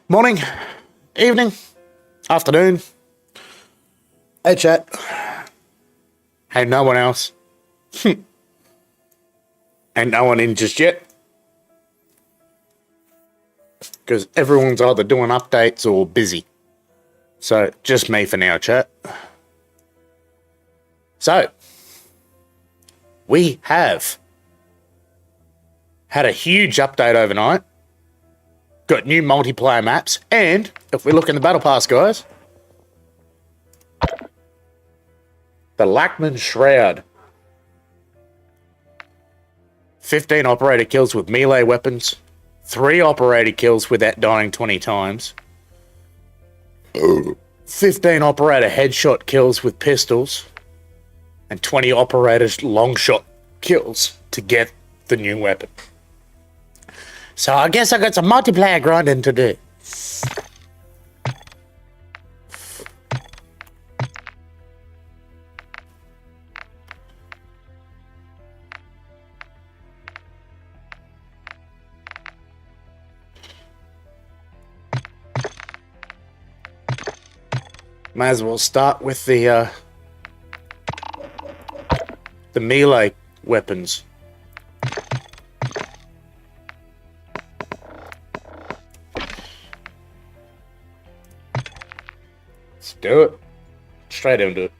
Morning, evening, afternoon. Hey chat. Hey, no one else. Ain't no one in just yet. Because everyone's either doing updates or busy. So, just me for now, chat. So, we have had a huge update overnight. Got new multiplayer maps. And, if we look in the Battle Pass, guys, the Lackman Shroud. 15 operator kills with melee weapons. 3 operator kills without dying 20 times. 15 operator headshot kills with pistols. And 20 operators long shot kills to get the new weapon. So I guess I got some multiplayer grinding to do. Might as well start with the melee weapons. Let's do it. Straight into it.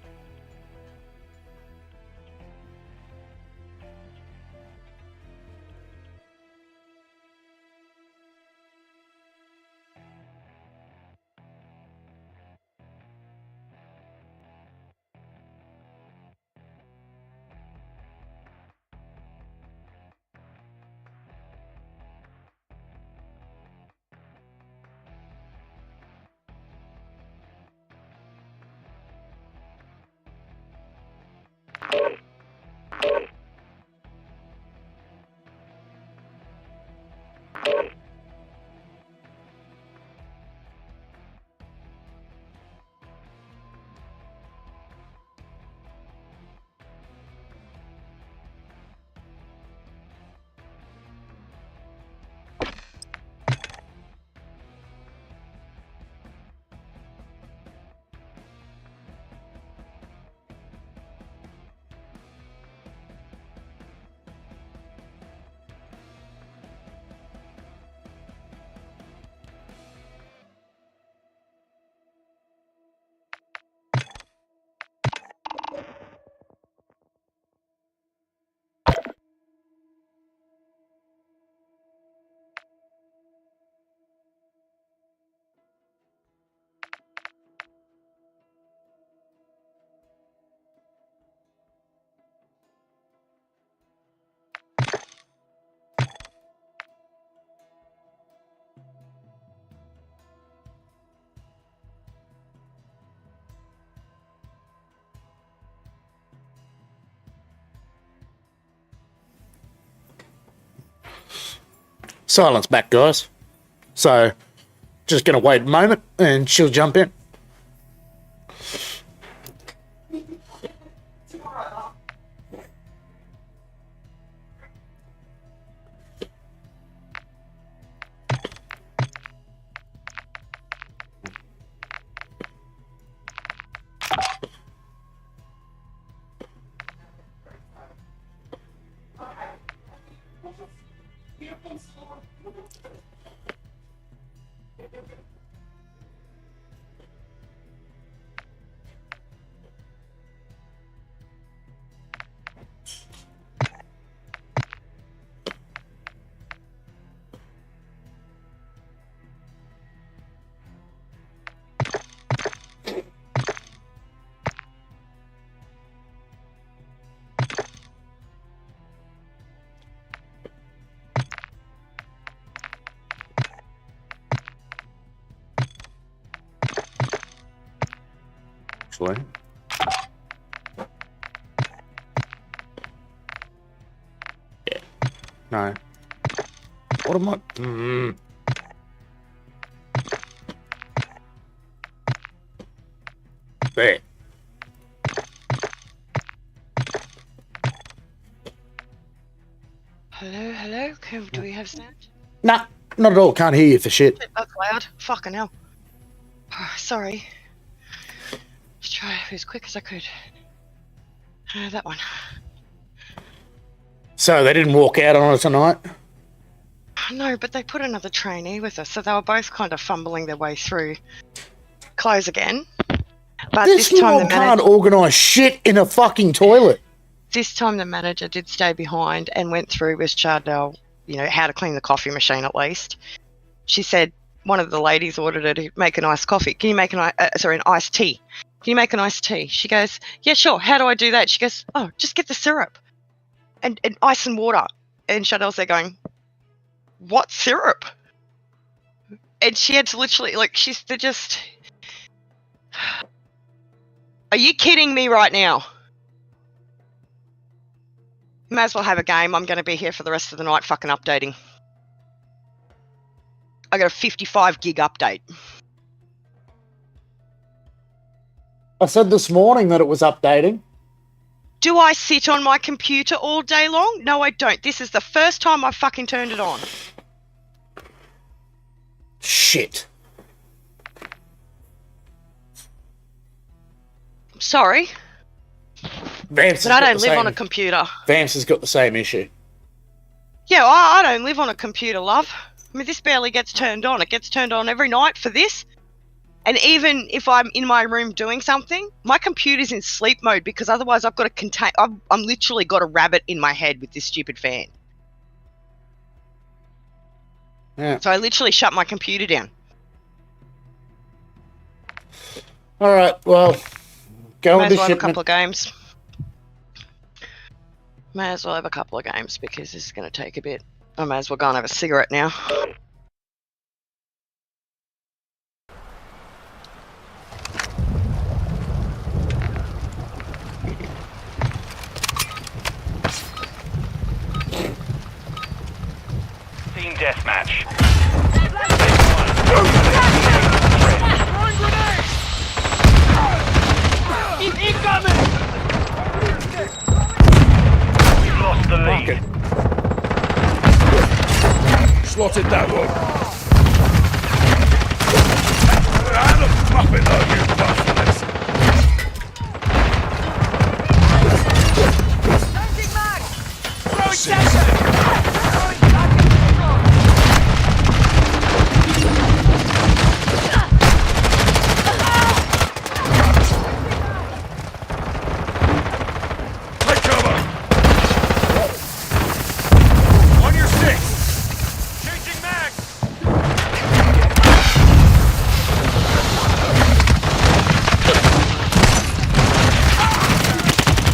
Silence back, guys. So, just gonna wait a moment and she'll jump in. Actually. Yeah. No. What am I? There. Hello? Do we have sound? Nah, not at all. Can't hear you for shit. That's loud. Fucking hell. Sorry. Let's try it as quick as I could. That one. So they didn't walk out on us tonight? No, but they put another trainee with us, so they were both kind of fumbling their way through. close again. But This this time mob can't organise shit in a fucking toilet. This time the manager did stay behind and went through with Chardell, you know, how to clean the coffee machine at least. She said one of the ladies ordered her to make an iced coffee. Can you make an iced tea? Can you make an iced tea? She goes, yeah, sure. How do I do that? She goes, oh, just get the syrup and ice and water. And Chardell's there going, what syrup? And she had to literally, like, they're just... Are you kidding me right now? May as well have a game. I'm going to be here for the rest of the night fucking updating. I got a 55 gig update. I said this morning that it was updating. Do I sit on my computer all day long? No, I don't. This is the first time I've fucking turned it on. Shit. Sorry. Vance but I don't live on a computer. Vance has got the same issue. Yeah, well, I don't live on a computer, love. I mean, this barely gets turned on. It gets turned on every night for this. And even if I'm in my room doing something, my computer's in sleep mode because otherwise I've got to contain... I'm literally got a rabbit in my head with this stupid fan. Yeah. So I literally shut my computer down. All right, well, go May into as well have a shipment. couple of games. May as well have a couple of games because this is going to take a bit. I may as well go and have a cigarette now. Team deathmatch. Incoming! We've lost the lead. Slotted that one. And a puppet though, you bastards. Changing mag! Throwing danger! Throwing back in Take cover. On your six. changing mag!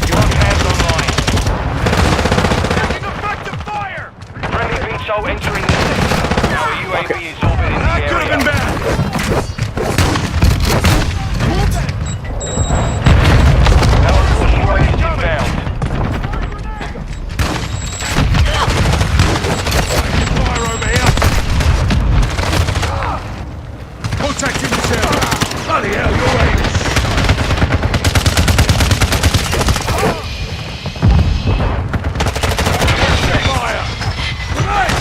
Drop hands online. Taking effective fire! Friendly VTOL entering the system. Our UAV is orbiting the That could have been area. bad. Our destroyer is inbound. Fire over here. Protecting the town. Bloody hell, you're aiming. Fire. Grenade.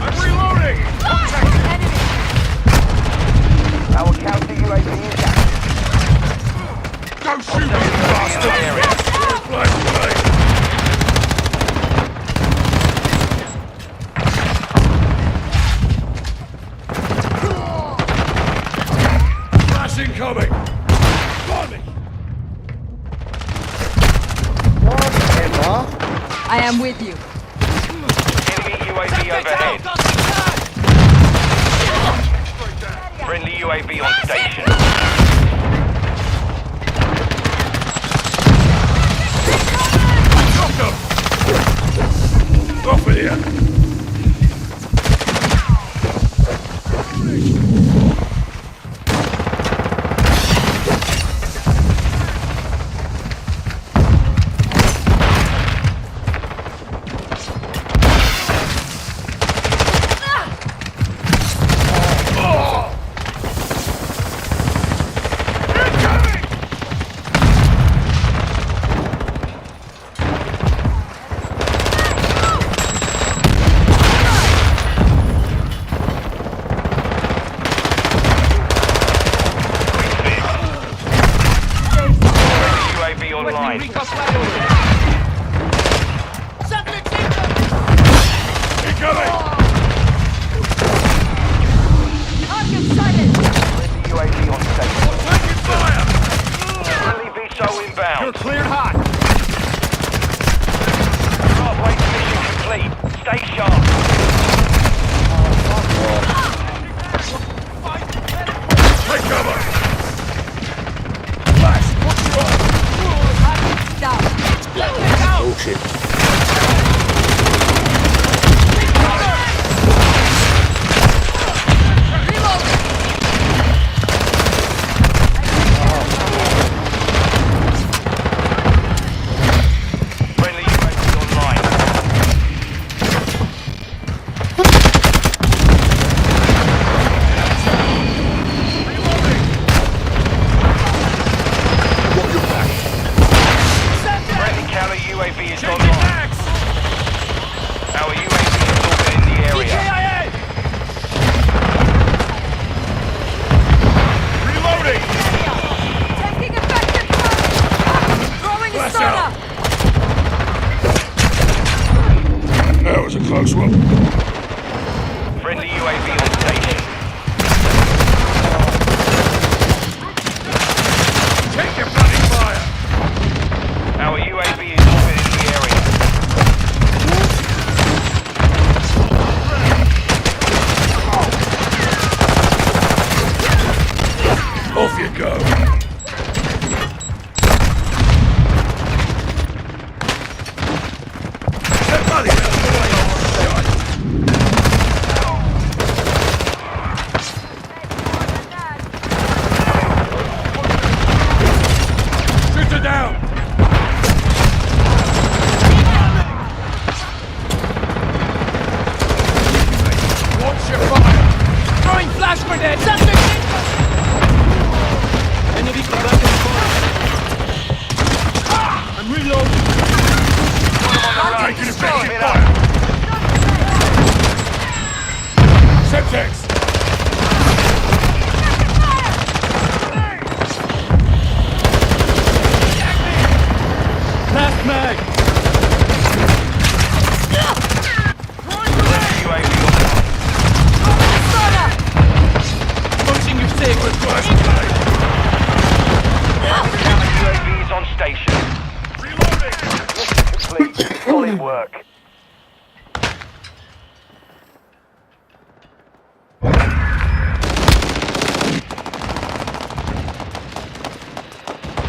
I'm reloading. Our counter UAV is active. Go shoot me, you bastard. Flash grenade. Flash incoming! Body! I am with you. Enemy UAV overhead. Friendly UAV on station. Drop them! Off with you! UAV online. Incoming!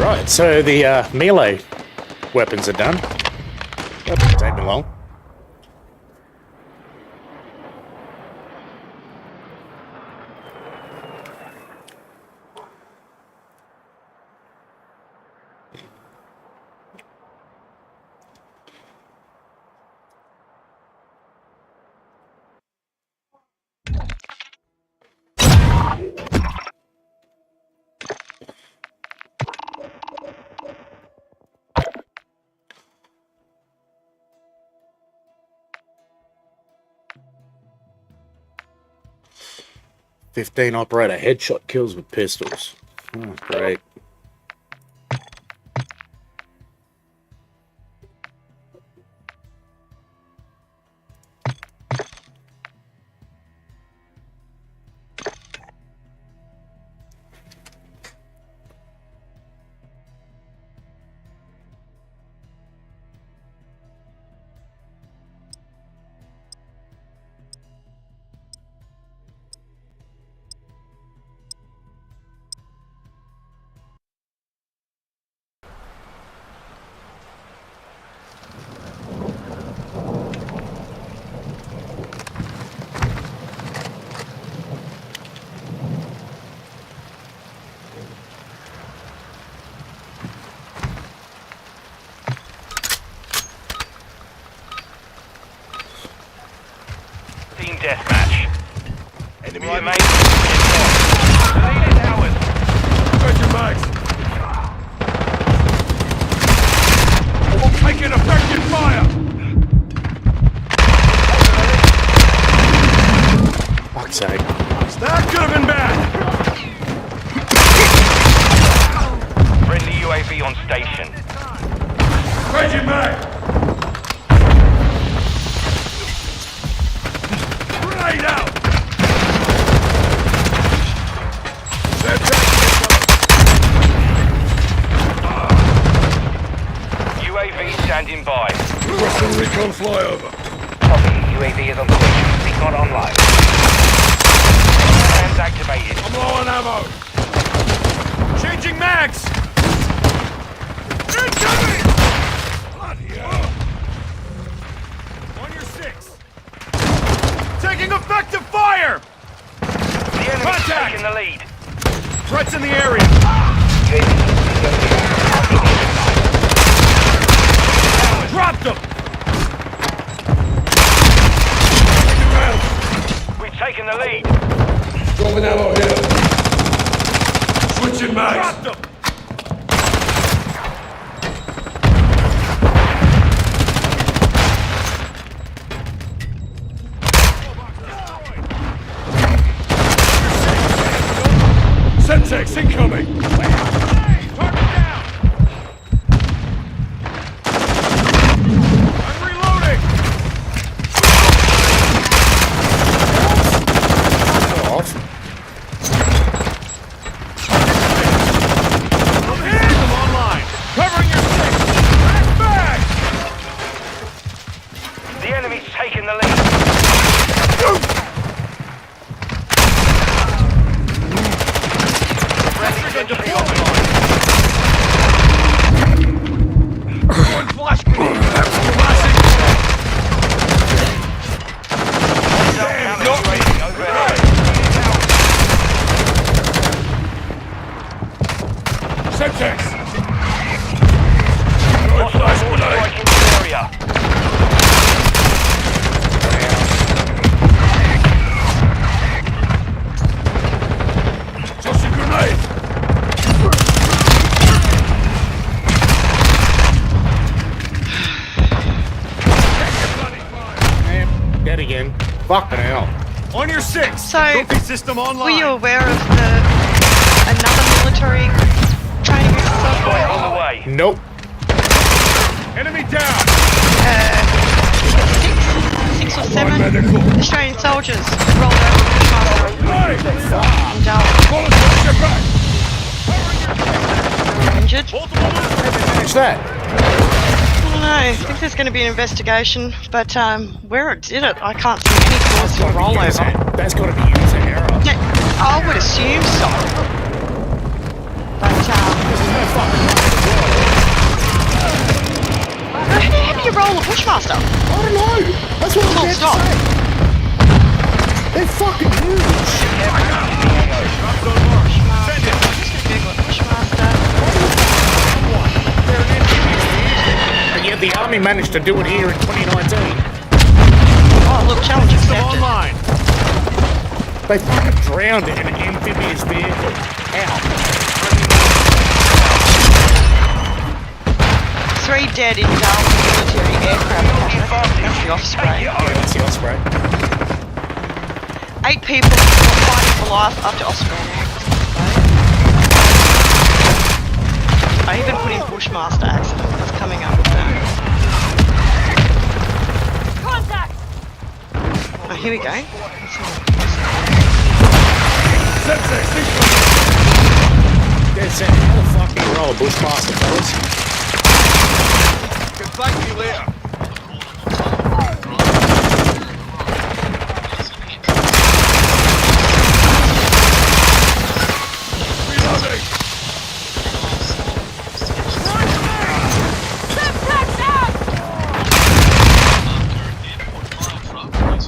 Right, so the melee weapons are done. That didn't take me long. "15 operator headshot kills with pistols." Oh, great. Team deathmatch. Enemy Right, in mate. The lead is ours. Where's your mags? Taking effective fire! Fuck's sake. That could have been bad! Friendly UAV on station. Where's your mag? Grenade out! UAV standing by. Requesting recon flyover. Copy. UAV is on station. Recon online. Hands activated. I'm low on ammo. Changing mags! Incoming! Bloody hell. On your 6. Taking effective fire! The enemy's Contact! taking the lead. Threats in the area! Dropped them! We've taken the lead. Dropping ammo here. Switching mags. Dropped them! Semtex incoming! Target down! I'm reloading! Off. I'm online! Covering your 6! Back back! The enemy's taking the lead. Friendly sentry online. One flash grenade! Flashing! Counter UAV overhead. Semtex! Hostile Flash force grenade! strike in the area. Tossing grenade! Dead again. Fucking hell. On your 6! So, Trophy system online! Were you aware of another military training exercise? On the way. Nope. Enemy down! Six or Line seven medical! Australian soldiers rolled over the Bushmaster Hey! in Darwin. Volunteer, get back! They were injured. Finish that. I don't know. I think there's going to be an investigation, but where it did it, I can't see any cause for rollover. That's got to be user error. Yeah, I would assume so. But There's no fucking Stop. They're fucking huge. And yet the army managed to do it here in 2019. Oh, look, challenge accepted. Online. They fucking drowned in an amphibious vehicle. How? 3 dead in Darwin military aircraft. That's the Osprey. Yeah, that's the Osprey. 8 people fighting for life after Osprey. I even put in Bushmaster accident. That's coming up with that. Contact! Oh, here we go. Dead set. How the fuck do you roll a Bushmaster, fellas? Can thank you later.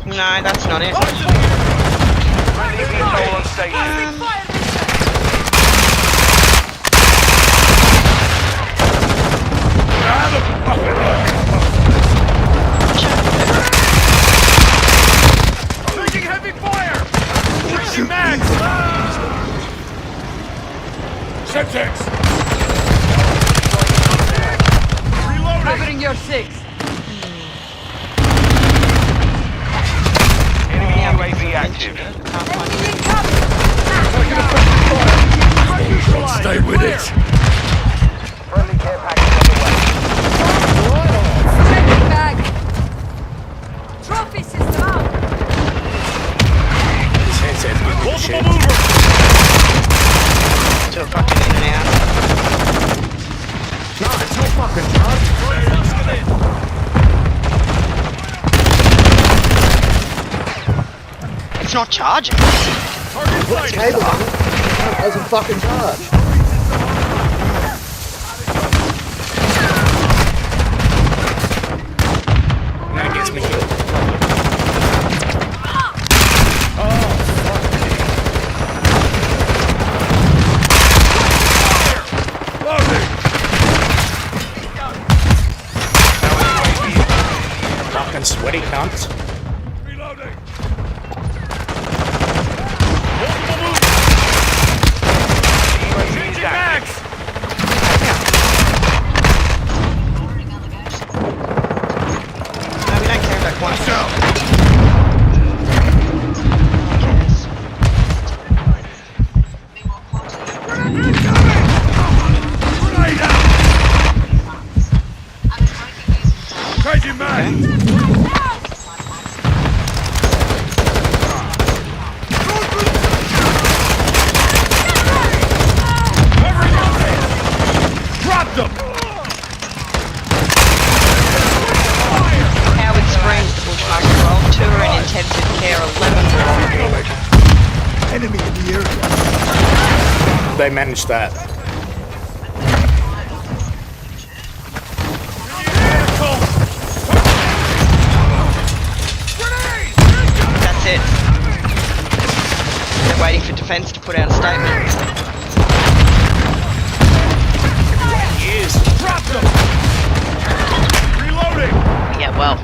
No, that's not it. Friendly VTOL on station. Taking heavy fire! Changing mags! Semtex! Reloading! Covering your 6. Enemy UAV active. Can't find it. Stay with it! Friendly care package on the way. Sending bag. Trophy system out. This headset's giving me shit. Still fucking in and out. No, it's not fucking charged. It's not charging. What's cable on it? It doesn't fucking charge. That gets me killed. Fucking sweaty cunts. Reloading! Changing mags! No, we don't care about quantity. Changing mag! Drop them! Howard Springs, Bushmaster role, 2 are in intensive care, 11 are on board. Enemy in the area. They managed that. That's it. They're waiting for defence to put out a statement. Years. Drop them! Reloading! Yeah, well,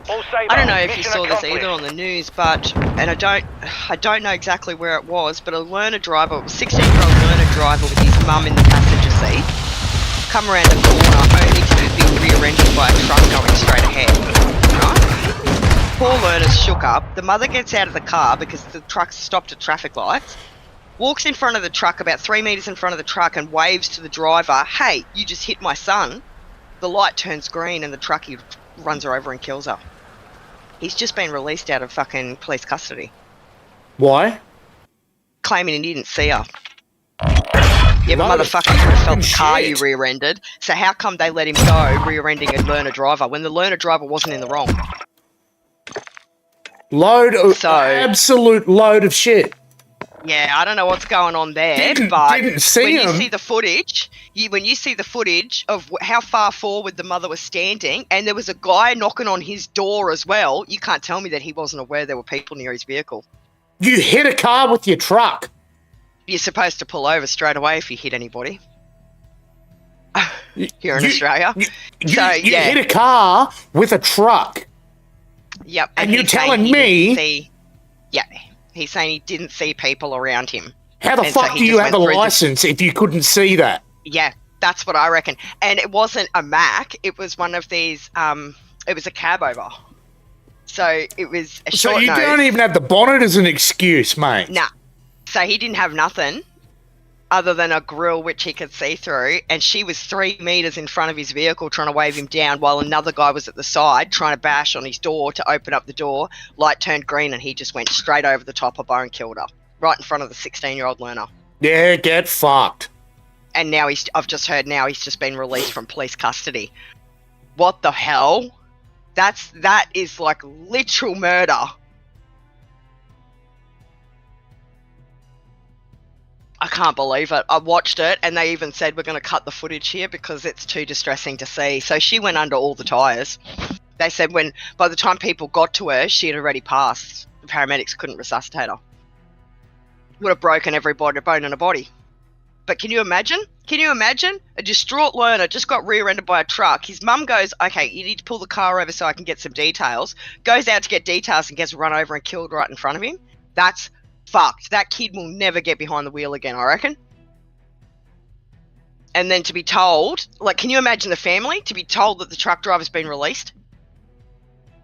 All safe. I don't know if you Mission saw this accomplished. either on the news, but and I don't know exactly where it was, but a learner driver, 16-year-old learner driver with his mum in the passenger seat, come around a corner only to be rear-ended by a truck going straight ahead. Right? Poor learner's shook up. The mother gets out of the car because the truck's stopped at traffic lights. Walks in front of the truck, about 3 meters in front of the truck, and waves to the driver, "Hey, you just hit my son." The light turns green and the truckie runs her over and kills her. He's just been released out of fucking police custody, Why? claiming he didn't see her. Yeah, but Load of motherfucker, you would have felt the fucking car you shit. rear-ended. So how come they let him go rear-ending a learner driver when the learner driver wasn't in the wrong? Load of So- absolute load of shit. Yeah, I don't know what's going on there, Didn't but see when you him. see the footage, when you see the footage of how far forward the mother was standing, and there was a guy knocking on his door as well, you can't tell me that he wasn't aware there were people near his vehicle. You hit a car with your truck. You're supposed to pull over straight away if you hit anybody. Here in You- Australia. You So, yeah. hit a car with a truck. Yep. And you're he's saying telling he me- didn't see, yeah, he's saying he didn't see people around him. How the And so fuck he do you just have a went through the- license if you couldn't see that? Yeah, that's what I reckon. And it wasn't a Mac, it was one of these, it was a cab over. So it was a So short you nose. don't even have the bonnet as an excuse, mate. Nah. So he didn't have nothing other than a grill which he could see through, and she was 3 meters in front of his vehicle trying to wave him down while another guy was at the side trying to bash on his door to open up the door. Light turned green and he just went straight over the top of her and killed her right in front of the 16-year-old learner. Yeah, get fucked. And now I've just heard now he's just been released from police custody. What the hell? That is like literal murder. I can't believe it. I watched it and they even said we're going to cut the footage here because it's too distressing to see. So she went under all the tyres. They said by the time people got to her, she had already passed. The paramedics couldn't resuscitate her. Would have broken every bone in her body. But can you imagine? Can you imagine? A distraught learner just got rear-ended by a truck. His mum goes, okay, you need to pull the car over so I can get some details. Goes out to get details and gets run over and killed right in front of him. That's fucked. That kid will never get behind the wheel again, I reckon. And then to be told, like, can you imagine the family? To be told that the truck driver's been released?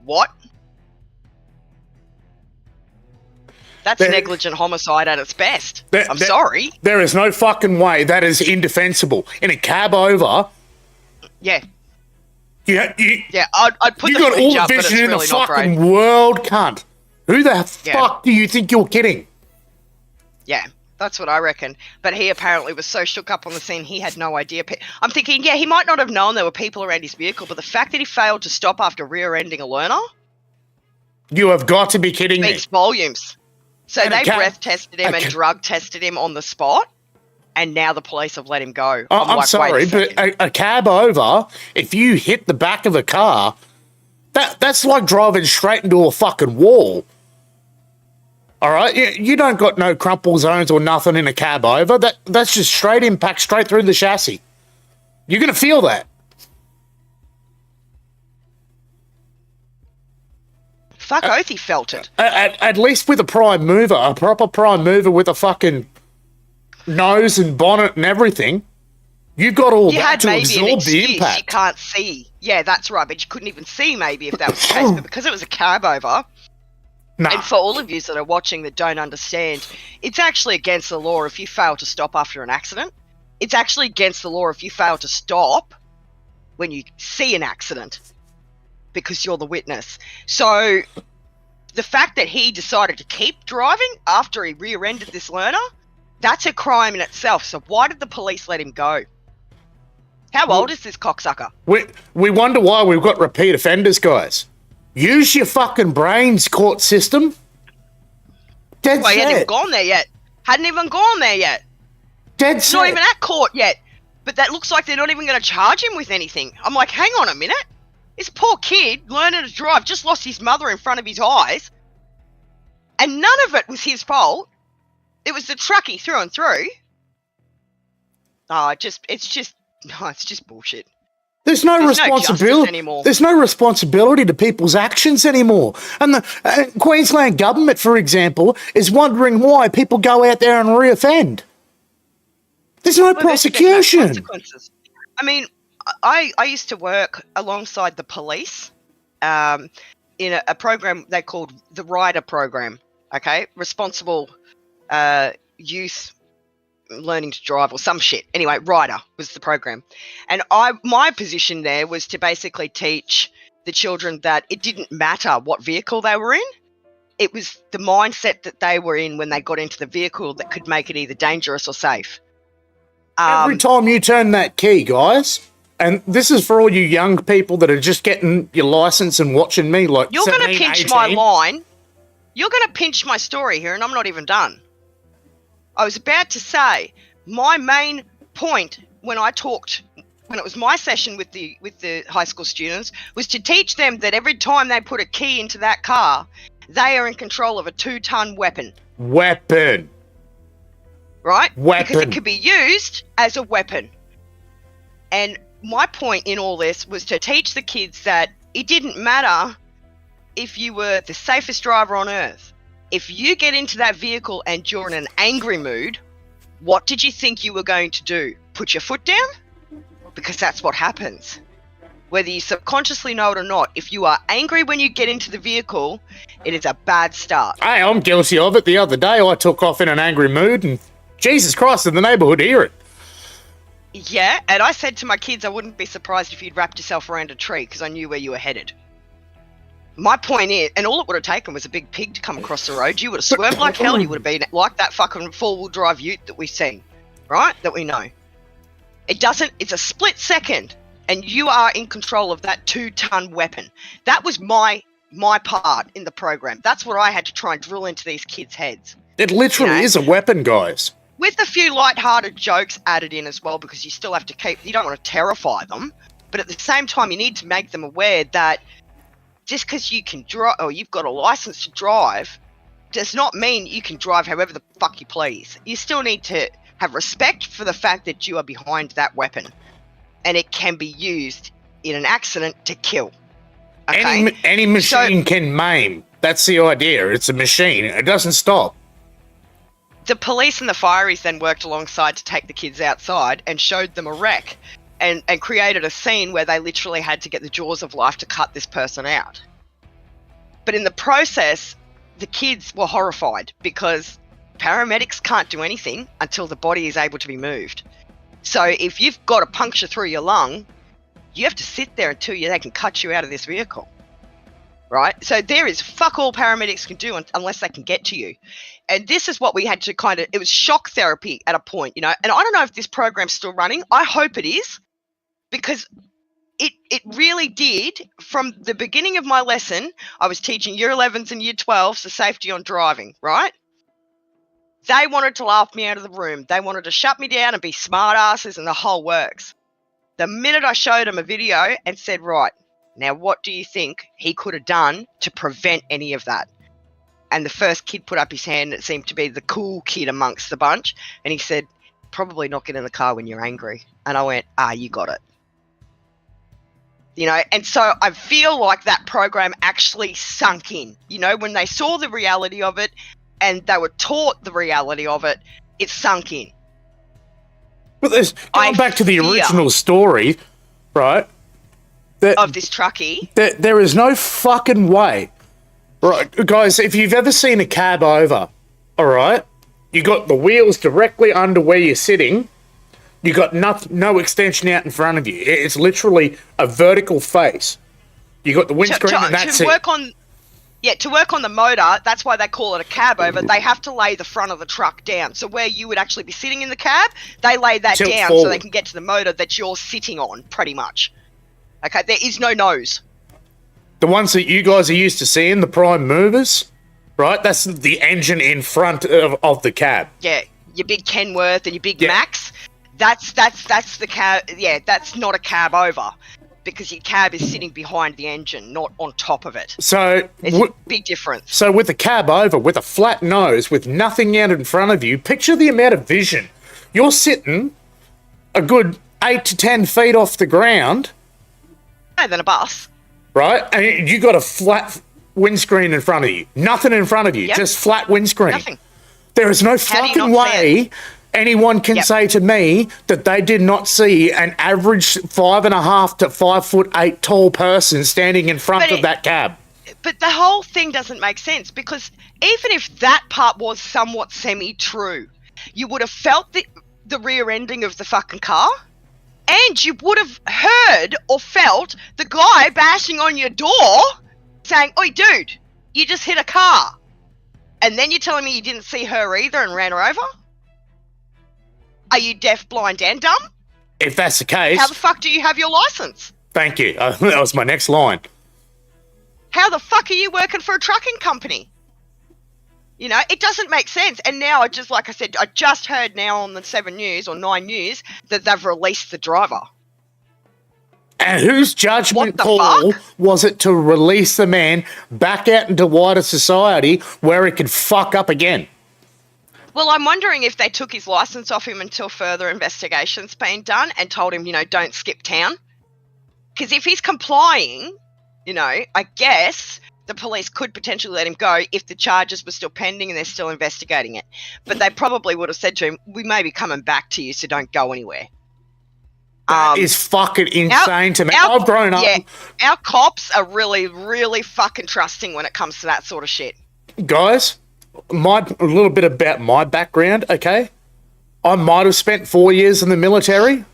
What? That's negligent homicide at its best. I'm sorry. There is no fucking way. That is indefensible. In a cab over, Yeah. yeah, I'd put you the got all footage the up, but it's vision in really the not great. fucking world, cunt. Who the Yeah. fuck do you think you're kidding? Yeah, that's what I reckon. But he apparently was so shook up on the scene, he had no idea. I'm thinking, yeah, he might not have known there were people around his vehicle, but the fact that he failed to stop after rear-ending a learner You have got to be kidding me. speaks volumes. So And a they cab- breath tested him a and ca- drug tested him on the spot, and now the police have let him go. I'm like, sorry, wait a but second. a cab over, if you hit the back of a car, that's like driving straight into a fucking wall. All right? You don't got no crumple zones or nothing in a cab over. That's just straight impact, straight through the chassis. You're going to feel that. Fuck oath he felt it. At least with a prime mover, a proper prime mover with a fucking nose and bonnet and everything, you've got all You that had to maybe an absorb the excuse. You impact. can't see. Yeah, that's right. But you couldn't even see maybe if that was the case. But because it was a cab over, Nah. and for all of you that are watching that don't understand, it's actually against the law if you fail to stop after an accident. It's actually against the law if you fail to stop when you see an accident because you're the witness. So the fact that he decided to keep driving after he rear-ended this learner, that's a crime in itself. So why did the police let him go? How old is this cocksucker? We wonder why we've got repeat offenders, guys. Use your fucking brains, court system. Dead Well, he hadn't even set. gone there yet. Hadn't even gone there yet. Dead It's not set. even at court yet. But that looks like they're not even going to charge him with anything. I'm like, hang on a minute. This poor kid learning to drive just lost his mother in front of his eyes. And none of it was his fault. It was the truckie through and through. It's just bullshit. There's no There's no responsibility justice anymore. There's no responsibility to people's actions anymore. And the Queensland government, for example, is wondering why people go out there and reoffend. There's no Well, there's no prosecution. consequences. I mean, I used to work alongside the police in a program they called the Rider Program. Okay, responsible youth learning to drive or some shit. Anyway, Rider was the program, and my position there was to basically teach the children that it didn't matter what vehicle they were in. It was the mindset that they were in when they got into the vehicle that could make it either dangerous or safe. Every time you turn that key, guys, and this is for all you young people that are just getting your license and watching me like You're going to 17, pinch 18. my line. You're going to pinch my story here, and I'm not even done. I was about to say my main point when I talked, when it was my session with the high school students, was to teach them that every time they put a key into that car, they are in control of a 2-ton weapon. Weapon. Right? Weapon. Because it could be used as a weapon. And my point in all this was to teach the kids that it didn't matter if you were the safest driver on earth. If you get into that vehicle and you're in an angry mood, what did you think you were going to do? Put your foot down? Because that's what happens. Whether you subconsciously know it or not, if you are angry when you get into the vehicle, it is a bad start. Hey, I'm guilty of it. The other day I took off in an angry mood and Jesus Christ, in the neighbourhood hear it. Yeah, and I said to my kids I wouldn't be surprised if you'd wrapped yourself around a tree because I knew where you were headed. My point is, and all it would have taken was a big pig to come across the road. You would have swerved like hell. You would have been like that fucking four-wheel drive ute that we've seen, right? That we know. It's a split second, and you are in control of that 2-ton weapon. That was my part in the program. That's what I had to try and drill into these kids' heads. It literally is a weapon, guys. With a few light-hearted jokes added in as well, because you still have to you don't want to terrify them, but at the same time, you need to make them aware that just because you can drive, or you've got a license to drive, does not mean you can drive however the fuck you please. You still need to have respect for the fact that you are behind that weapon, and it can be used in an accident to kill. Okay? Any machine can maim. That's the idea. It's a machine. It doesn't stop. The police and the fireys then worked alongside to take the kids outside and showed them a wreck. And created a scene where they literally had to get the jaws of life to cut this person out. But in the process, the kids were horrified because paramedics can't do anything until the body is able to be moved. So if you've got a puncture through your lung, you have to sit there until they can cut you out of this vehicle. Right? So there is fuck all paramedics can do unless they can get to you. And this is what we had to it was shock therapy at a point, and I don't know if this program's still running. I hope it is. Because it really did. From the beginning of my lesson, I was teaching year 11s and year 12s the safety on driving, right? They wanted to laugh me out of the room. They wanted to shut me down and be smart asses and the whole works. The minute I showed them a video and said, right, now what do you think he could have done to prevent any of that? And the first kid put up his hand. It seemed to be the cool kid amongst the bunch. And he said, probably not get in the car when you're angry. And I went, you got it. And so I feel like that program actually sunk in, when they saw the reality of it and they were taught the reality of it, it sunk in. But going back to the original story, right? Of this truckie. There is no fucking way. Right, guys, if you've ever seen a cab over, all right, you got the wheels directly under where you're sitting. You got no extension out in front of you. It's literally a vertical face. You got the windscreen and that's it. To work on the motor, that's why they call it a cab over. They have to lay the front of the truck down. So where you would actually be sitting in the cab, they lay that Tilt down forward. so they can get to the motor that you're sitting on, pretty much. Okay, there is no nose. The ones that you guys are used to seeing, the prime movers, right? That's the engine in front of the cab. Yeah, your big Kenworth and your big Max. That's the cab. Yeah, that's not a cab over, because your cab is sitting behind the engine, not on top of it. So it's a big difference. So with a cab over, with a flat nose, with nothing out in front of you, picture the amount of vision. You're sitting a good 8 to 10 feet off the ground. Higher than a bus. Right? And you got a flat windscreen in front of you. Nothing in front of you, just flat windscreen. Nothing. There is no fucking way anyone can say to me that they did not see an average 5.5 to 5'8" tall person standing in front of that cab. But the whole thing doesn't make sense, because even if that part was somewhat semi-true, you would have felt the rear ending of the fucking car, and you would have heard or felt the guy bashing on your door saying, "Oi, dude, you just hit a car." And then you're telling me you didn't see her either and ran her over? Are you deaf, blind, and dumb? If that's the case... How the fuck do you have your license? Thank you. That was my next line. How the fuck are you working for a trucking company? You know, it doesn't make sense. And now I just heard now on the 7 News or 9 News that they've released the driver. And whose judgment What the call fuck? was it to release the man back out into wider society where he could fuck up again? Well, I'm wondering if they took his license off him until further investigation's been done and told him, don't skip town. Because if he's complying, I guess the police could potentially let him go if the charges were still pending and they're still investigating it. But they probably would have said to him, we may be coming back to you, so don't go anywhere. That is fucking insane to me. I've grown up. Yeah, our cops are really, really fucking trusting when it comes to that sort of shit. Guys, a little bit about my background, okay? I might have spent 4 years in the military,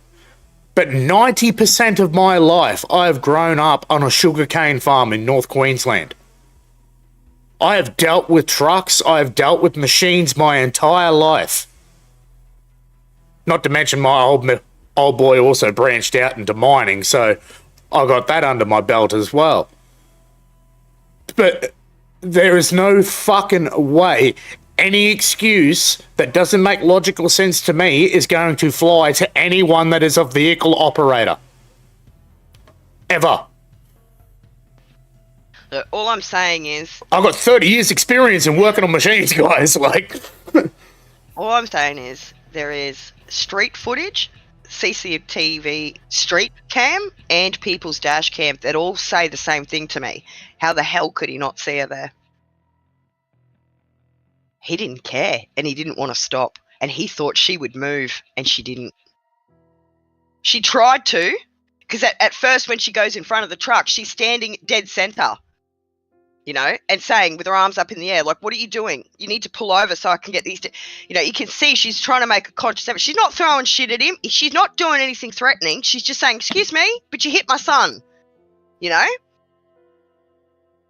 but 90% of my life I have grown up on a sugarcane farm in North Queensland. I have dealt with trucks, I have dealt with machines my entire life. Not to mention my old boy also branched out into mining, so I got that under my belt as well. But there is no fucking way any excuse that doesn't make logical sense to me is going to fly to anyone that is a vehicle operator. Ever. Look, all I'm saying is... I've got 30 years experience in working on machines, guys. All I'm saying is there is street footage, CCTV street cam, and people's dash cam that all say the same thing to me. How the hell could he not see her there? He didn't care, and he didn't want to stop, and he thought she would move, and she didn't. She tried to, because at first when she goes in front of the truck, she's standing dead center, and saying with her arms up in the air, like, what are you doing? You need to pull over so I can get these. You can see she's trying to make a conscious effort. She's not throwing shit at him. She's not doing anything threatening. She's just saying, excuse me, but you hit my son,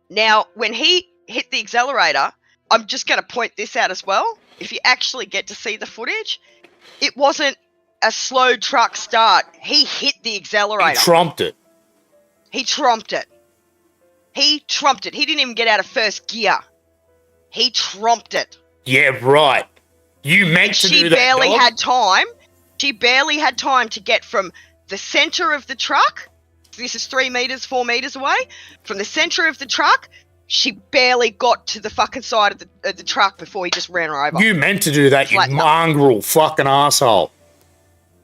Now, when he hit the accelerator, I'm just going to point this out as well. If you actually get to see the footage, it wasn't a slow truck start. He hit the accelerator. He trumped it. He trumped it. He didn't even get out of first gear. He trumped it. Yeah, right. You meant to do that, She barely had time to get from the center of the truck. This is 3 meters, 4 meters away. From the center of the truck, she barely got to the fucking side of the truck before he just ran her over. You meant to do that, you mongrel fucking asshole.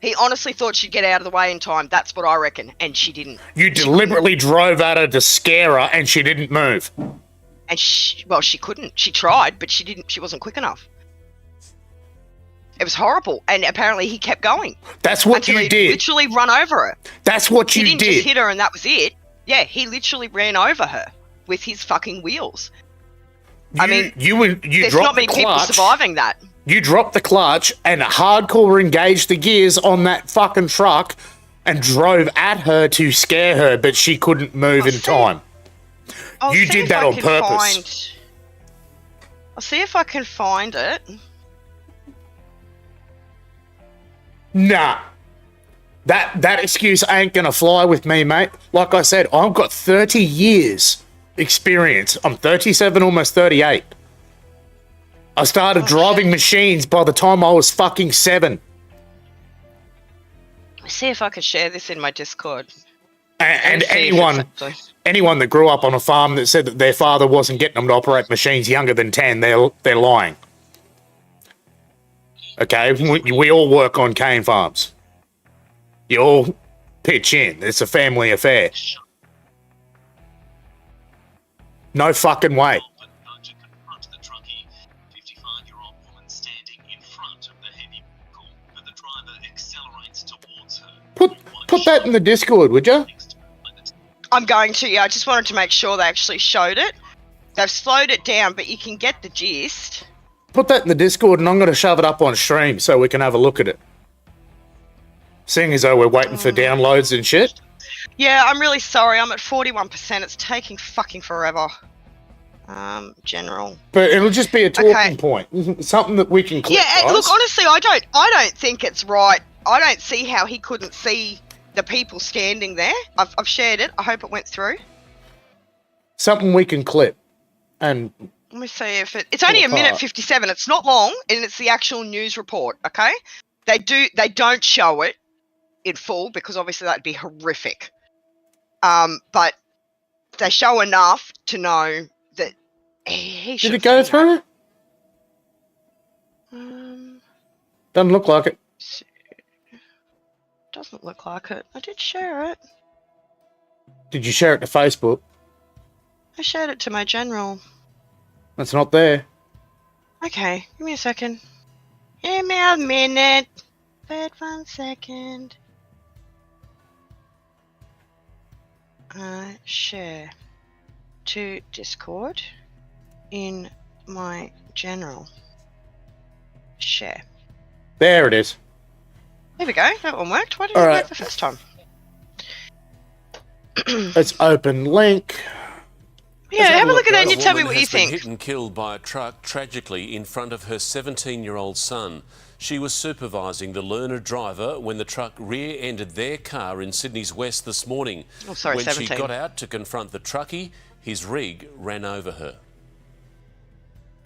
He honestly thought she'd get out of the way in time. That's what I reckon. And she didn't. You deliberately drove at her to scare her and she didn't move. And she couldn't. She tried, but she wasn't quick enough. It was horrible. And apparently he kept going. That's what you did. He literally run over her. That's what you did. He didn't just hit her and that was it. Yeah, he literally ran over her with his fucking wheels. You there's dropped not many the people clutch. surviving that. You dropped the clutch and hardcore engaged the gears on that fucking truck and drove at her to scare her, but she couldn't move in time. You did that on purpose. I'll see if I can find it. Nah. That excuse ain't gonna fly with me, mate. Like I said, I've got 30 years experience. I'm 37, almost 38. I started driving machines by the time I was fucking 7. Let's see if I can share this in my Discord. And anyone that grew up on a farm that said that their father wasn't getting them to operate machines younger than 10, they're lying. Okay, we all work on cane farms. You all pitch in. It's a family affair. No fucking way. Put that in the Discord, would you? I'm going to, yeah. I just wanted to make sure they actually showed it. They've slowed it down, but you can get the gist. Put that in the Discord and I'm going to shove it up on stream so we can have a look at it. Seeing as though we're waiting for downloads and shit. Yeah, I'm really sorry. I'm at 41%. It's taking fucking forever. General. But it'll just be a talking point. Something that we can click, Yeah, guys. look, honestly, I don't think it's right. I don't see how he couldn't see the people standing there. I've shared it. I hope it went through. Something we can clip and Let me see if it's only a minute 57. It's not long, and it's the actual news report. Okay, they don't show it in full because obviously that'd be horrific. But they show enough to know that he should. Did it go through? Doesn't look like it. Doesn't look like it. I did share it. Did you share it to Facebook? I shared it to my general. That's not there. Okay, give me a second. Give me a minute. Wait 1 second. Share to Discord in my general. Share. There it is. There we go. That one worked. Why didn't it work the first time? Let's open link. Yeah, have a look at that and you tell me what you has been think. hit and killed by a truck tragically in front of her 17-year-old son. She was supervising the learner driver when the truck rear-ended their car in Sydney's west this morning. Oh, sorry, when 17. she got out to confront the truckie, his rig ran over her.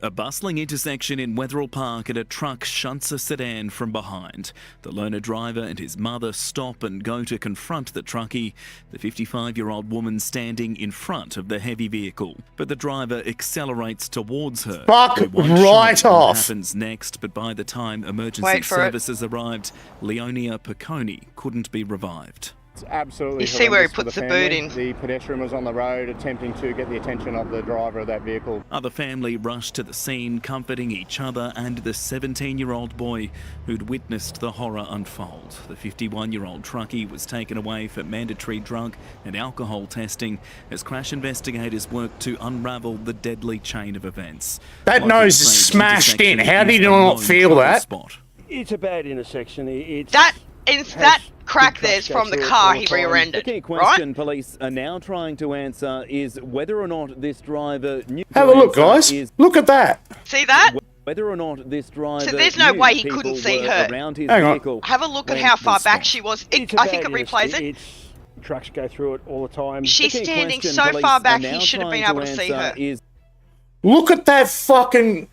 A bustling intersection in Wetherill Park and a truck shunts a sedan from behind. The learner driver and his mother stop and go to confront the truckie, the 55-year-old woman standing in front of the heavy vehicle. But the driver accelerates towards her. Fuck We won't right show what off. happens next, but by the time emergency Wait for it. services arrived, Leonia Picconi couldn't be revived. It's absolutely You see where he horrendous for puts the family. boot in. The pedestrian was on the road attempting to get the attention of the driver of that vehicle. Other family rushed to the scene, comforting each other and the 17-year-old boy who'd witnessed the horror unfold. The 51-year-old truckie was taken away for mandatory drug and alcohol testing as crash investigators worked to unravel the deadly chain of events. That Michael nose is Craig's smashed in. intersection How did is you a not lone feel travel that? spot. It's a bad intersection. That crack there's from the car he The rear-ended, key right? question police are now trying to answer is whether or not this driver knew. Have a look, guys. Look at that. See that? Whether or not this driver. So there's no knew way he people couldn't see were her. around his Hang on. vehicle Have a look at when how far they back stopped. she was. It's I a think it bad replays it. Trucks go through it all the time. She's The key standing question so police far are back, now he should have been trying able to see answer her. is Look at that fucking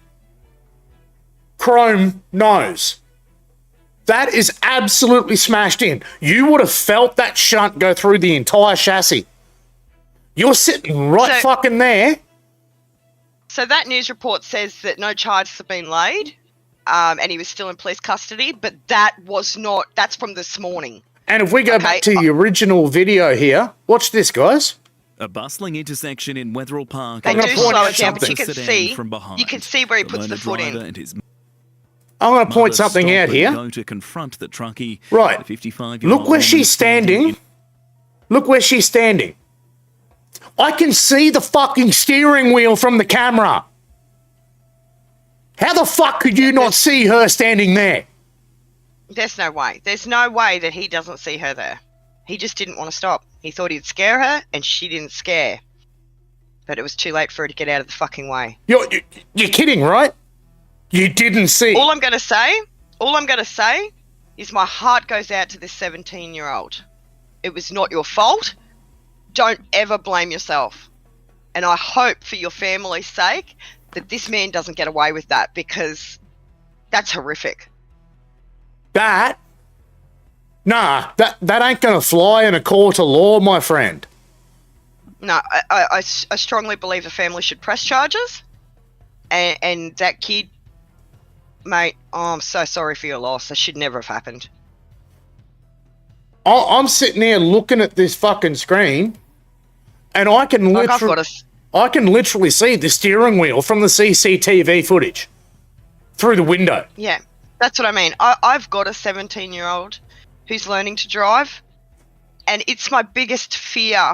chrome nose. That is absolutely smashed in. You would have felt that shunt go through the entire chassis. You're sitting right So- fucking there. So that news report says that no charges have been laid, and he was still in police custody. But that was not. That's from this morning. And if we go Okay, back to the original video here, watch this, guys. A bustling intersection in Wetherill Park. They and I'm do a gonna point slow out it down, but you something. can sedan see. from behind. You can see where he The puts the learner foot driver in. and his I'm going to point mother something stop out and here. Go to confront the truckie. Right. The 55-year-old Look where woman she's standing. Look where she's standing. I can see the fucking steering wheel from the camera. How the fuck could you not see her standing there? There's no way. There's no way that he doesn't see her there. He just didn't want to stop. He thought he'd scare her, and she didn't scare. But it was too late for her to get out of the fucking way. You're kidding, right? You didn't see. All I'm going to say is my heart goes out to this 17-year-old. It was not your fault. Don't ever blame yourself. And I hope for your family's sake that this man doesn't get away with that, because that's horrific. That ain't gonna fly in a court of law, my friend. No, I strongly believe the family should press charges. And that kid, mate, oh, I'm so sorry for your loss. That should never have happened. I'm sitting there looking at this fucking screen, and I can Like, I've got I can literally see the steering wheel from the CCTV footage through the window. Yeah, that's what I mean. I've got a 17-year-old who's learning to drive, and it's my biggest fear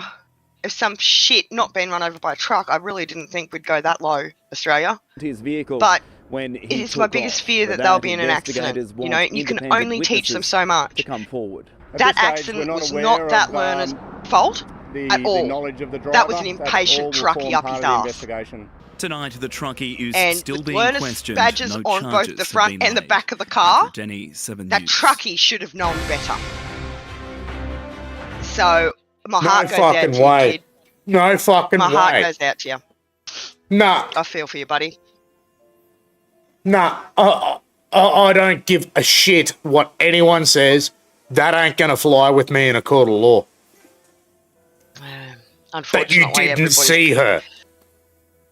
of some shit not being run over by a truck. I really didn't think we'd go that low, Australia. his vehicle. But when it is my biggest fear that they'll be in an accident. You know, you can only teach them so much. to come forward. At That this stage, we're accident was aware not of, that learner's fault at all. The knowledge of the driver. That was an That impatient all will truckie form up part his of the ass. investigation. Tonight, the truckie is And still the being learner's questioned. badges No on both charges the have front been and the laid. back of the car. Jenny, 7 That News. truckie should have known better. So my heart No goes out fucking to you, way. kid. No fucking My heart way. goes out to you. Nah, I feel for you, buddy. nah. I don't give a shit what anyone says. That ain't gonna fly with me in a court of law. That Unfortunately, you didn't everybody's- see her.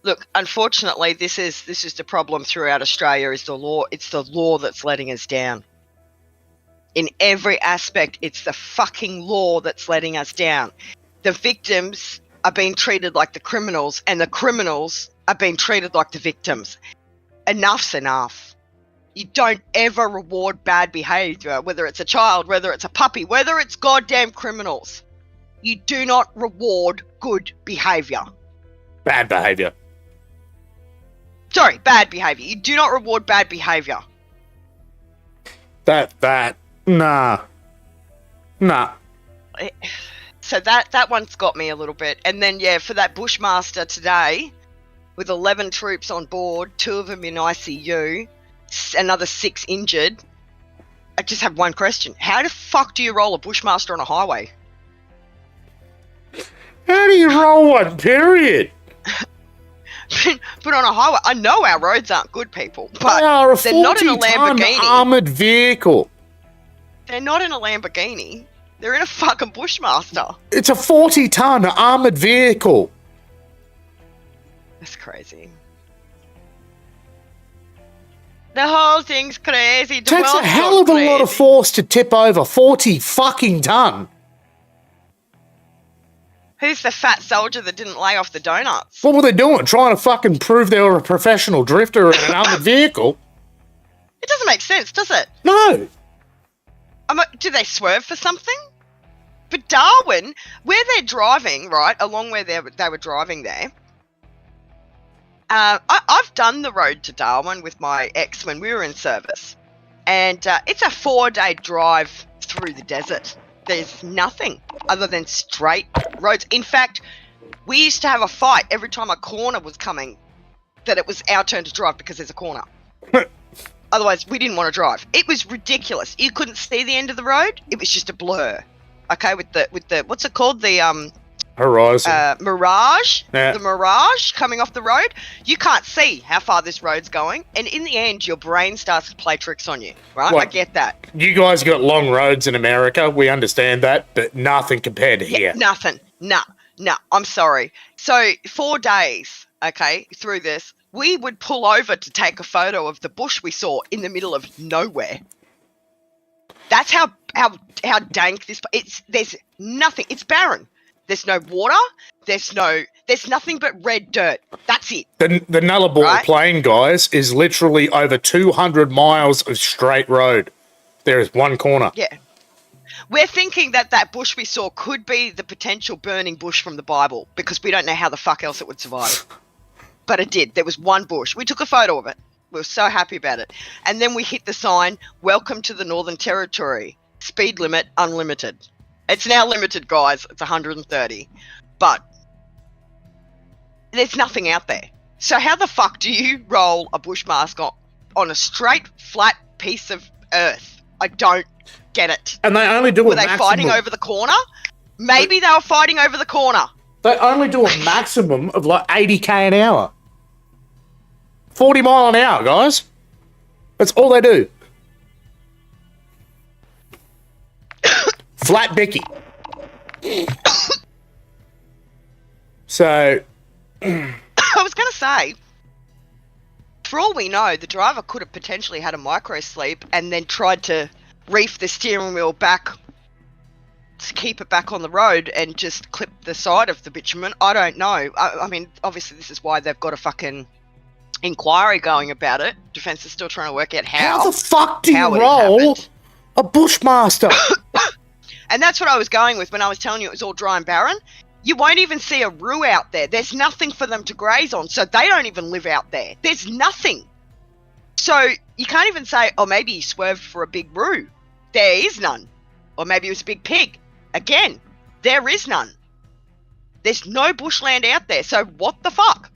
Look, unfortunately, this is the problem throughout Australia. Is the law? It's the law that's letting us down. In every aspect, it's the fucking law that's letting us down. The victims are being treated like the criminals, and the criminals are being treated like the victims. Enough's enough. You don't ever reward bad behaviour, whether it's a child, whether it's a puppy, whether it's goddamn criminals. You do not reward good behaviour. Bad behaviour. Sorry, bad behaviour. You do not reward bad behaviour. Nah. So that one's got me a little bit. And then, yeah, for that Bushmaster today, with 11 troops on board, 2 of them in ICU, another 6 injured, I just have one question. How the fuck do you roll a Bushmaster on a highway? How do you roll one, period? But on a highway, I know our roads aren't good, people, but They are a they're not in a 40-ton Lamborghini. armoured vehicle. They're not in a Lamborghini. They're in a fucking Bushmaster. It's a 40-ton armoured vehicle. That's crazy. The whole thing's crazy. The Takes a world's hell gone of a lot of crazy. force to tip over 40 fucking ton. Who's the fat soldier that didn't lay off the donuts? What were they doing? Trying to fucking prove they were a professional drifter in an armoured vehicle? It doesn't make sense, does it? No. Do they swerve for something? But Darwin, where they're driving, right, along where they were driving there, I've done the road to Darwin with my ex when we were in service. And it's a 4-day drive through the desert. There's nothing other than straight roads. In fact, we used to have a fight every time a corner was coming that it was our turn to drive because there's a corner. Otherwise, we didn't want to drive. It was ridiculous. You couldn't see the end of the road. It was just a blur. Okay, with the what's it called? The Horizon. Mirage. Yeah. The Mirage coming off the road. You can't see how far this road's going, and in the end, your brain starts to play tricks on you. Right? What? I get that. You guys got long roads in America. We understand that, but nothing compared to here. Nothing. No. I'm sorry. So 4 days, okay, through this, we would pull over to take a photo of the bush we saw in the middle of nowhere. That's how dank this. There's nothing. It's barren. There's no water. There's nothing but red dirt. That's it. The Nullarbor Right? Plain, guys, is literally over 200 miles of straight road. There is one corner. Yeah. We're thinking that bush we saw could be the potential burning bush from the Bible because we don't know how the fuck else it would survive. But it did. There was one bush. We took a photo of it. We were so happy about it. And then we hit the sign, "Welcome to the Northern Territory. Speed limit unlimited." It's now limited, guys. It's 130. But there's nothing out there. So how the fuck do you roll a Bushmaster on a straight, flat piece of earth? I don't get it. And they only do Were a they maximum. fighting over the corner? Maybe they were fighting over the corner. They only do a maximum of like 80k an hour. 40 mile an hour, guys. That's all they do. Flat Bicky. So, I was going to say, for all we know, the driver could have potentially had a micro sleep and then tried to reef the steering wheel back to keep it back on the road and just clip the side of the bitumen. I don't know. I mean, obviously this is why they've got a fucking inquiry going about it. Defence is still trying to work out how the fuck do you how it roll happened. a Bushmaster? And that's what I was going with when I was telling you it was all dry and barren. You won't even see a roo out there. There's nothing for them to graze on, so they don't even live out there. There's nothing. So you can't even say, oh, maybe he swerved for a big roo. There is none. Or maybe it was a big pig. Again, there is none. There's no bushland out there, so what the fuck?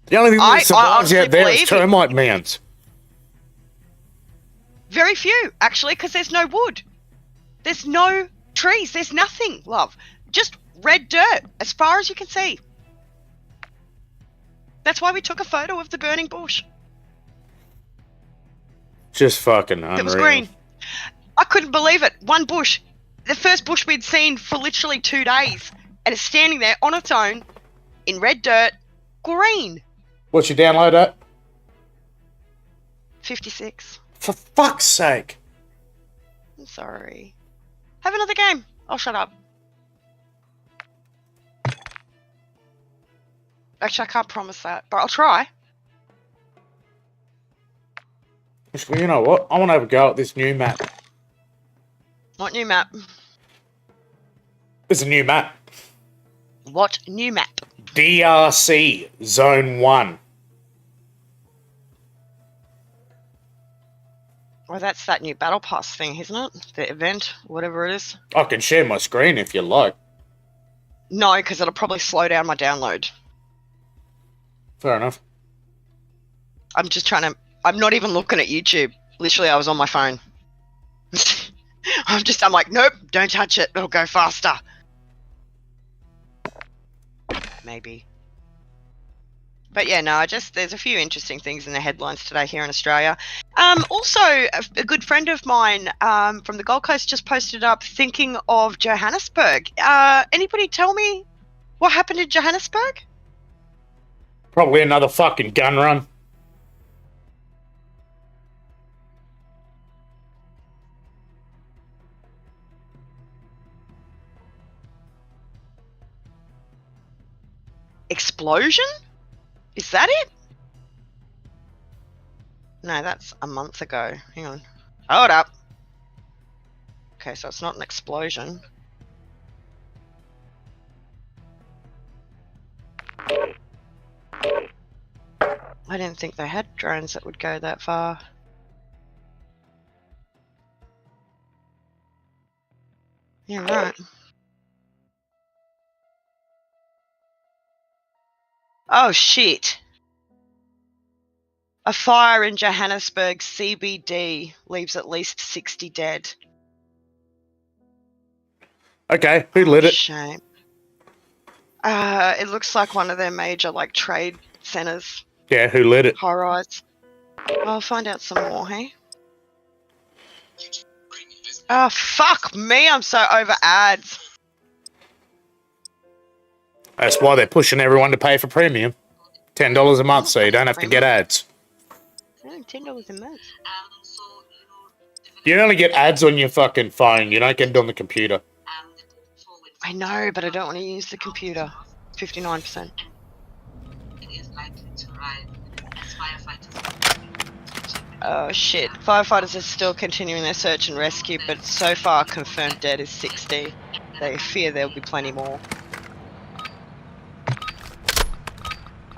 The only thing I that survives honestly out there is believe termite mounds. Very few, actually, because there's no wood. There's no trees. There's nothing, love. Just red dirt, as far as you can see. That's why we took a photo of the burning bush. Just fucking unreal. It was green. I couldn't believe it. One bush. The first bush we'd seen for literally 2 days. And it's standing there on its own, in red dirt, green. What's your download at? 56. For fuck's sake. I'm sorry. Have another game. I'll shut up. Actually, I can't promise that, but I'll try. Actually, you know what? I want to have a go at this new map. What new map? There's a new map. What new map? DRC Zone 1. Well, that's that new Battle Pass thing, isn't it? The event, whatever it is. I can share my screen if you like. No, because it'll probably slow down my download. Fair enough. I'm just trying to... I'm not even looking at YouTube. Literally, I was on my phone. I'm like, nope, don't touch it. It'll go faster. Maybe. But yeah, no, there's a few interesting things in the headlines today here in Australia. Also, a good friend of mine from the Gold Coast just posted up thinking of Johannesburg. Anybody tell me what happened in Johannesburg? Probably another fucking gun run. Explosion? Is that it? No, that's a month ago. Hang on. Hold up. Okay, so it's not an explosion. I didn't think they had drones that would go that far. Yeah, right. Oh, shit. A fire in Johannesburg CBD leaves at least 60 dead. Okay, who lit it? Shame. It looks like one of their major, trade centres. Yeah, who lit it? High rise. I'll find out some more, hey? Oh, fuck me, I'm so over ads. That's why they're pushing everyone to pay for premium. $10 a month so you don't have to get ads. $10 a month. You only get ads on your fucking phone. You don't get it on the computer. I know, but I don't want to use the computer. 59%. Oh shit. Firefighters are still continuing their search and rescue, but so far confirmed dead is 60. They fear there'll be plenty more.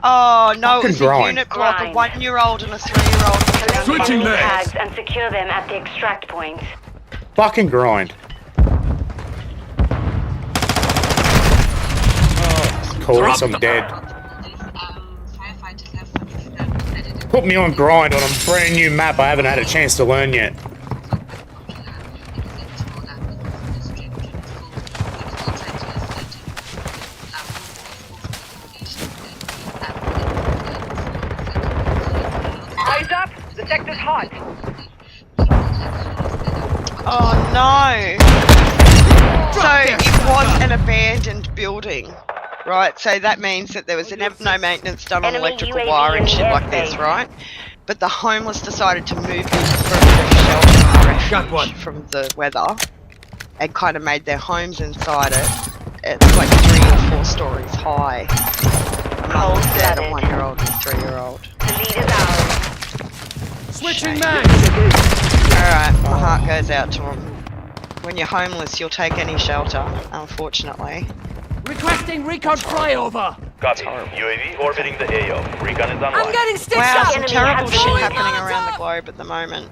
Oh no, it's a unit block, a 1-year-old and a 3-year-old. Switching legs! And secure them at the extract point. Fucking grind. Of course, I'm dead. Put me on grind on a brand new map I haven't had a chance to learn yet. Eyes up! The sector's hot! Oh no! So it was an abandoned building, right? So that means that there was no maintenance done on electrical wiring, shit like this, right? But the homeless decided to move in for a bit of shelter and refuge from the weather, and kind of made their homes inside it. It's like 3 or 4 stories high. A mum was dead, a 1-year-old and a 3-year-old. The lead is ours. Switching mags! Alright, my heart goes out to them. When you're homeless, you'll take any shelter, unfortunately. Requesting recon flyover! Copy. UAV orbiting the AO. Recon is online. I'm getting stitched Wow, up! some Enemy terrible has shit rolling happening guns around the up. globe at the moment.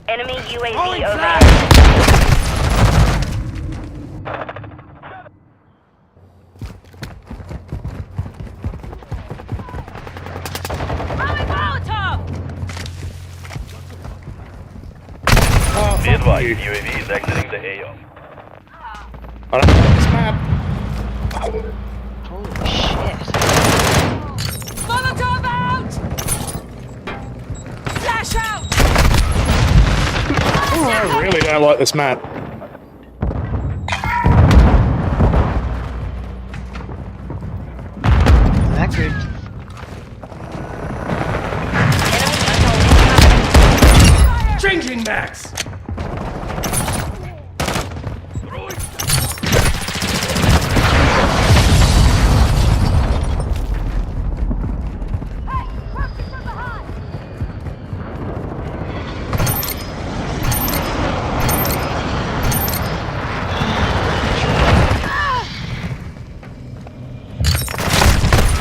Enemy UAV Rolling overhead. Throwing Molotov! Oh, Be fuck advised, you. UAV is exiting the AO. I don't know this map. Holy shit. Molotov! Flash out! Oh, I really don't like this map. That good. Changing max!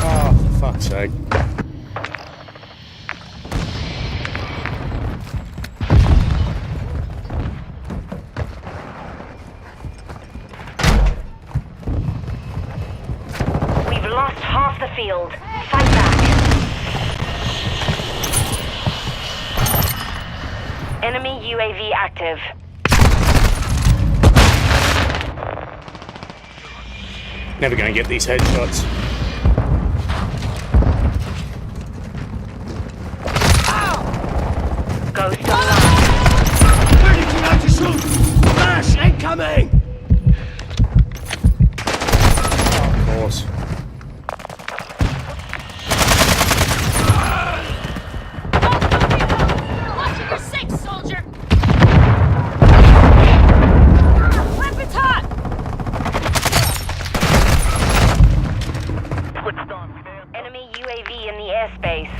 Oh, for fuck's sake. We've lost half the field. Fight back. Enemy UAV active. Never gonna get these headshots. Ghost online. Ready to out to shoot! Flash incoming! Of course. Watch your six, soldier! Weapons hot! Enemy UAV in the airspace.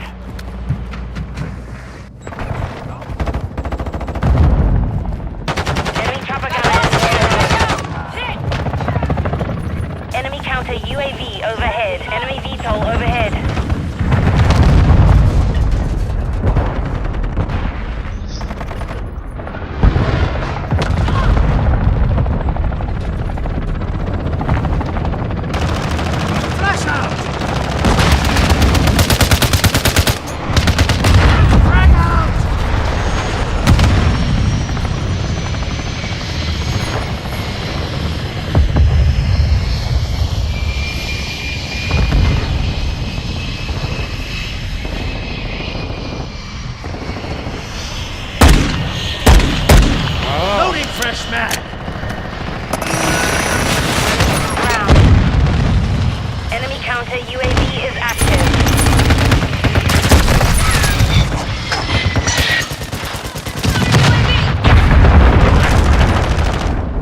Enemy chopper gun. Enemy counter UAV overhead. Enemy VTOL overhead. Flash out! Frag out! Loading fresh mag! Round. Enemy counter UAV is active.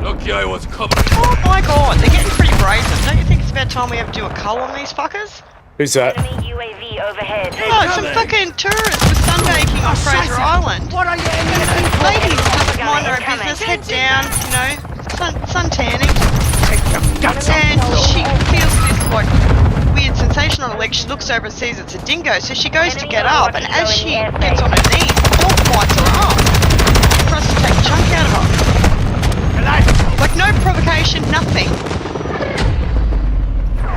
Lucky I was covered. Oh my god, they're getting pretty brazen. Don't you think it's about time we have to do a cull on these fuckers? Who's that? Enemy UAV overhead. Oh, some fucking tourists with sunbaking on Fraser Island. What are you aiming at? Ladies just mind their own business, head down, you know, sun tanning. And she feels this like weird sensation on her leg. She looks over and sees it's a dingo, so she goes to get up, and as she gets on her knees, the dog bites her arm for us to take a chunk out of her. Like no provocation, nothing.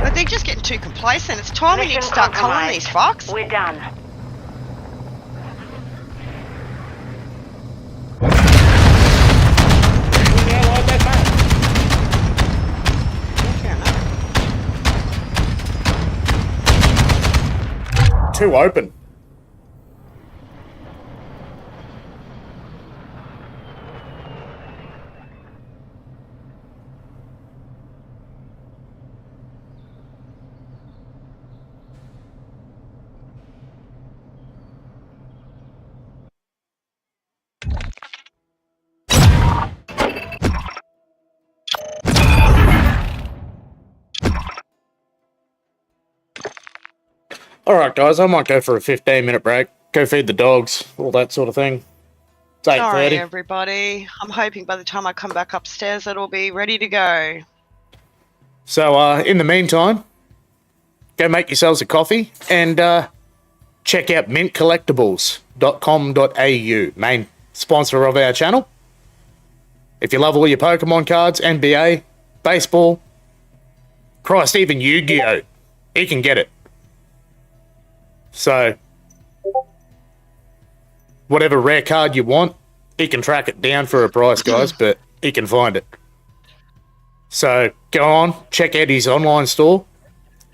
But they're just getting too complacent. It's time we need to start culling these fucks. We're done. Too open. Alright guys, I might go for a 15-minute break. Go feed the dogs, all that sort of thing. It's 8:30. Sorry, everybody. I'm hoping by the time I come back upstairs, it'll be ready to go. So, in the meantime, go make yourselves a coffee and check out mintcollectibles.com.au, main sponsor of our channel. If you love all your Pokemon cards, NBA, baseball, Christ, even Yu-Gi-Oh! You can get it. So, whatever rare card you want, he can track it down for a price, guys, but he can find it. So, go on, check out his online store.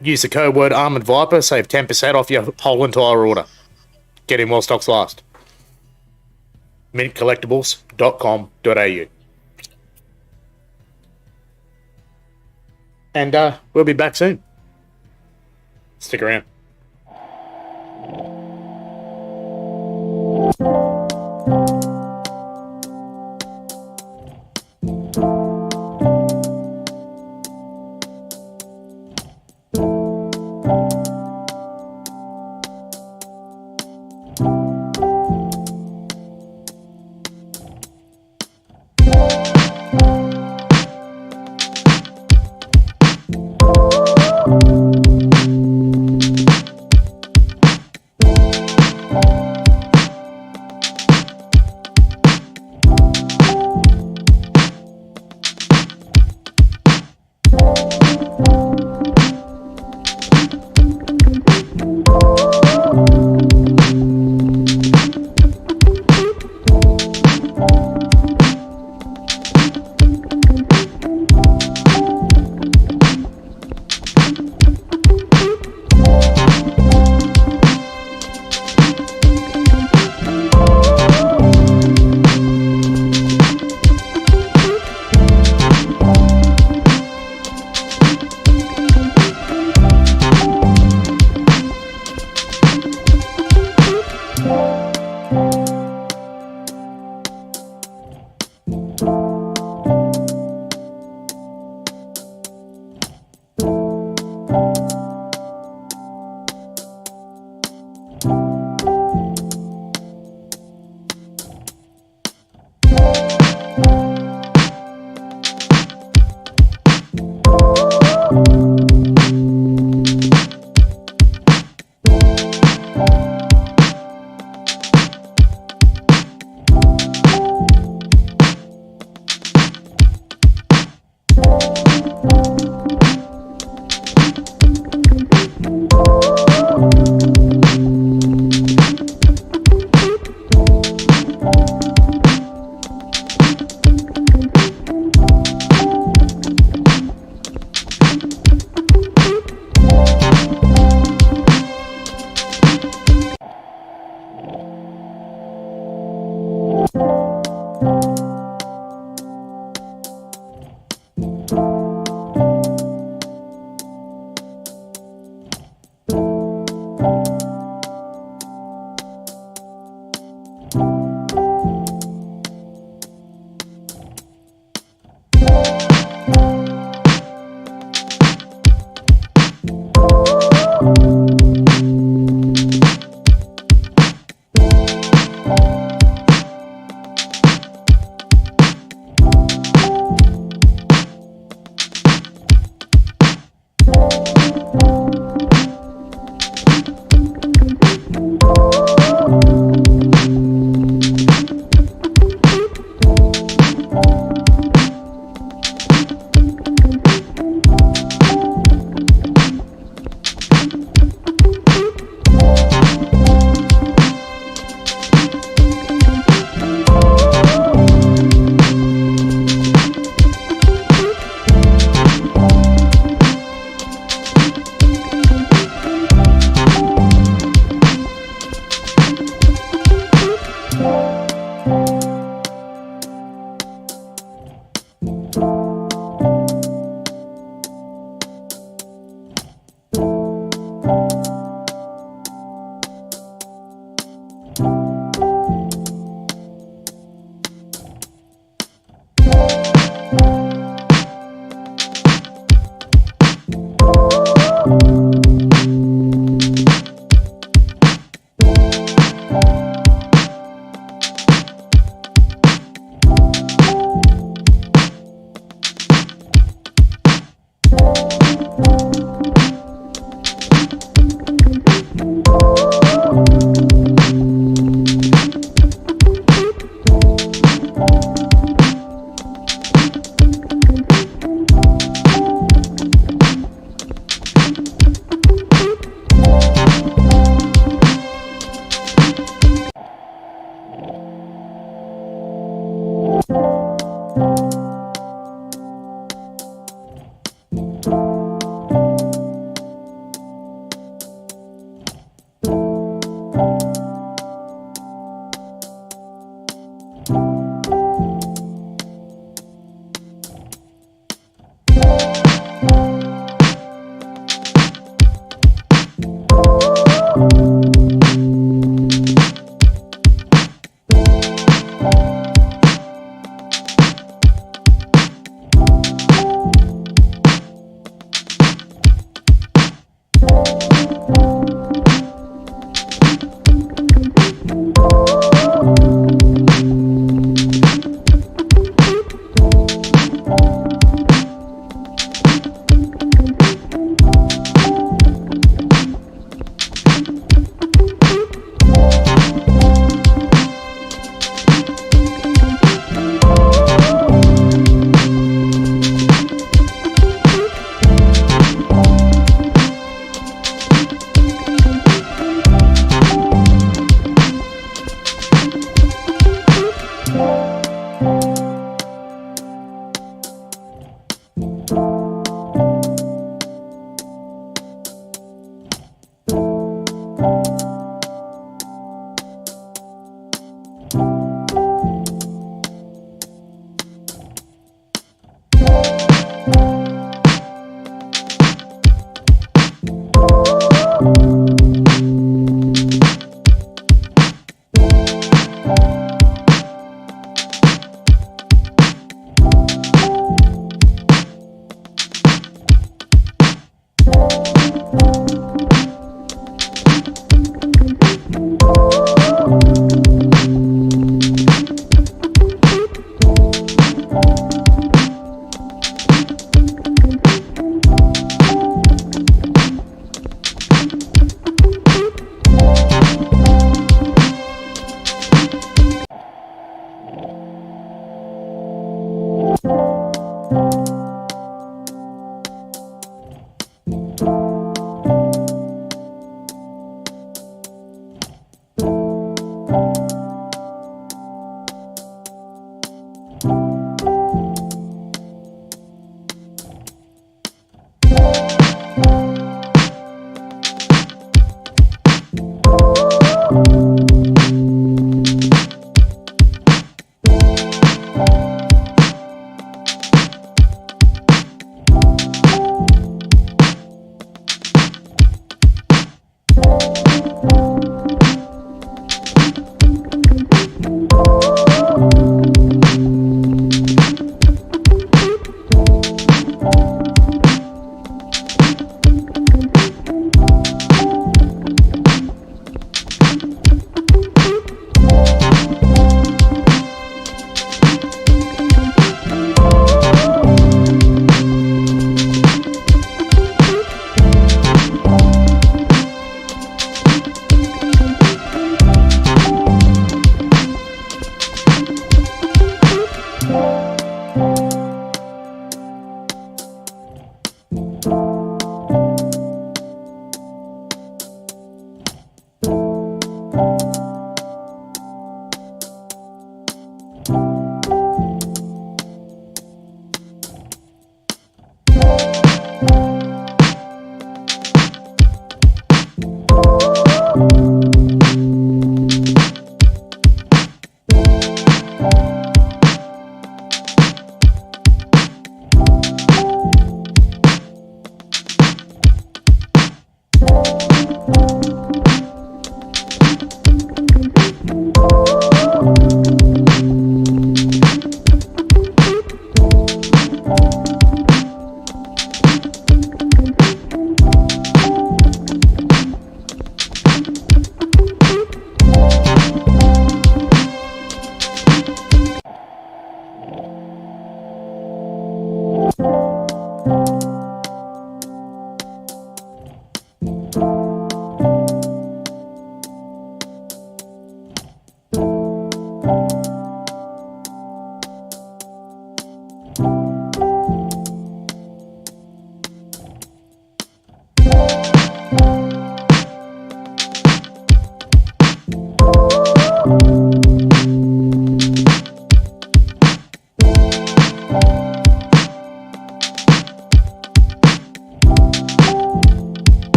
Use the code word ArmouredViper, save 10% off your whole entire order. Get in while stocks last. mintcollectibles.com.au. And we'll be back soon. Stick around. you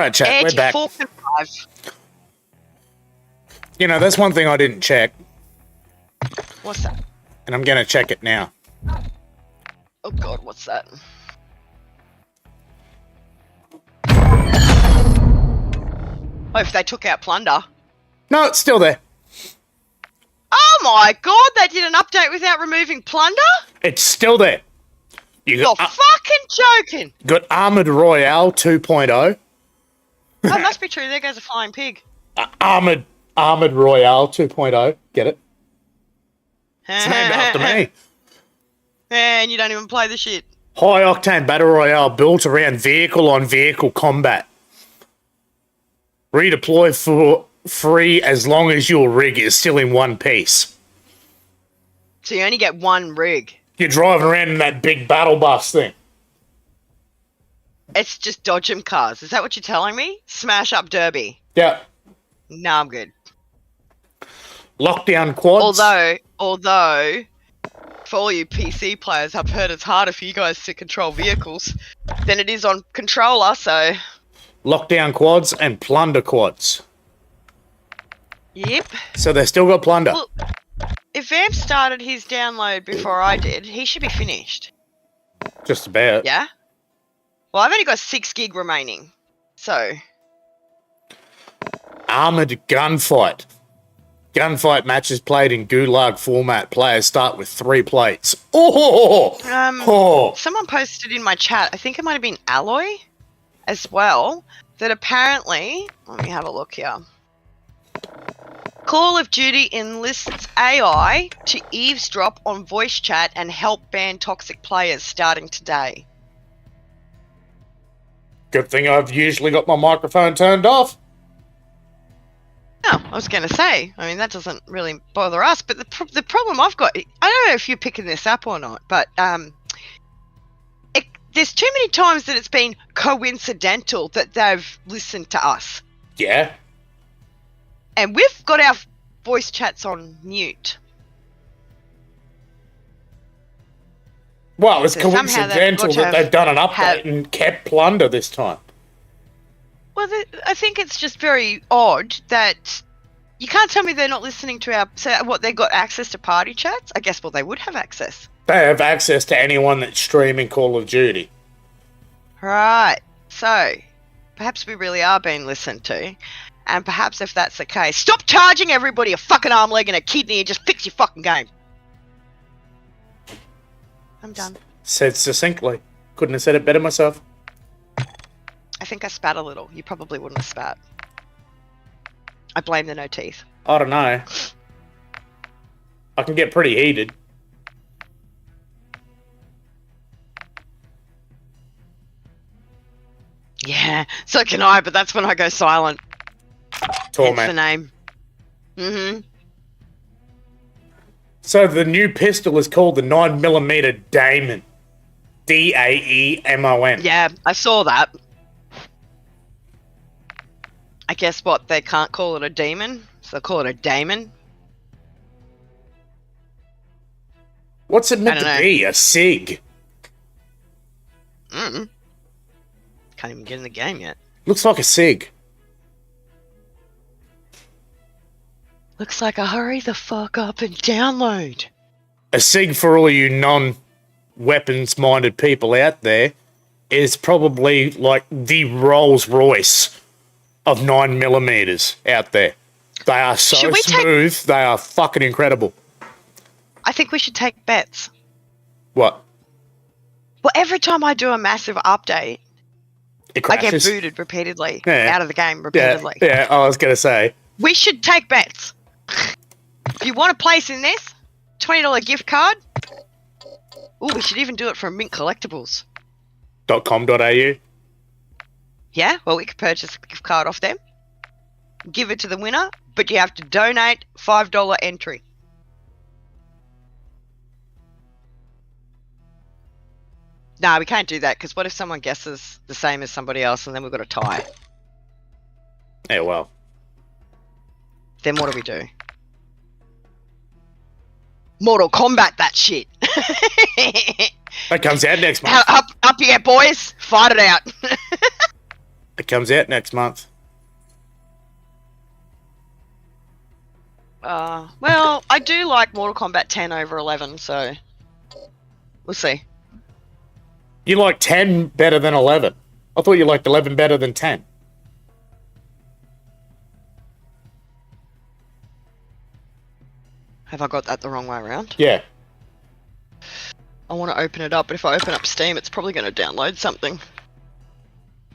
right, chat. We're back. 84 and 5. You know, that's one thing I didn't check, What's that? and I'm gonna check it now. Oh god, what's that? Oh, if they took out plunder. No, it's still there. Oh my god, they did an update without removing plunder? It's still there. You You're fucking joking. got Armoured Royale 2.0. Oh, it must be true. There goes a flying pig. Armoured Royale 2.0. Get it? It's named after me. And you don't even play the shit. High octane battle royale built around vehicle-on-vehicle combat. Redeploy for free as long as your rig is still in one piece. So you only get one rig. You're driving around in that big battle bus thing. It's just dodge 'em cars. Is that what you're telling me? Smash up Derby. Yeah. No, I'm good. Lockdown quads. Although, for all you PC players, I've heard it's harder for you guys to control vehicles than it is on controller, so... Lockdown quads and plunder quads. Yep. So they still got plunder. Well, if Vamp started his download before I did, he should be finished. Just about. Yeah? Well, I've only got 6 gig remaining, so... Armoured gunfight. Gunfight matches played in Gulag format. Players start with 3 plates. Oh! Someone posted in my chat, I think it might have been Alloy as well, that apparently... Let me have a look here. Call of Duty enlists AI to eavesdrop on voice chat and help ban toxic players starting today. Good thing I've usually got my microphone turned off. Oh, I was going to say, I mean, that doesn't really bother us, but the problem I've got, I don't know if you're picking this up or not, but there's too many times that it's been coincidental that they've listened to us. Yeah. And we've got our voice chats on mute. Well, it's So somehow coincidental that they've done an update and kept plunder this time. Well, I think it's just very odd that you can't tell me they're not listening to our... So what, they got access to party chats? I guess, well, they would have access. They have access to anyone that's streaming Call of Duty. Right. So, perhaps we really are being listened to. And perhaps if that's the case, stop charging everybody a fucking arm, leg and a kidney and just fix your fucking game. I'm done. Said succinctly. Couldn't have said it better myself. I think I spat a little. You probably wouldn't have spat. I blame the no teeth. I don't know. I can get pretty heated. Yeah, so can I, but that's when I go silent. Torment. Hence the name. Mm-hmm. So the new pistol is called the 9mm Daemon. Daemon. Yeah, I saw that. I guess what, they can't call it a demon, so they call it a daemon. What's it meant to be? A SIG? Can't even get in the game yet. Looks like a SIG. Looks like a hurry the fuck up and download. A SIG, for all you non-weapons-minded people out there, is probably like the Rolls Royce of 9mm out there. They are so smooth, they are fucking incredible. I think we should take bets. What? Well, every time I do a massive update, It I get crashes. booted repeatedly Yeah. out of the game repeatedly. Yeah, I was going to say. We should take bets. If you want to place in this, $20 gift card. Oh, we should even do it from Mint Collectibles. .com.au. Yeah, well, we could purchase a gift card off them, give it to the winner, but you have to donate $5 entry. Nah, we can't do that, because what if someone guesses the same as somebody else and then we've got a tie? Yeah, well. Then what do we do? Mortal Kombat that shit. That comes out next month. Up here, boys. Fight it out. It comes out next month. Well, I do like Mortal Kombat 10 over 11, so we'll see. You like 10 better than 11. I thought you liked 11 better than 10. Have I got that the wrong way around? Yeah. I want to open it up, but if I open up Steam, it's probably going to download something.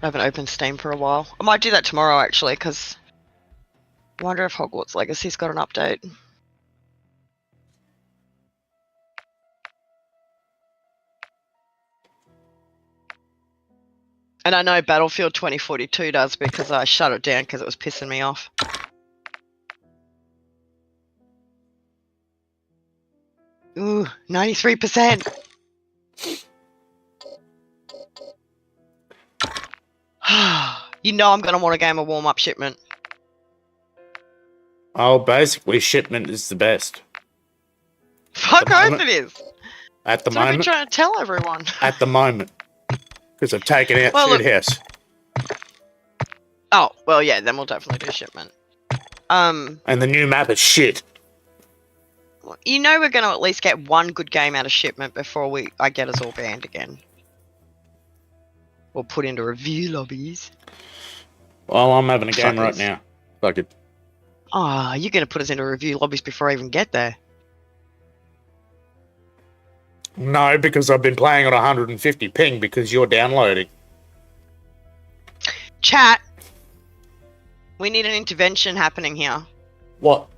I haven't opened Steam for a while. I might do that tomorrow, actually, because I wonder if Hogwarts Legacy's got an update. And I know Battlefield 2042 does because I shut it down because it was pissing me off. Ooh, 93%. You know I'm going to want a game of warm-up shipment. Oh, basically, shipment is the best. Fuck oath it is. At the That's what I've been moment. trying to tell everyone. At the moment. Because I've taken out Well, look- Shithouse. Oh, well, yeah, then we'll definitely do shipment. And the new map is shit. You know we're going to at least get one good game out of shipment before I get us all banned again. We'll put into review lobbies. Well, I'm having a game right Fuckers. now. Fuck it. Ah, you're going to put us into review lobbies before I even get there. No, because I've been playing on 150 ping because you're downloading. Chat. We need an intervention happening here. What?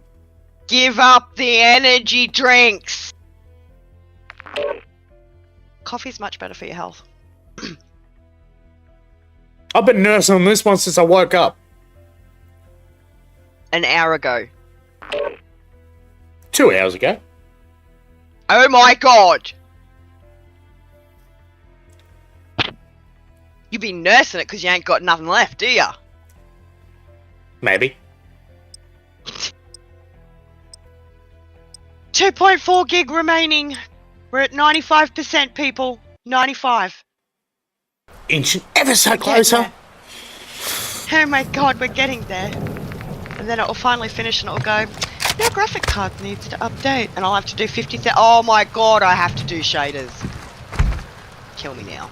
Give up the energy drinks! Coffee's much better for your health. I've been nursing on this one since I woke up. An hour ago. 2 hours ago. Oh my god! You be nursing it because you ain't got nothing left, do ya? Maybe. 2.4 gig remaining. We're at 95%, people. 95. Inching ever so closer. Oh my god, we're getting there. And then it will finally finish and it will go, your graphic card needs to update. And I'll have to do 50,000. Oh my god, I have to do shaders. Kill me now.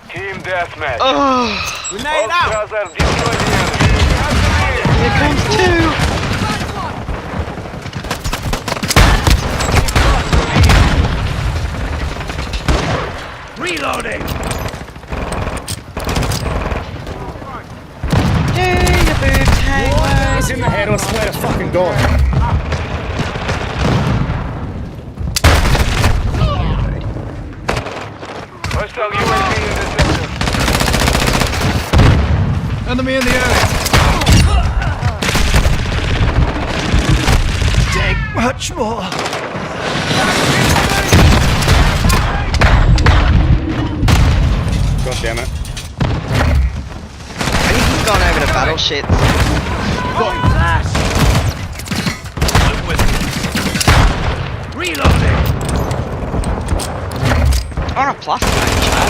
Team deathmatch. Oh, We made out. Destroy the enemy. here comes two. Reloading! Do your boobs hang low? It's in the head, I swear to fucking God. Hostile UAV in the sector. Enemy in the area! Take much more! God damn it. I think he's gone over to battle shits. Going flash! Reloading! On a plus note, Chad,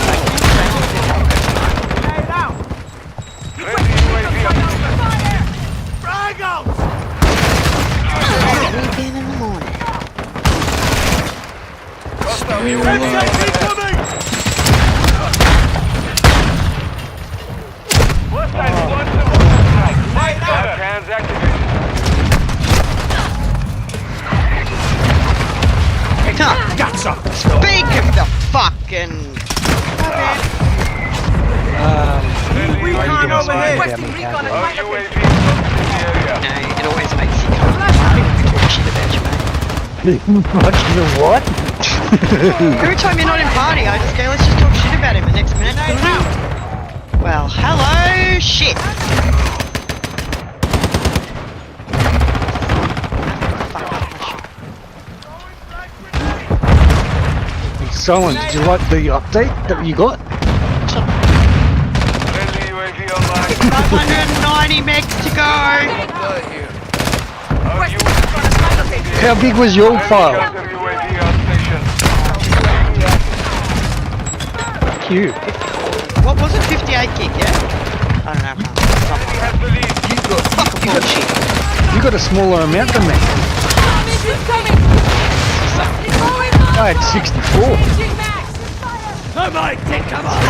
Friendly UAV on Frag out! weekend in the morning. hostile UAV. Incoming! Hostile squad to Cans activated. Gotcha! Speak of the fucking... Recon overhead! Our UAV is close to the area. No, it always makes you come party when we talk shit about you, mate. What? Every time you're not in party, I just go, let's just talk shit about him the next minute. Well, hello, shit. Solon, did you like the update that you got? Friendly UAV online. 590 megs to go. Our UAV How big was your file? counter UAV on station. Fuck you. What was it? 58 gig, yeah? I don't know. Enemy has the lead. Fuck bullshit. You got a smaller amount than me. I had 64. Come on, Dick, come on!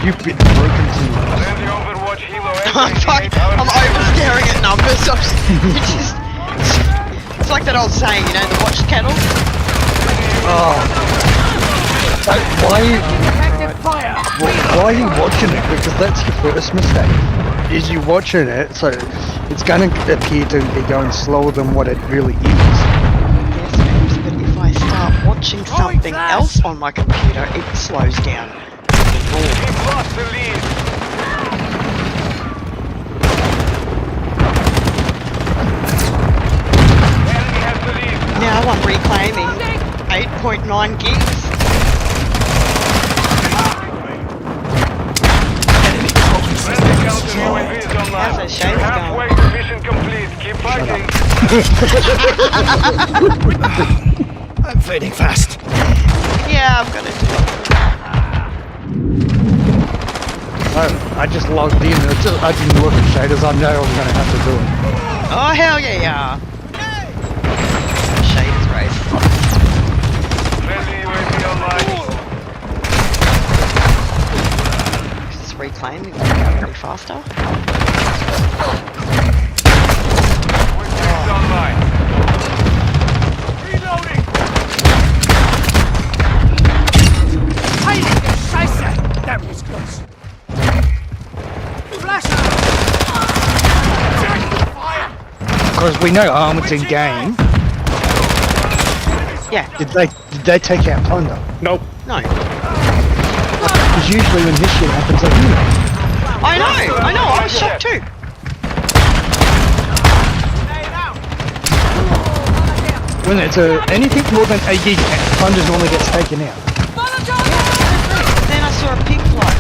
You've been broken too much. Friendly Overwatch helo I'm over staring at numbers. It's like that old saying, you know, the watched cattle. Oh. Why are you watching it? Because that's your first mistake. Is you watching it, so it's going to appear to be going slower than what it really is. Yes, but if I start watching something else on my computer, it slows down. We've lost the lead. Enemy has the lead. Now I'm reclaiming 8.9 gigs. Friendly counter UAV is online. How's that shade Halfway going? to mission complete. Keep fighting. I'm fading fast. Yeah, I'm gonna do it. I just logged in. I didn't look at shaders. I know I'm going to have to do it. Oh, hell yeah. Shades race. Friendly UAV online. Just reclaiming it really faster. It's online. Reloading. That was close. Because we know Armoured's in game. Yeah. Did they take out Plunder? Nope. No. Because usually when this shit happens, they do. I know, I was shocked too. When it's anything more than 8 gig, Plunder normally gets taken out. Then I saw a pink flight.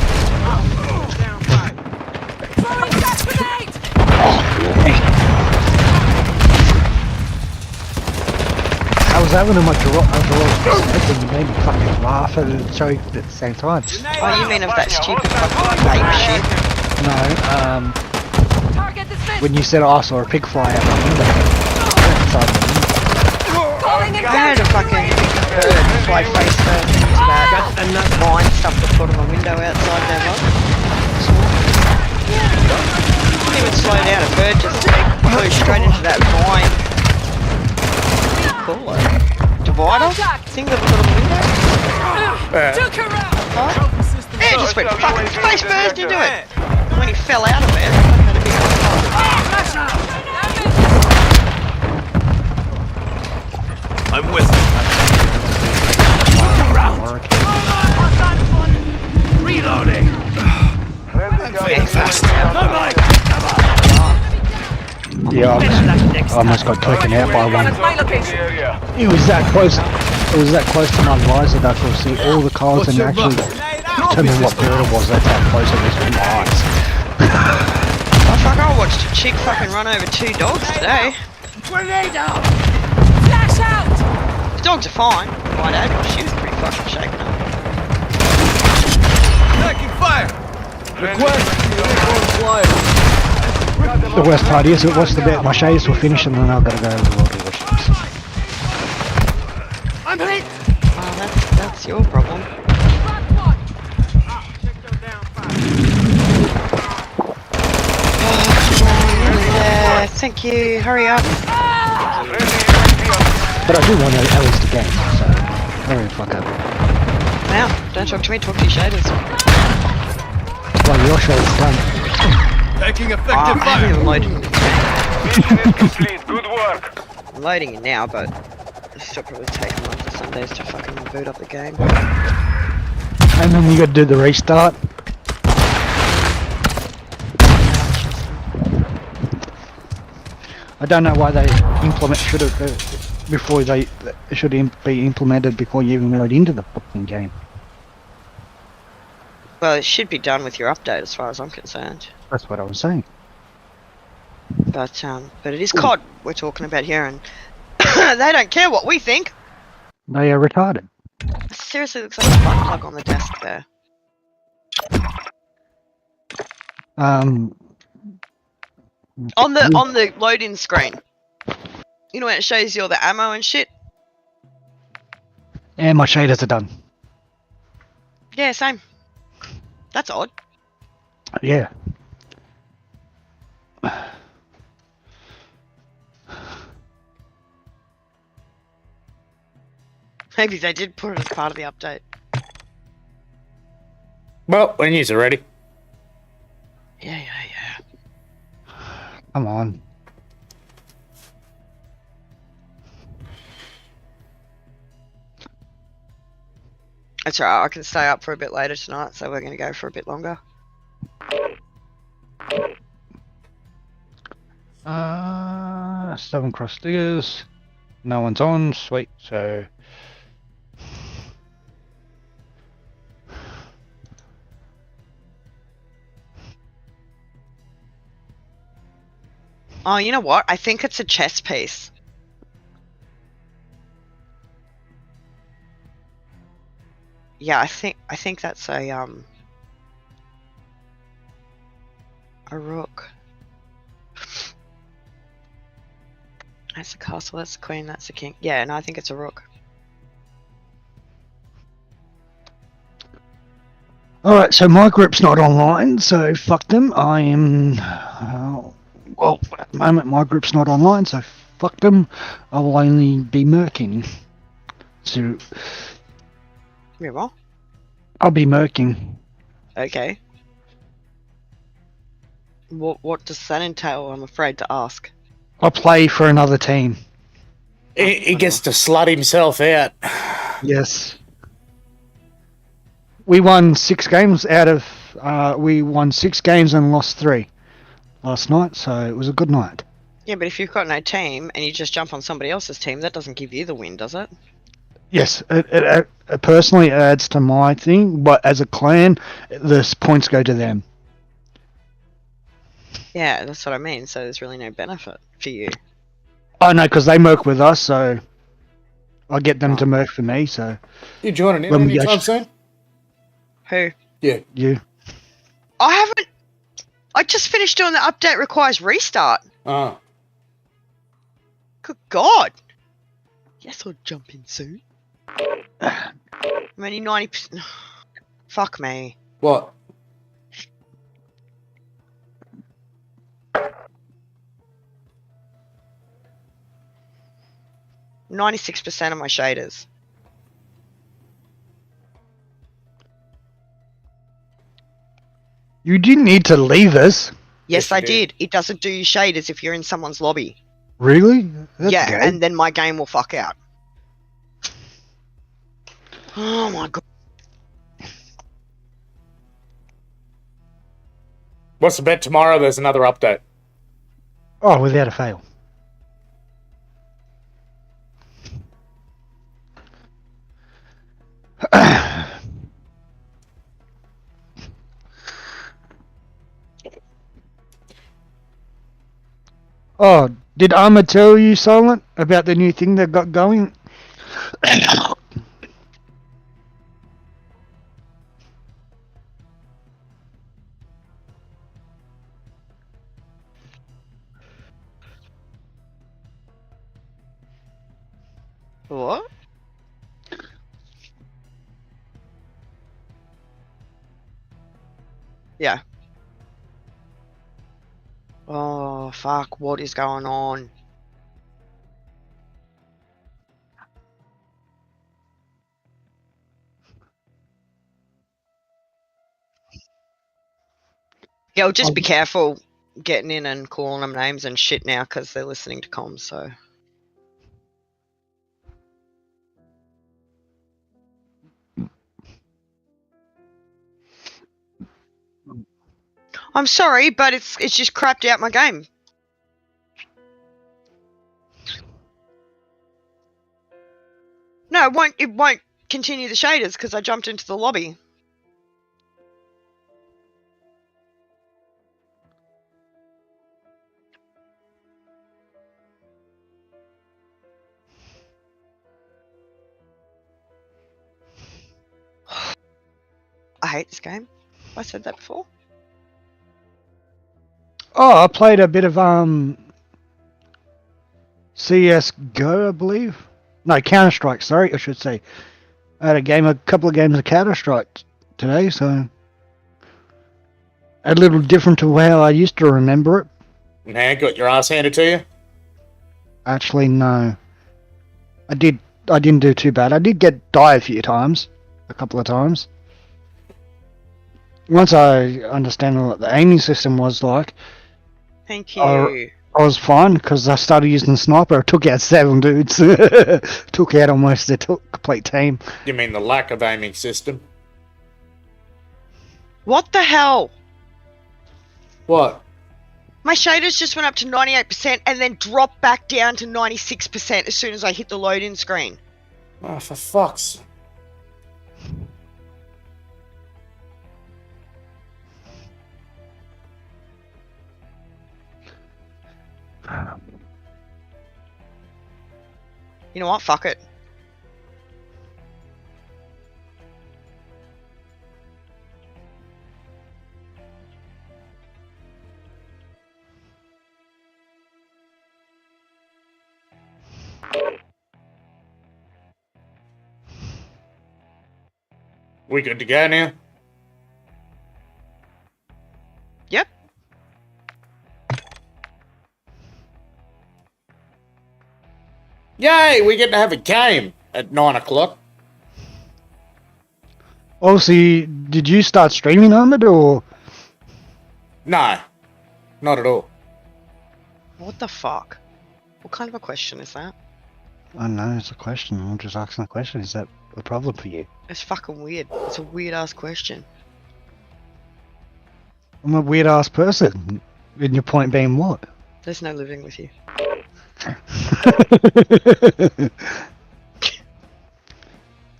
I was having my draw and you made me fucking laugh and choke at the same time. Oh, you mean of that stupid fucking vape shit? No, when you said I saw a pig fly out the window. I had a fucking bird fly face first into that mine stuff they put on the window outside their lot. Didn't even slow down, a bird just flew straight into that mine. What do you call it? Divider? Thing that we put on the window? Huh? Yeah, it just went fucking face first into it. And when he fell out of it, I had a big I'm with you. Reloading. I'm fading fast. Yeah, I almost got taken out by one. It was that close. It was that close to my visor that I could see all the colours and actually determine what bird it was. That's how close it was to my eyes. Oh fuck, I watched a chick fucking run over 2 dogs today. Grenade out! Flash out! The dogs are fine, might add, but she was pretty fucking shaken up. Taking fire! Request flyer. The worst part is, it was the bit my shades were finished and then I've got to go over the water washes. I'm hit! Oh, that's your problem. Yeah, thank you, hurry up. But I do want at least a game, so hurry the fuck up. Now, don't talk to me, talk to your shaders. Well, your show's done. Taking I effective haven't fire! even loaded it. Mission is complete. Good work. I'm loading it now, but it'll still probably take a month or some days to fucking boot up the game. And then you got to do the restart. I don't know why they should have before they should be implemented before you even load into the fucking game. Well, it should be done with your update as far as I'm concerned. That's what I was saying. But it is COD we're talking about here, and they don't care what we think. They are retarded. It seriously looks like a butt plug on the desk there. On the load-in screen. You know when it shows you all the ammo and shit? And my shaders are done. Yeah, same. That's odd. Yeah. Maybe they did put it as part of the update. Well, when you're ready. Yeah. Come on. That's right, I can stay up for a bit later tonight, so we're going to go for a bit longer. Seven cross diggers. No one's on. Sweet. So. Oh, you know what? I think it's a chess piece. Yeah, I think that's a rook. That's a castle, that's a queen, that's a king. Yeah, no, I think it's a rook. Alright, so my group's not online, so fuck them. I am... well, at the moment my group's not online, so fuck them. I will only be murking. So... Yeah, what? I'll be murking. Okay. What does that entail? I'm afraid to ask. I'll play for another team. He gets to slut himself out. Yes. We won 6 games out of... we won 6 games and lost 3 last night, so it was a good night. Yeah, but if you've got no team and you just jump on somebody else's team, that doesn't give you the win, does it? Yes, it personally adds to my thing, but as a clan, the points go to them. Yeah, that's what I mean, so there's really no benefit for you. I know, because they merc with us, so I get them to merc for me, so... You joining in anytime soon? Who? Yeah. You. I haven't... I just finished doing the update requires restart. Oh. Good God. Yes, I'll jump in soon. I'm only 90%... Fuck me. What? %96% of my shaders. You didn't need to leave us. Yes, I did. It doesn't do your shaders if you're in someone's lobby. Really? That's yeah, gay. and then my game will fuck out. Oh my God. What's the bet tomorrow? There's another update. Oh, without a fail. Oh, did Armour tell you, Silent, about the new thing they got going? What? Yeah. Oh, fuck. What is going on? Yeah, well, just be careful getting in and calling them names and shit now because they're listening to comms, so. I'm sorry, but it's just crapped out my game. No, it won't continue the shaders because I jumped into the lobby. I hate this game. I said that before. Oh, I played a bit of CS:GO, I believe. No, Counter Strike. Sorry, I should say. I had a couple of games of Counter Strike today, so a little different to how I used to remember it. Man, got your ass handed to you? Actually, no. I didn't do too bad. I did die a few times, a couple of times. Once I understand what the aiming system was like, Thank you. I was fine because I started using sniper. I took out 7 dudes. Took out almost the complete team. You mean the lack of aiming system? What the hell? What? My shaders just went up to 98% and then dropped back down to 96% as soon as I hit the load-in screen. Oh, for fuck's... You know what? Fuck it. We good to go now? Yep. Yay, we get to have a game at 9 o'clock. Obviously, did you start streaming on it or? No, not at all. What the fuck? What kind of a question is that? I don't know, it's a question. I'm just asking a question. Is that a problem for you? It's fucking weird. It's a weird ass question. I'm a weird ass person. And your point being what? There's no living with you.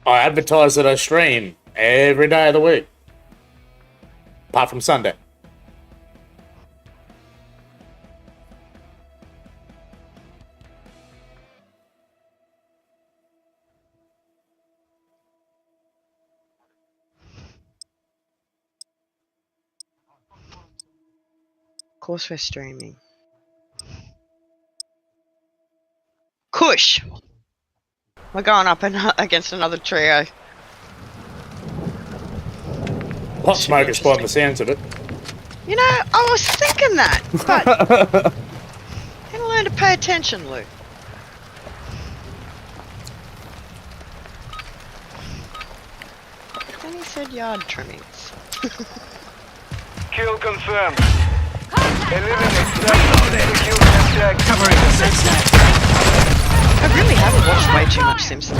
I advertise that I stream every day of the week. Apart from Sunday. Of course we're streaming. Kush! We're going up against another trio. Hot smoke is by the sounds of it. You know, I was thinking that, but you gotta learn to pay attention, Luke. Then he said yard trimmings. Kill confirmed. Eliminate kill contact. Covering the sense. I really haven't watched way too much Simpsons.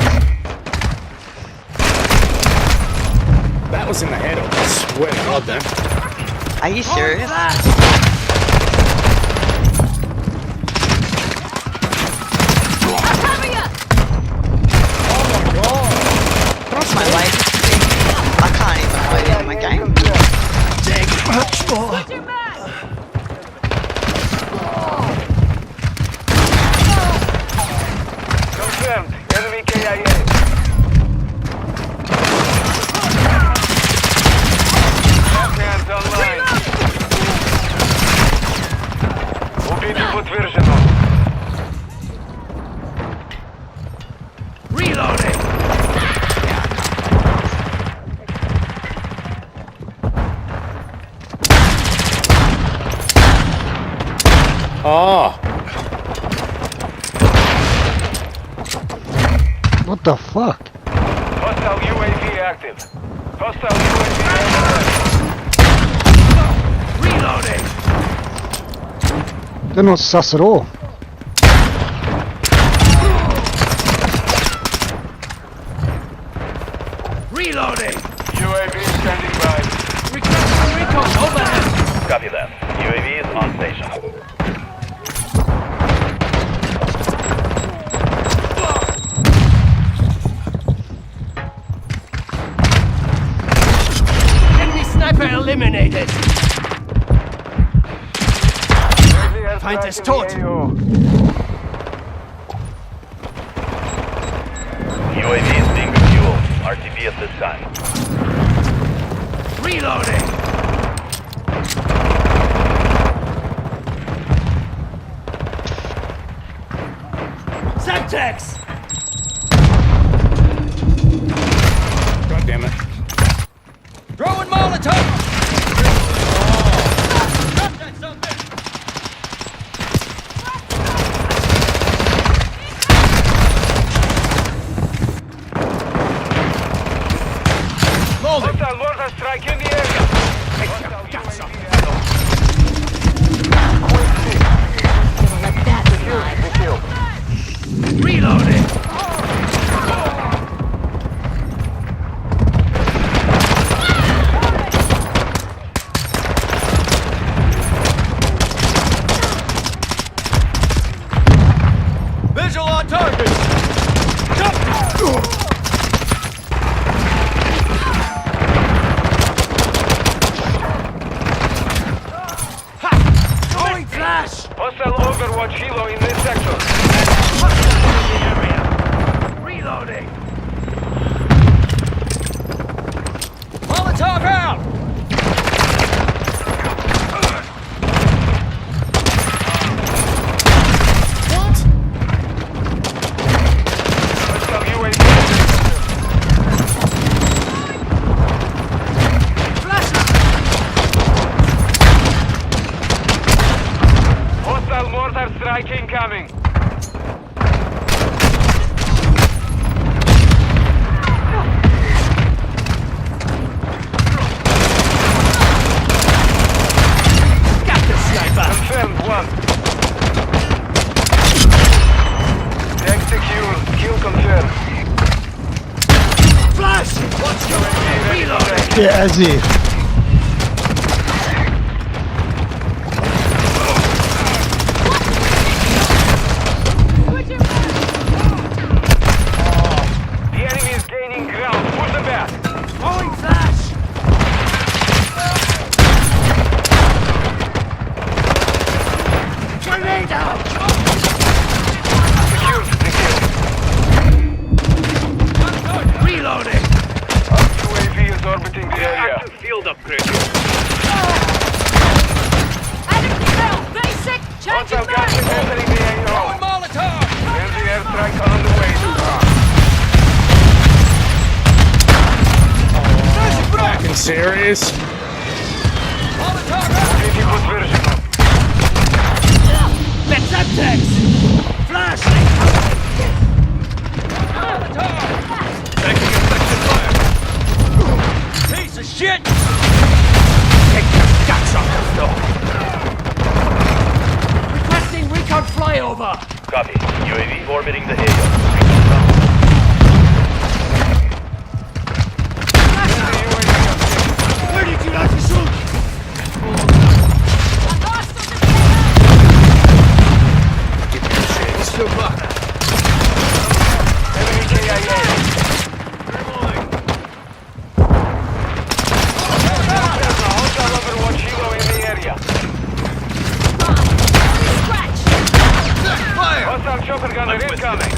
That was in the head, I swear to God, then. Are you serious? What's my leg? I can't even load in my game. Take much more. Confirmed. Enemy KIA. Hands online. Убейте подтверждено. Reloading. Oh, What the fuck? Hostile UAV active. Hostile UAV active. Reloading. They're not sus at all. Reloading. UAV standing by. Requesting recon overhead. Copy that. UAV is on station. Enemy sniper eliminated. Find us tot. UAV is being refueled. RTB at this time. Reloading! Semtex! God damn it. Throwing Molotov! Hostile mortar strike in the area. Hostile UAV Reloading! Visual on target! Jump! Going flash! Hostile Overwatch helo in this sector. Reloading! Molotov out! Hostile UAV. Hostile mortar strike incoming. Got the sniper! Confirmed one. Deck secure. Kill confirmed. Flash! What's going on? Reloading! Yeah, as if. The enemy is gaining ground. Push them back. Going flash! Grenade out! Secure the kill. Reloading! UAV is orbiting the area. Field upgrade. Enemy kill! Basic! Changing Hostile gas is mag! entering the AO. Throwing Molotov! Enemy airstrike on the way. Fucking serious? Molotov out! 50-foot vertical. Let's Semtex! Flash! Molotov! Taking effective fire! Piece of shit! Take your guts off the floor! Requesting recon flyover! Copy. UAV orbiting the AO. Where did you like to shoot? Good luck. Enemy KIA. Hostile Overwatch helo in the area. Fire! Hostile chopper gunner incoming.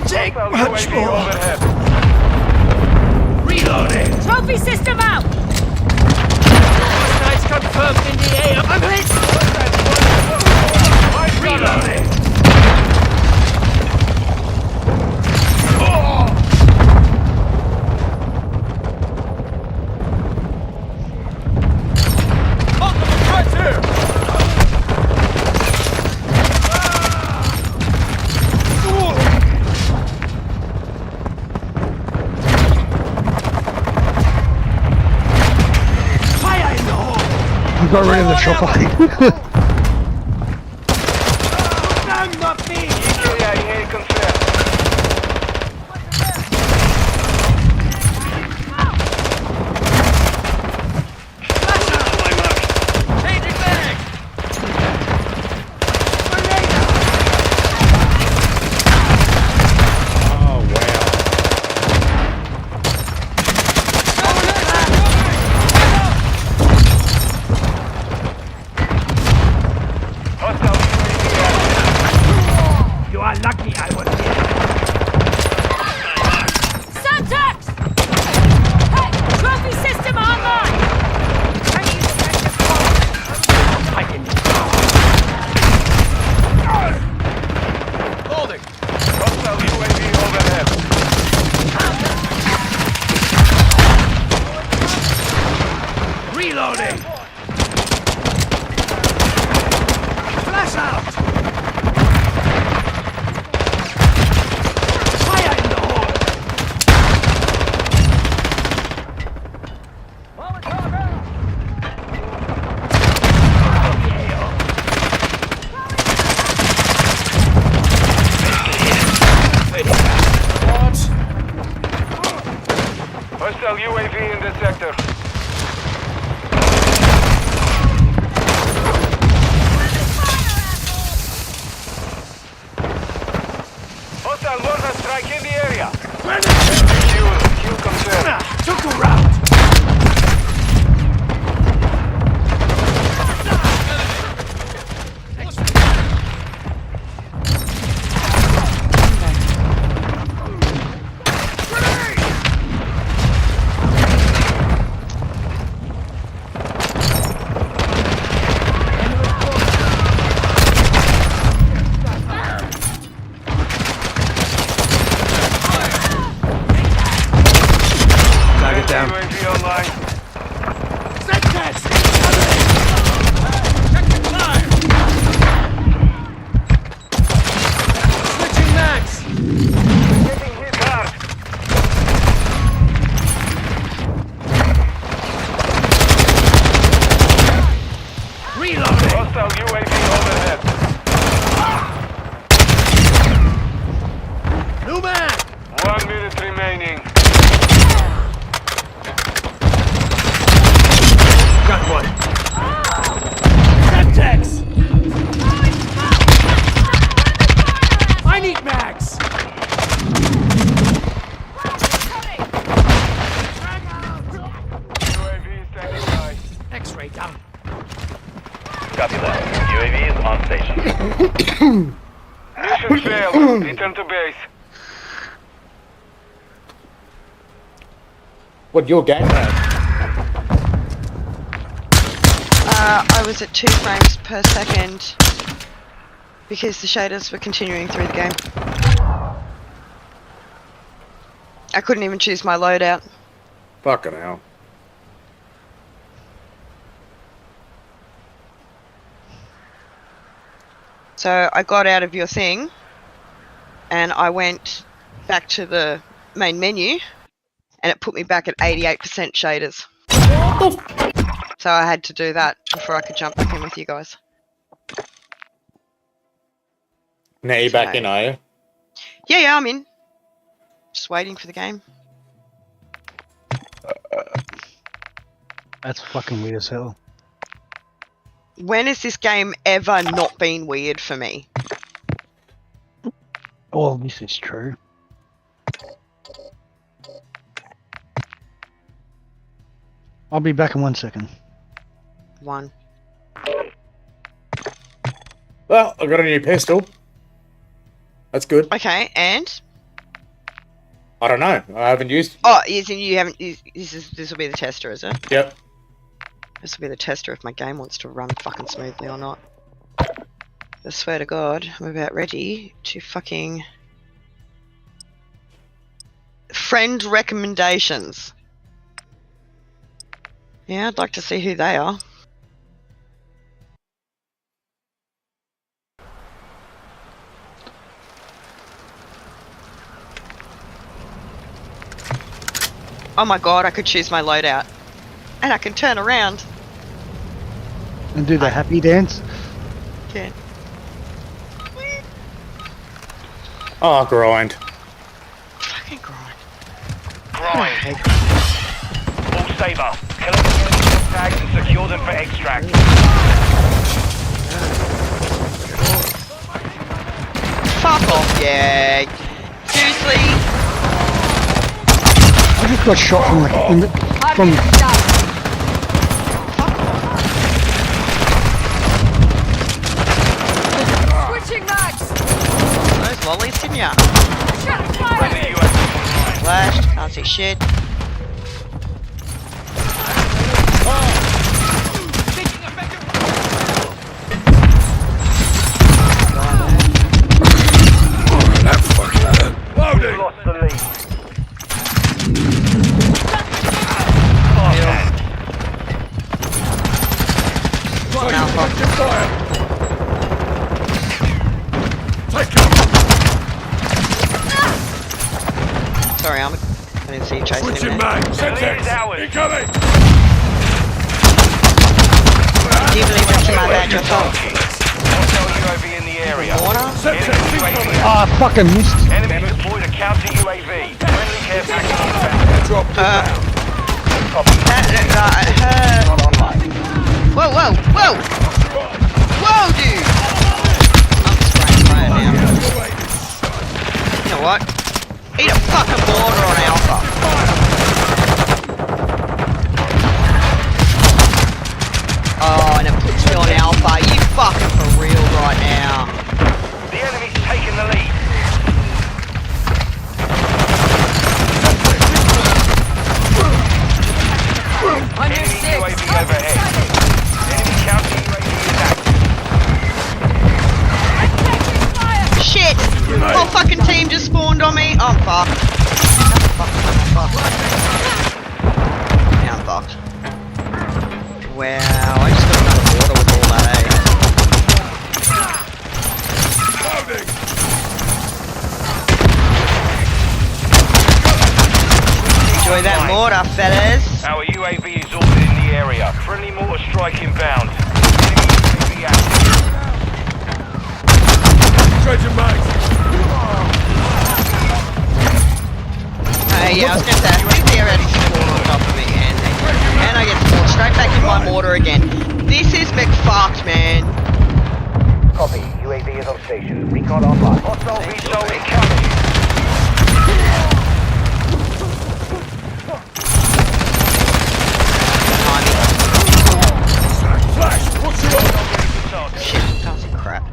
Take Hostile much UAV more! overhead. Reloading! Trophy system out! Nice confirmed in the air! I'm hit! Reloading! Multiple threats here! Fire in the hole! You got rid of the chopper. Damn the beat! KIA confirmed. Changing mag! Oh, wow. the sector. Hostile mortar strike in the area. Fuel confirmed. Took a route. UAV online. Switching max. Getting hit hard. Reloading. Hostile UAV overhead. New man. 1 minute remaining. Got one. Semtex. I need max. UAV standing by. X-ray down. Copy that. UAV is on station. Mission failed. Return to base. What your game? I was at 2 frames per second because the shaders were continuing through the game. I couldn't even choose my loadout. Fucking hell. So I got out of your thing and I went back to the main menu and it put me back at 88% shaders. So I had to do that before I could jump back in with you guys. Now you're back in, are you? Yeah, I'm in. Just waiting for the game. That's fucking weird as hell. When has this game ever not been weird for me? Well, this is true. I'll be back in 1 second. 1. Well, I got a new pistol. That's good. Okay, and? I don't know. I haven't used. Oh, you haven't. This will be the tester, is it? Yep. This will be the tester if my game wants to run fucking smoothly or not. I swear to God, I'm about ready to fucking friend recommendations. Yeah, I'd like to see who they are. Oh my God, I could choose my loadout. And I can turn around. And do the happy dance. Okay. Oh, grind. Fucking grind. Grind. All saber. Collect the tags and secure them for extract. Fuck off, yeah. Seriously? I just got shot from from. Switching max. Those lollies, didn't ya? Shut fire. Flashed, can't see shit. You lost the lead. Sorry, I didn't see you chasing him there. The lead is ours. Do you believe it's my bad, your fault? Hostile UAV in the area. Ah, I fucking missed. Enemy deployed a counter UAV. Friendly care package inbound. Whoa, whoa, whoa! Whoa, dude! I'm spraying fire now. You know what? Eat a fucking mortar on Alpha. Oh, and it puts me on Alpha. You fucking for real right now. The enemy's taking the lead. On your Enemy six. UAV overhead. Enemy counter UAV is active. Shit! Whole fucking team just spawned on me. I'm fucked. Yeah, I'm fucked. Wow, I just got another water with all that, eh? Enjoy that mortar, fellas. Our UAV is orbited in the area. Friendly mortar strike inbound. Enemy UAV active. Treasure mate. Hey, yeah, I was gonna say, where's the already spawned on top of me, and I get spawned straight back in my mortar again. This is McFucked, man. Copy. UAV is on station. Recon online. Hostile VSOL incoming. Flash. What's your on? Shit, that was crap.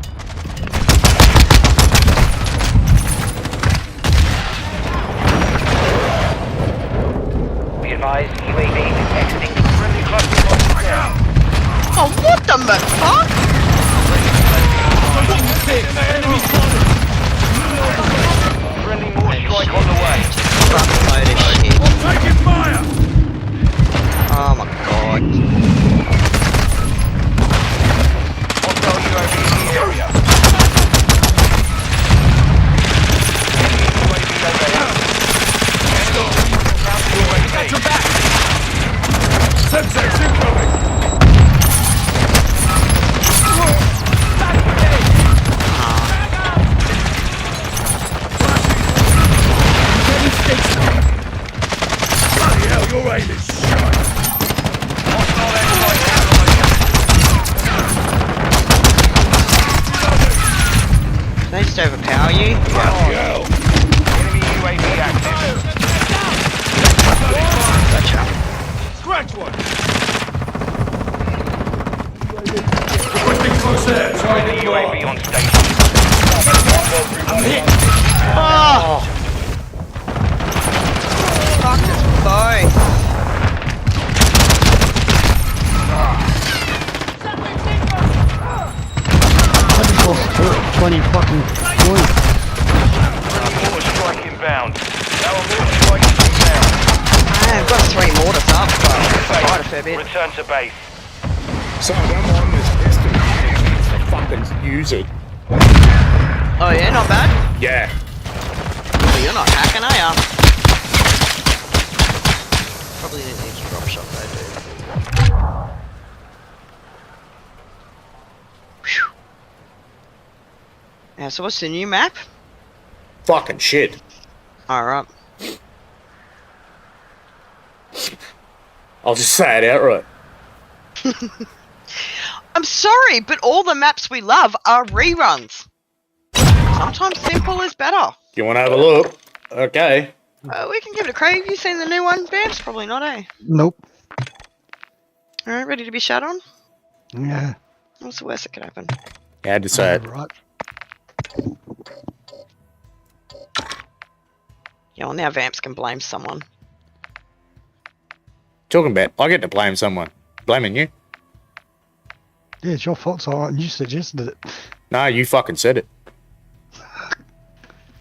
Be advised, UAV is exiting. Friendly cluster box down. Oh, what the McFuck? Friendly mortar strike on the way. Fucking load of shit. Taking fire. Oh my god. Hostile UAV in the area. Enemy UAV overhead. Counter UAV. Your back. Semsex incoming. Bloody hell, your aim is shot. Hostile airstrike Did they just overpower you? Bloody hell. Enemy UAV active. Gotcha. Scratch one. Requesting close air. Friendly UAV on station. I'm hit. Oh! Fuck this boy. 20 fucking points. Friendly mortar strike inbound. Our mortar strike is inbound. I've got 3 mortars up, but quite a fair bit. Return to base. So I'm on this pistol. To fucking use it. Oh yeah, not bad. Yeah. Well, you're not hacking, are ya? Probably didn't need to drop shot though, dude. Whew. Yeah, so what's the new map? Fucking shit. Alright. I'll just say it outright. I'm sorry, but all the maps we love are reruns. Sometimes simple is better. You want to have a look? Okay. We can give it a crack. Have you seen the new one, Vamps? Probably not, eh? Nope. Alright, ready to be shot on? Yeah. What's the worst that could happen? You had to say it. Right. Yeah, well now Vamps can blame someone. Talking about, I get to blame someone. Blaming you? Yeah, it's your fault, so you suggested it. No, you fucking said it.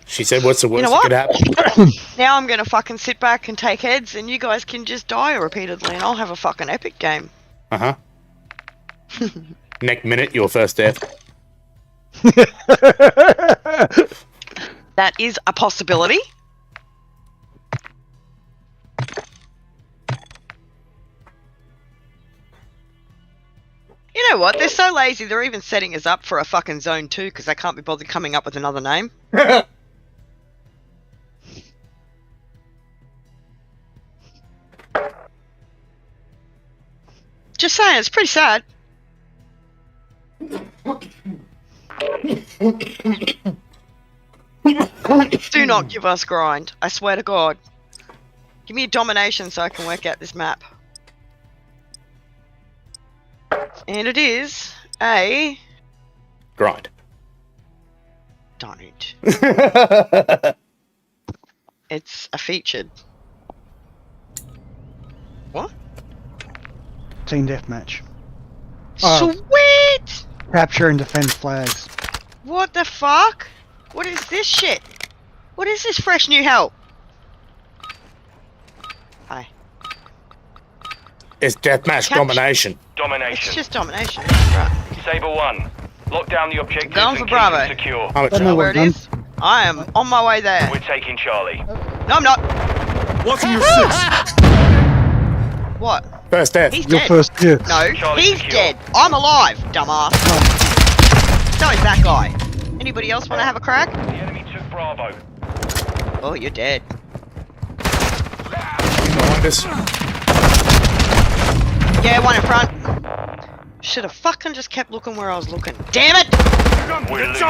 She said, what's the worst know that could happen? Now I'm gonna fucking sit back and take heads and you guys can just die repeatedly and I'll have a fucking epic game. Uh-huh. Next minute, your first death. That is a possibility. You know what? They're so lazy, they're even setting us up for a fucking Zone 2 because they can't be bothered coming up with another name. Just saying, it's pretty sad. Do not give us grind. I swear to God. Give me a domination so I can work out this map. And it is a... Grind. Don't. It's a featured. What? Team deathmatch. Sweet! Capture and defend flags. What the fuck? What is this shit? What is this fresh new hell? Hi. It's deathmatch domination. Domination. It's just domination. Right. Saber 1. Lock down the objectives Going for and Bravo. keep them secure. Oh, Don't know where it is. I am on my way there. We're taking Charlie. No, I'm not. Watching your six. What? First death. He's Your dead. first hit. No, Charlie he's secure. dead. I'm alive, dumbass. So is that guy. Anybody else want to have a crack? The enemy took Bravo. Oh, you're dead. Behind us. Yeah, one in front. Should have fucking just kept looking where I was looking. Damn it! We're losing.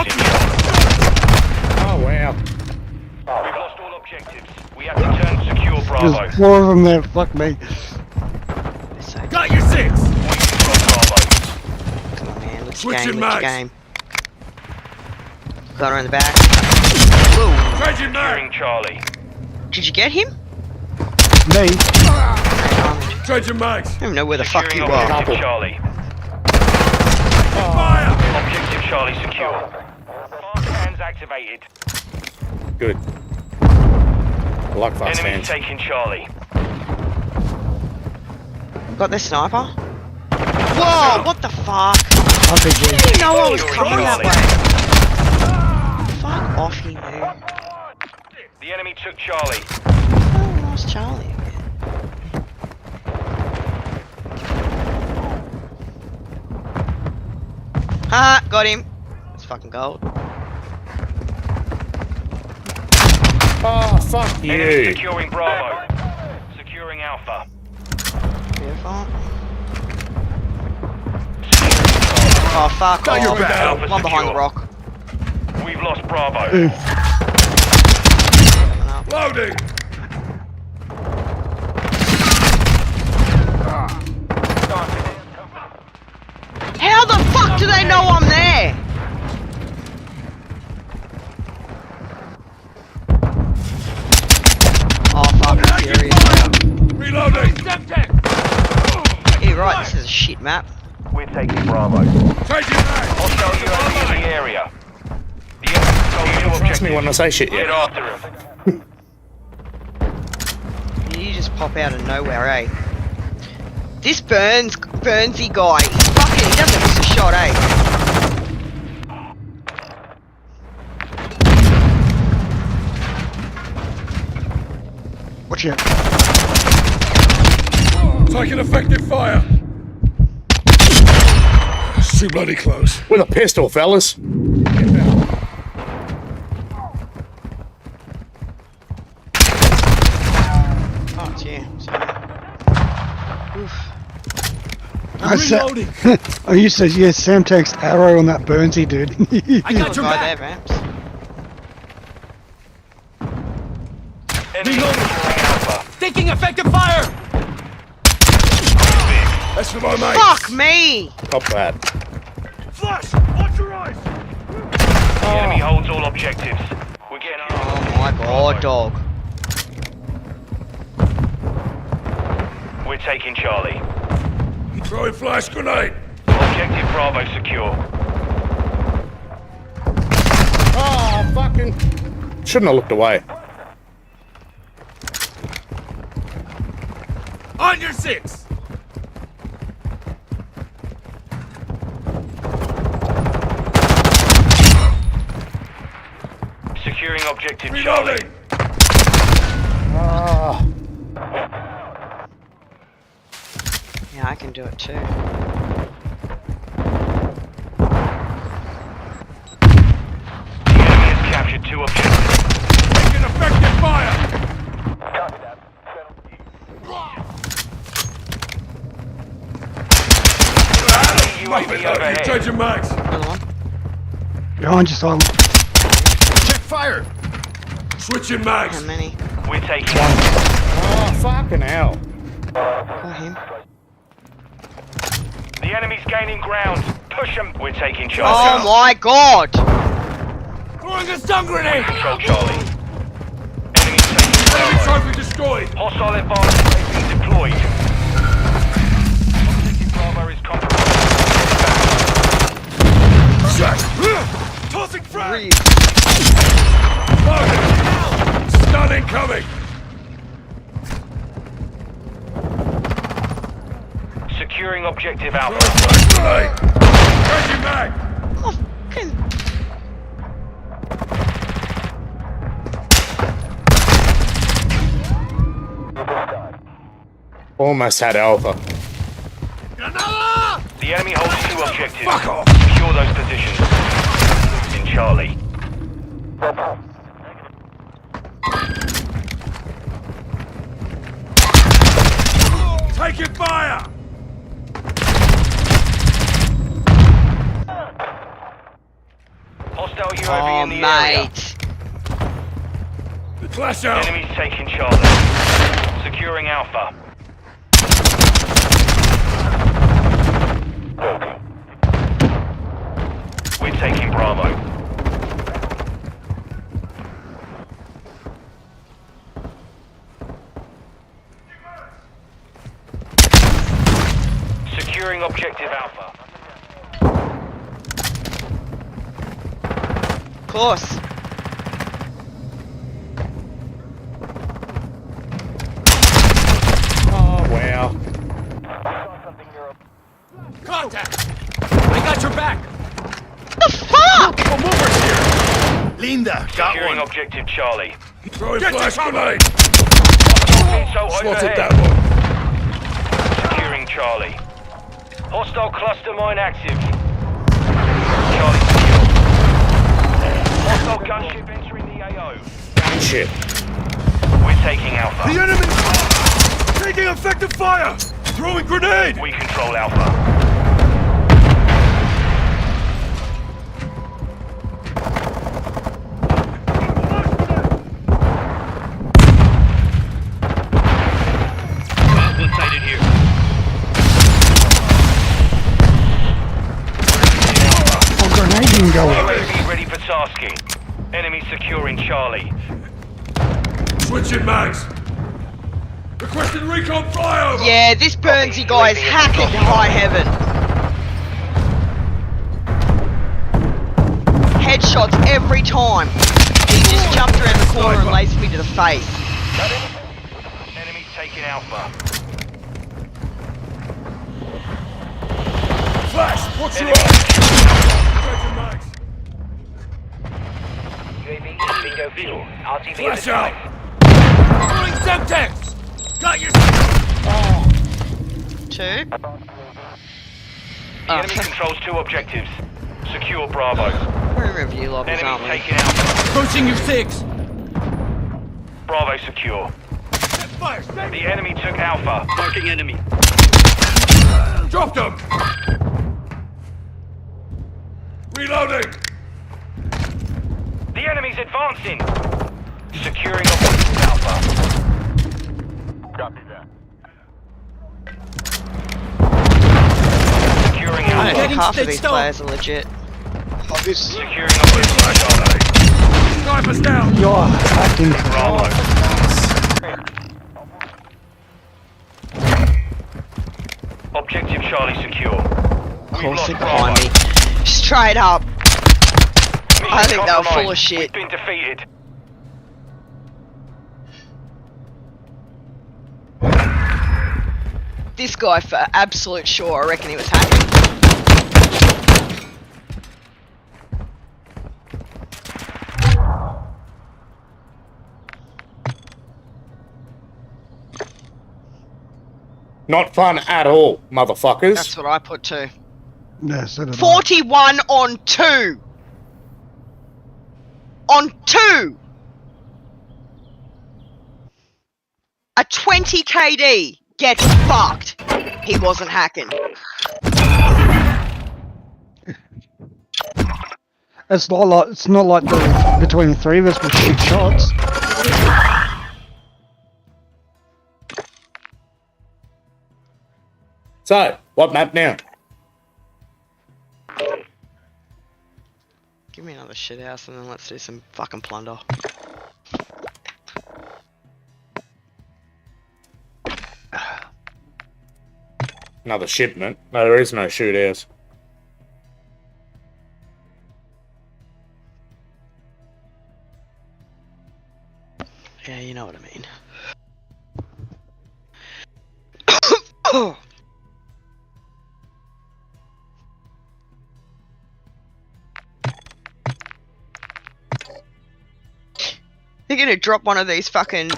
Oh, wow. We've lost all objectives. We have to turn secure Bravo. There's 4 of them there, fuck me. Got your six. Bravo. Come on, man. Let's Switching game. mags. Let's game. Got her in the back. Changing mag. Securing Charlie. Did you get him? Me? Changing mags. I don't even know where the fuck Securing you are. objective Charlie. Fire. Objective Charlie secure. Fast hands activated. Good. I like fast Enemies hands. taking Charlie. Got their sniper? Whoa, what the fuck? I RPG. didn't even know I was coming that Charlie. way. Fuck off, you knew. The enemy took Charlie. Oh, lost Charlie again. Ha! Got him. It's fucking gold. Oh, fuck Enemy you. securing Bravo. Securing Alpha. Beautiful. Oh, fuck Got your off. back. Alpha One behind the secure. rock. We've lost Bravo. Coming up. Loading. How the fuck do they know I'm there? Oh, fuck, I'm serious. Reloading. You're right, this is a shit map. We're taking Bravo. Changing mag. Hostile UAV in the area. The enemy controls two Trust me objectives. when I say shit, Get yeah. after him. You just pop out of nowhere, eh? This Burnsy guy, he's fucking, he doesn't miss a shot, eh? Watch out. Taking effective fire. It's too bloody close. With a pistol, fellas. Oh, it's you. Sorry. Oof. Reloading. Oh, you said, yeah, Sam takes arrow on that Burnsy dude. I got Good your guy back. there, Vamps. Enemy securing Alpha. Taking effective fire. That's for my mate. Fuck me! Cop that. Flash. Watch your eyes. The enemy holds all objectives. We're getting our Oh my god, dog. We're taking Charlie. Throwing flash grenade. Objective Bravo secure. Oh, fucking. Shouldn't have looked away. On your six. Securing objective Charlie. Reloading. Ah. Yeah, I can do it too. The enemy has captured two objectives. Taking effective fire. overhead. Changing mags. Another one. Behind you, Simon. Check fire. Switching mags. How many? We're taking Oh, fucking hell. Got him. The enemy's gaining ground. Push them. We're taking Oh Charlie. my god! Throwing a stun grenade. Control Charlie. Enemy's taking Enemy Bravo. trophy destroyed. Hostile advanced UAV deployed. Objective Bravo is compromised. Check. Tossing frag. Breathe. Target. Stun incoming. Securing objective Alpha. Flash grenade. Changing mag. Oh, fucking. Almost had Alpha. The enemy holds 2 objectives. Fuck off. Secure those positions. In Charlie. Taking fire. Hostile UAV Oh, in the area. mate. Flash out. Enemies taking Charlie. Securing Alpha. We're taking Bravo. Securing objective Alpha. Of course. Oh, wow. Contact. I got your back. The fuck? Come over here. Linda, got Securing one. objective Charlie. Throwing flash grenade. So Spotted overhead. that one. Securing Charlie. Hostile cluster mine active. Charlie secure. Hostile gunship entering the AO. Shit. We're taking Alpha. The enemy. Taking effective fire. Throwing grenade. We control Alpha. Sighted here. Oh, grenade didn't go in. UAV ready for tasking. Enemy securing Charlie. Switching mags. Requesting recon flyover. Yeah, this Burnsy guy is hacking to high heaven. Headshots every time. He just jumped around the corner and laced me to the face. Enemy's taking Alpha. Flash. What's your Enemy eye? Switching mags. UAV bingo fuel. RTV Flash out. Throwing Semtex. Got your. 2. The enemy controls 2 objectives. Secure Bravo. We're in review lobbies, Enemy aren't we? taking Alpha. Approaching your 6. Bravo secure. Fire. The enemy took Alpha. Marking enemy. Dropped him. Reloading. The enemy's advancing. Securing objective Alpha. Copy that. Securing I don't Alpha. think half of these players are legit. Oh, this is... Securing objective Charlie. Snipers down. You're hacking. Bravo. Objective Charlie secure. Of course, they're behind me. Straight up. I think they were full of shit. We've been defeated. This guy, for absolute sure, I reckon he was hacking. Not fun at all, motherfuckers. That's what I put too. Yeah, so did I. 41 on 2. On 2. A 20 KD gets fucked. He wasn't hacking. It's not like between the three of us we shoot shots. So, what map now? Give me another shit house and then let's do some fucking plunder. Another shipment? No, there is no shoot house. Yeah, you know what I mean. They're gonna drop one of these fucking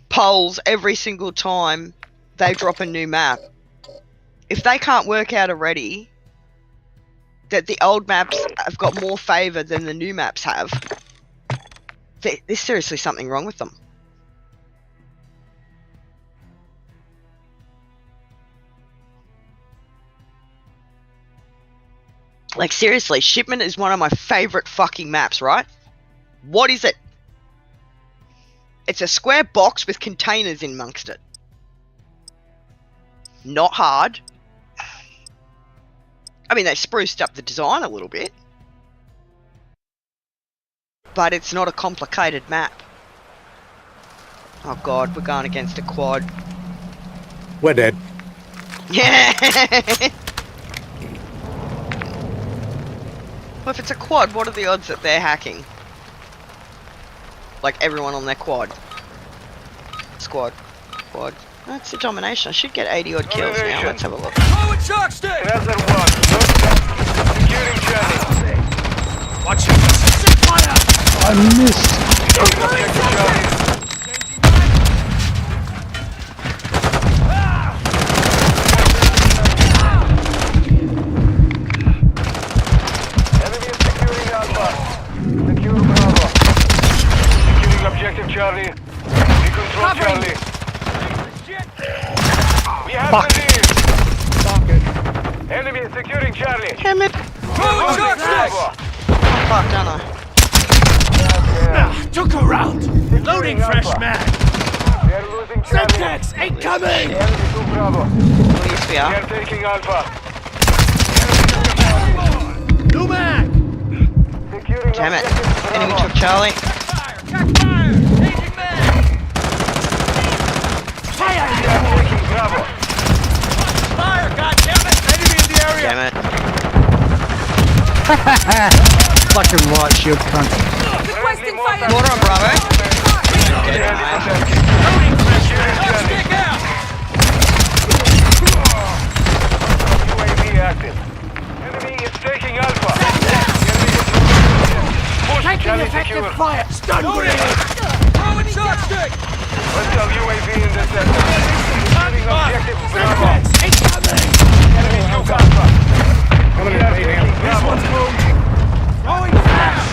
polls every single time they drop a new map. If they can't work out already that the old maps have got more favour than the new maps have, there's seriously something wrong with them. Like, seriously, Shipment is one of my favourite fucking maps, right? What is it? It's a square box with containers in amongst it. Not hard. I mean, they spruced up the design a little bit. But it's not a complicated map. Oh god, we're going against a quad. We're dead. Yeah! Well, if it's a quad, what are the odds that they're hacking? Like, everyone on their quad. Squad. Quad. That's a domination. I should get 80 odd kills now. Let's have a look. Forward shock stick! Desert 1, securing Charlie. Watch it! Stick fire! I missed. Enemy is securing Alpha. Secure Bravo. Securing objective Charlie. We control Charlie. We have the lead. Enemy is securing Charlie. Damn it! Forward shock stick! Fuck, don't I? Took a round! Loading fresh mag! We are losing Charlie. Semtex incoming! Enemy to Bravo. Yes, we We are. are taking Alpha. New mag! Securing Damn it. objective Enemy Bravo. took Charlie. Fire! Check fire! Changing mag! Fire! We are taking Bravo. Fire! Goddammit! Enemy in the area! Damn it. Fucking right shield cunt. Requesting fire! Water on Bravo. Enemy Nice. protected. Loading fresh mag! Charlie. Stick out! UAV active. Enemy is taking Alpha. Push Charlie secure. fire! Stun grenade! Forward shock stick! Hostile UAV in the center. Securing objective Bravo. Semtex incoming! Enemy took Alpha. We are taking Bravo. Throwing flash!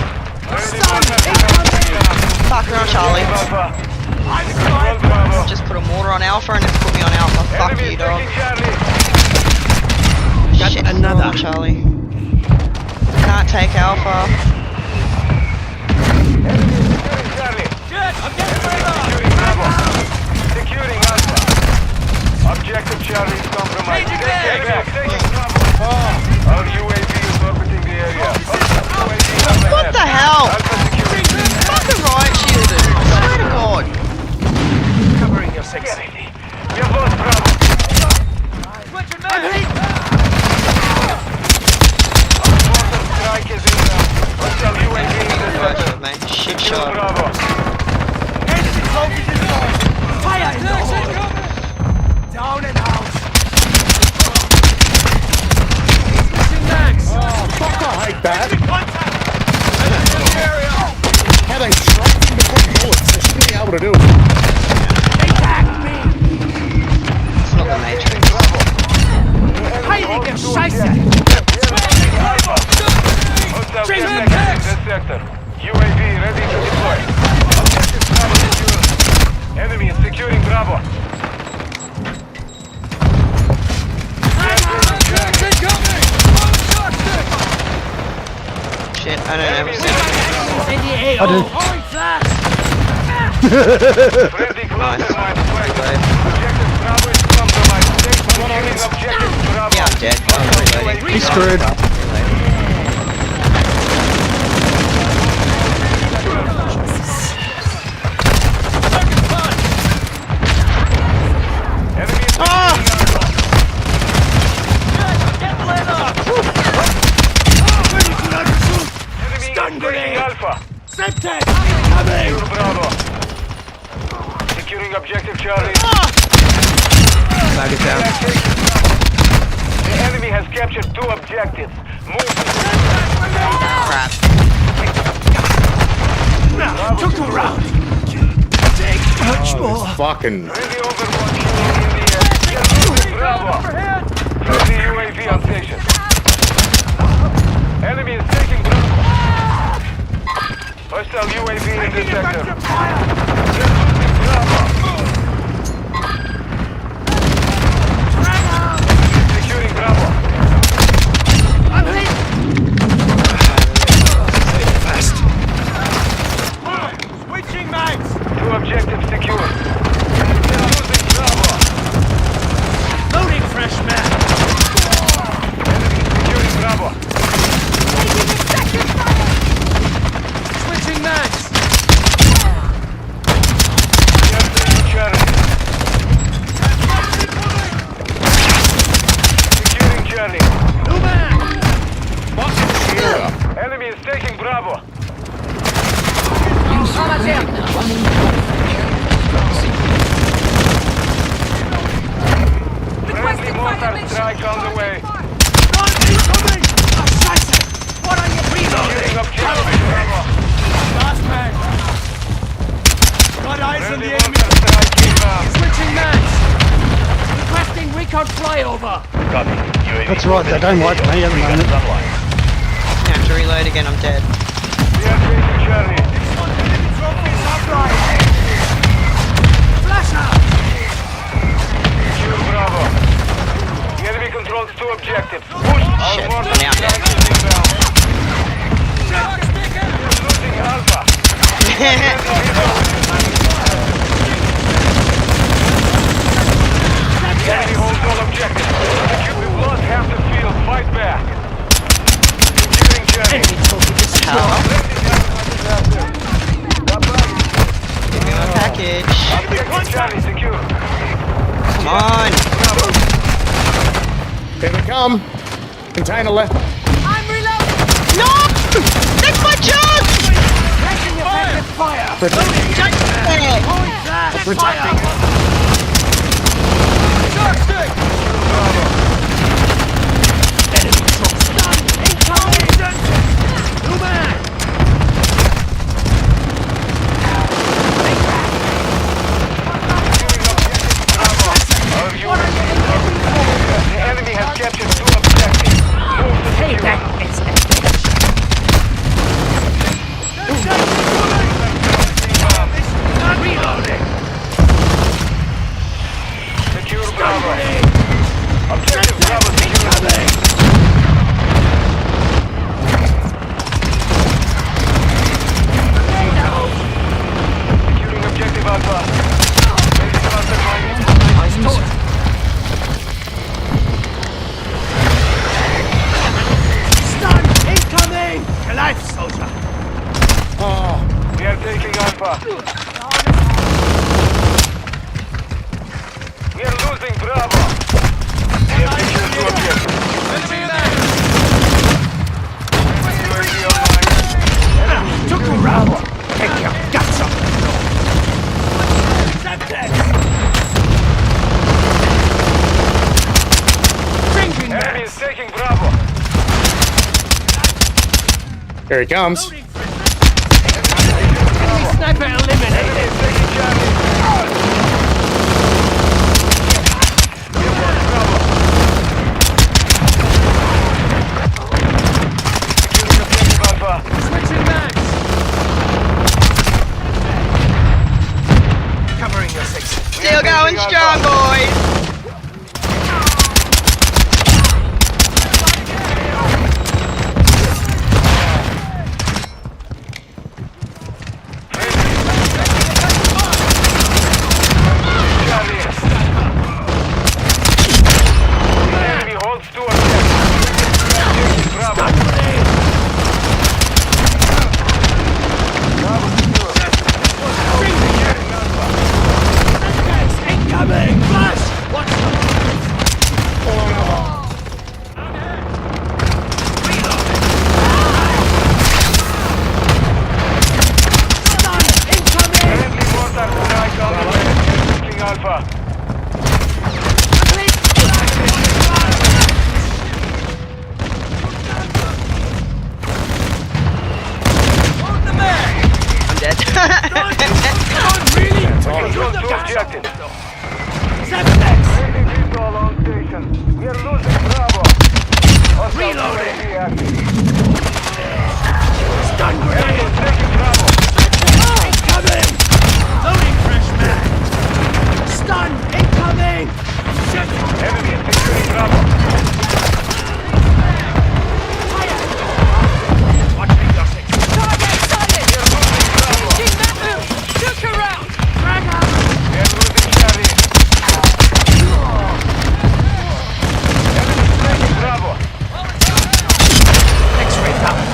Fuck, we're on Charlie. Alpha. I'm Control Bravo. Just put a mortar on Alpha and it's put me on Alpha. Fuck Enemy you, is dog. taking Charlie. Shit, another on Charlie. Can't take Alpha. Enemy is securing Charlie. Jet! I'm getting radar! Securing Bravo. Securing Alpha. Objective Charlie is compromised. Changing Take back. back. Taking Bravo. Our UAV is orbiting the area. UAV up What ahead. the hell? Alpha securing. Fucking right shielded. I swear to God. Covering your 680. We have lost Bravo. Switching mag! Mortar strike is in now. Hostile UAV in the Right center. shield, mate. Shit Secure shot. Bravo. Enemy focus is on! Fire in the hole! Down and out! Switching mags! Fuck, I hate that. Contact! Enemy in the area! How they strike in between bullets. They should be able to do it. Attack me! It's not the Matrix. Heilige Scheiße! Hostile Changing gas tags. in this sector. UAV ready to deploy. Objective Bravo secure. Enemy is securing Bravo. Shit. shit. I don't know. I do. Friendly cluster mine flagged. Objective Bravo is compromised. Securing objective Bravo. Yeah, I'm dead. I'm reloading. He's screwed. Enemy is taking Alpha. Semtex! Secure Bravo. Securing objective Charlie. Target down. The enemy has captured 2 objectives. Move to Crap. Took a round! Much more! Fucking. Friendly Overwatch in the air. Bravo. Friendly UAV on station. Enemy is taking Bravo. Hostile UAV in this sector. Bravo. Securing Bravo. I'm hit! Fast! Switching mags! 2 objectives secure. Losing Bravo. Loading fresh mag! Enemy securing Bravo. Switching mags! Charlie. Securing Charlie. New mag! Enemy is taking Bravo. Friendly mortar strike on the way. Incoming! Scheiße! What are you Securing objective Bravo. Last mag! Got eyes on Friendly the enemy! mortar strike inbound. Switching mags! Requesting recon flyover! Copy. That's right, they don't like me at the moment. I have to reload again. I'm dead. We are taking Charlie. Flash out! Secure Bravo. The enemy controls 2 objectives. Push. Shit, now I'm dead. Losing Alpha. The enemy holds all objectives. We've lost half the field. Fight back. Securing Charlie. Give me my package. Objective Charlie secure. Come on. Here we come. Container left. I'm reloading! No! That's my chance! Taking effective fire! Protecting. Shark stick! Enemy drone stun! Incoming! New man! The enemy has captured 2 objectives. Move to secure. Reloading! Secure Bravo. Objective Bravo secure. Securing objective Alpha. Ready to answer Stun! Incoming! Your life, soldier! We are taking Alpha. We are losing Bravo. We have secured 2 objectives. UAV online. Took a round! Take your guts up! Semtex! Changing Enemy mags! is taking Bravo. Here he comes. Sniper eliminated! Enemy is taking Charlie. We have lost Bravo. Securing objective Alpha. Switching mags! Covering your 6. Still going strong, boys. Alpha. I'm dead. Control to objective. Raising VTOL on station. We are losing Bravo. Reloading. Stun grenade! Enemy taking Bravo. Incoming! Loading fresh mag! Stun! Incoming! Shit! Enemy is securing Bravo. Watching your six. Target sighted! We are losing Bravo. Engine Matthew! Look around! Drag out! We are losing Charlie. Enemy is taking Bravo. X-ray power.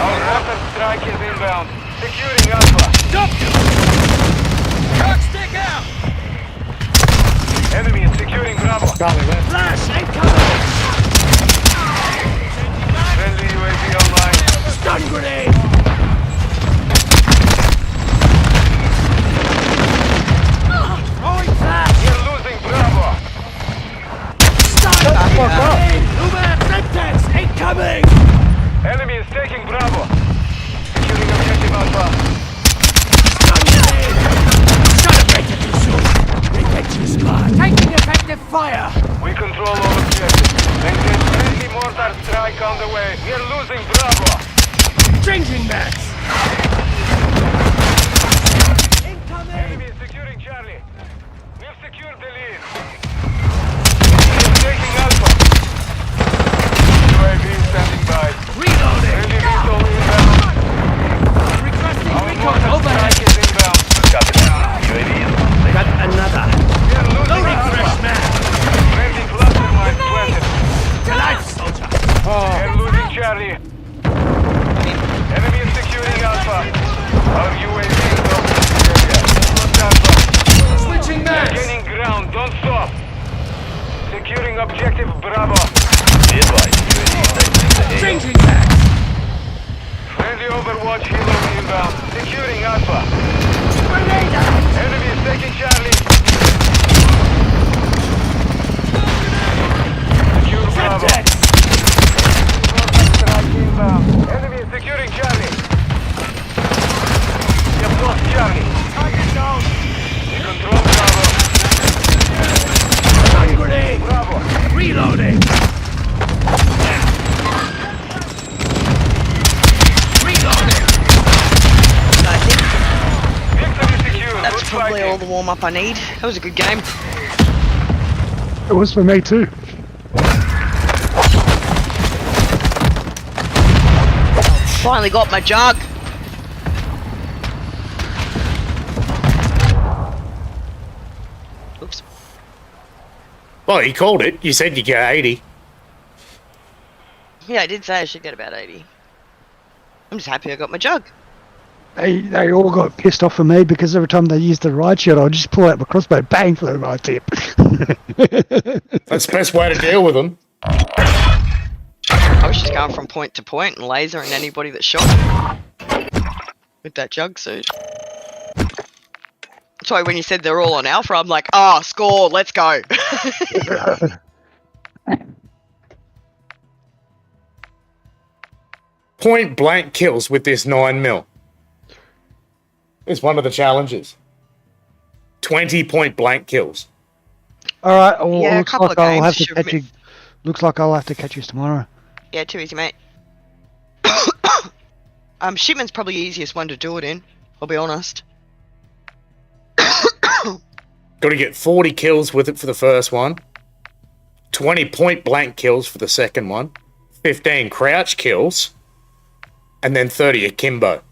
Our rapid strike is inbound. Securing Alpha. Stop! Truck stick out! Enemy is securing Bravo. Flash! Incoming! Friendly UAV online. Stun grenade! Throwing flash! We are losing Bravo. Stun! Lumen! Semtex! Incoming! Enemy is taking Bravo. Securing objective Alpha. Stun grenade! Try to break it too soon! Revenge is mine! Taking effective fire! We control all objectives. Engage friendly mortar strike on the way. We are losing Bravo. Changing max! Enemy is securing Charlie. We have secured the lead. He is taking Alpha. UAV standing by. Reloading! Friendly VTOL inbound. Requesting Our recon mortar overhead! strike is inbound. Got another! We are losing Loading fresh Alpha. mag! Friendly cluster mine planted. Alive, soldier! We are losing Charlie. Enemy is securing Alpha. Our UAV is off the area. Lost Alpha. Switching We are mags! gaining ground. Don't stop. Securing objective Bravo. Changing mags! Friendly Overwatch helo inbound. Securing Alpha. Grenade out! Enemy is taking Charlie. Secure Bravo. Semtex! Strike inbound. Enemy is securing Charlie. We have lost Charlie. Target down! We control Bravo. Stun grenade! Bravo. Reloading! Reloading! Victory secure. That's Good probably fighting. all the warm up I need. That was a good game. It was for me too. Finally got my jug. Oops. Well, you called it. You said you get 80. Yeah, I did say I should get about 80. I'm just happy I got my jug. They all got pissed off at me because every time they used the right shot, I'd just pull out my crossbow, bang for the right tip. That's the best way to deal with them. I was just going from point to point and lasering anybody that shot with that jug suit. Sorry, when you said they're all on Alpha, I'm like, oh, score, let's go. Point blank kills with this 9mm. It's one of the challenges. 20 point blank kills. All right. Well, Yeah, a looks couple like of I'll have games to should catch you. Looks like I'll have to catch you tomorrow. Yeah, too easy, mate. Shipment's probably the easiest one to do it in, I'll be honest. Got to get 40 kills with it for the first one. 20 point blank kills for the second one. 15 crouch kills. And then 30 akimbo.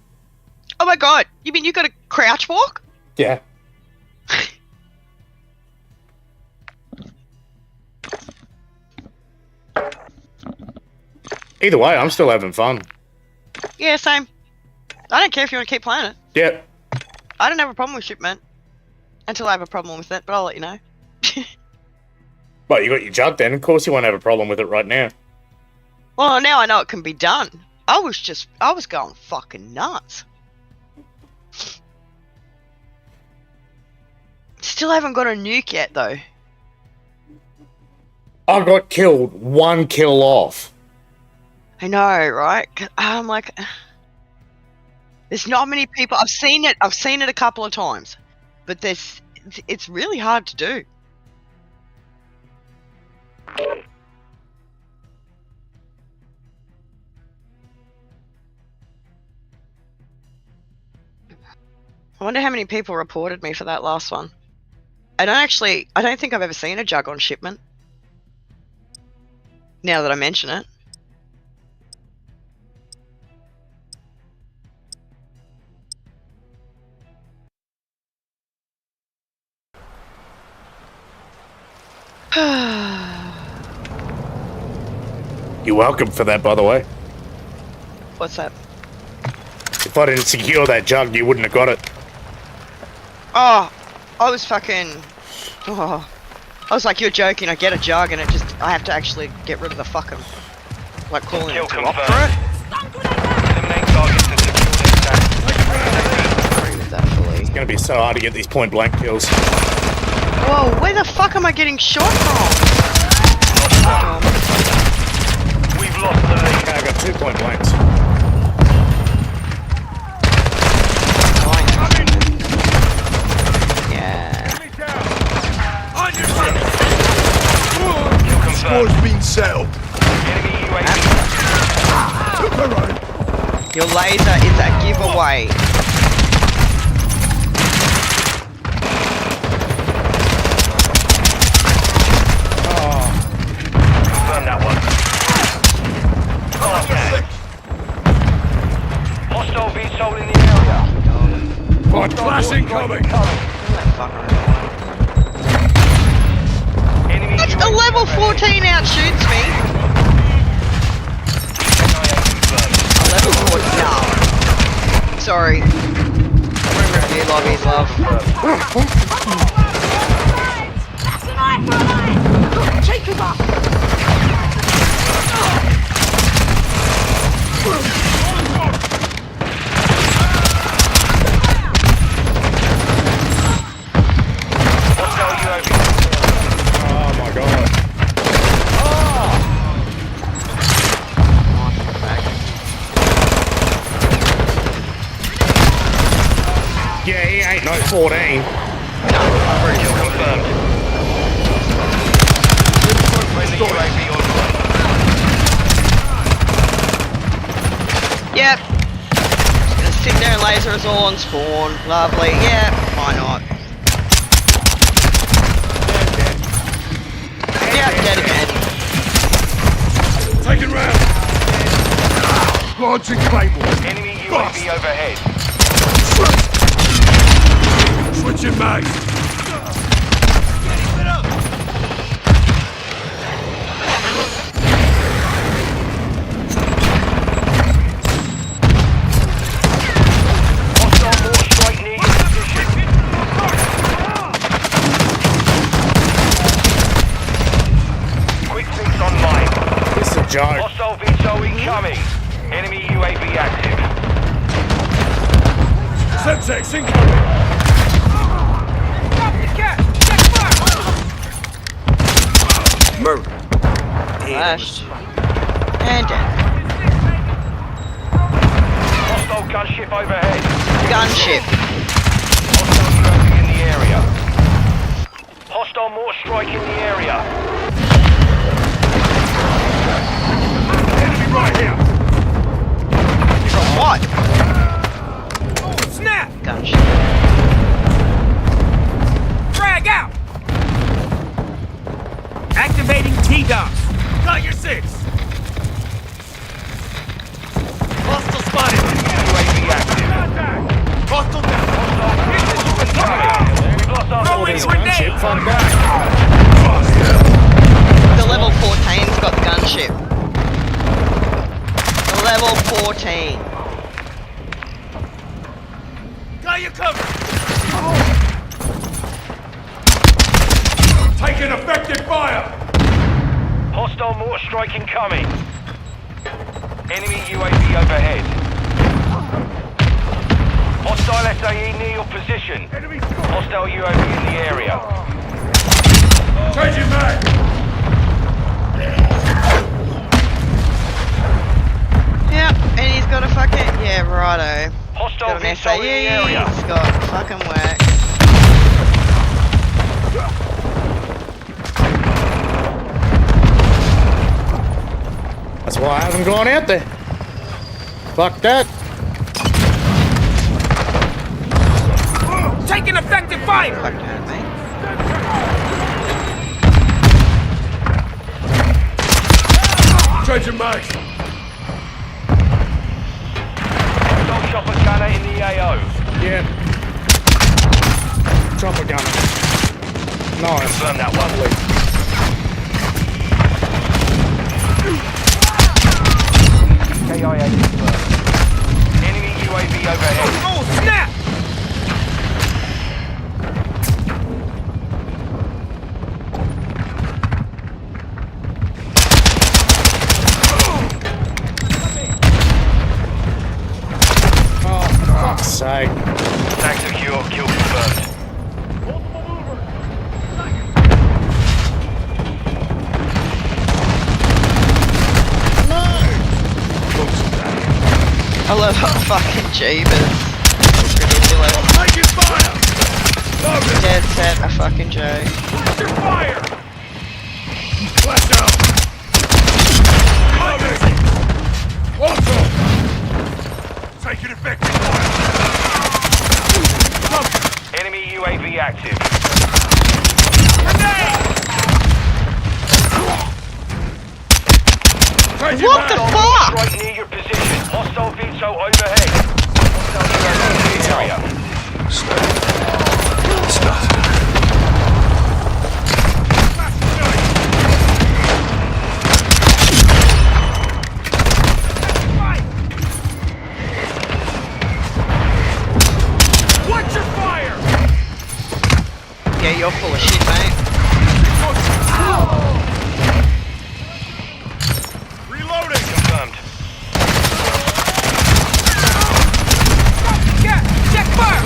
Oh my god, you mean you got a crouch walk? Yeah. Either way, I'm still having fun. Yeah, same. I don't care if you want to keep playing it. Yep. I don't have a problem with shipment. Until I have a problem with it, but I'll let you know. Well, you got your jug then. Of course you won't have a problem with it right now. Well, now I know it can be done. I was going fucking nuts. still haven't got a nuke yet, though. I got killed 1 kill off. I know, right? I'm like, there's not many people. I've seen it a couple of times, but it's really hard to do. I wonder how many people reported me for that last one. I don't think I've ever seen a jug on shipment. Now that I mention it. You're welcome for that, by the way. What's that? If I didn't secure that jug, you wouldn't have got it. Oh, I was fucking... Oh. I was like, you're joking, I get a jug and I have to actually get rid of the fucking... Like calling it to op for it. Eliminate targets to secure their stack. Agree with that fully. It's going to be so hard to get these point blank kills. Whoa, where the fuck am I getting shot from? We've lost the lead. Okay, I got 2 point blanks. Score's been settled. Enemy UAV. Your laser is a giveaway. Confirm that one. Hostile VTOL in the area. Hot flash incoming! That's a level 14 outshoots me. A level 14. No. Sorry. Room review lobbies, love. Take him up! Hostile UAV. Oh my god. Yeah, he ain't no 14. Kill confirmed. Friendly UAV online. Yep. Just gonna sit there and laser us all on spawn. Lovely. Yeah, why not? Yep, dead again. Taking round! Launching Claymore! Enemy UAV overhead. Switching mags! Hostile more strike needs position. Quick fix online. This is a joke. Hostile VTOL incoming. Enemy UAV active. Semtex incoming! Move! Flashed. And dead. Hostile gunship overhead. Gunship. Hostile UAV in the area. Hostile more strike in the area. Enemy right here! From what? Snap! Gunship. Frag out! Activating T-DOS. Got your 6. Hostile spotted. UAV active. Hostile down. We've lost our Oh, there's a gunship. Fuck back. The level 14's got the gunship. The level 14. Got you covered. Taking effective fire. Hostile mortar strike incoming. Enemy UAV overhead. Hostile SAE near your position. Hostile UAV in the area. Changing mag! Yep, and he's got a fucking... Yeah, righto. Hostile Got an VTOL in the SAE, area. he's got fucking work. That's why I haven't gone out there. Fuck that. Taking effective fire! Fuck that, mate. Changing mag! Hostile chopper gunner in the AO. Yeah. Chopper gunner. Nice. Confirm that one. Lovely. KIA confirmed. Enemy UAV overhead. Oh, snap! Oh, for fuck's sake. Tag secure, kill confirmed. I love how fucking Jeebus. It's ridiculous. Taking fire! Dead set a fucking joke. Your fire! Flash out! Loading! Auto! Taking effective fire! Enemy UAV active. Changing What the mag! fuck? Right near your position. Hostile VTOL overhead. Hostile UAV in the area. Watch your fire! Yeah, you're full of shit, mate. Reloading! Confirmed. Check fire!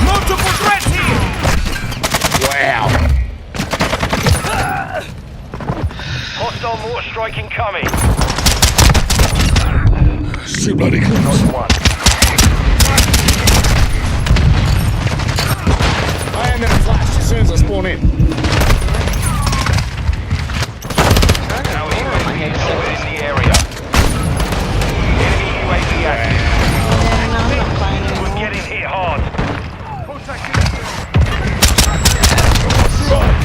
Multiple threats here! Wow. Hostile mortar strike incoming. Too bloody close. Not one. I am gonna flash as soon as I spawn in. Now UAV in the area. Enemy UAV active. No, I'm not playing We're anymore. getting hit hard.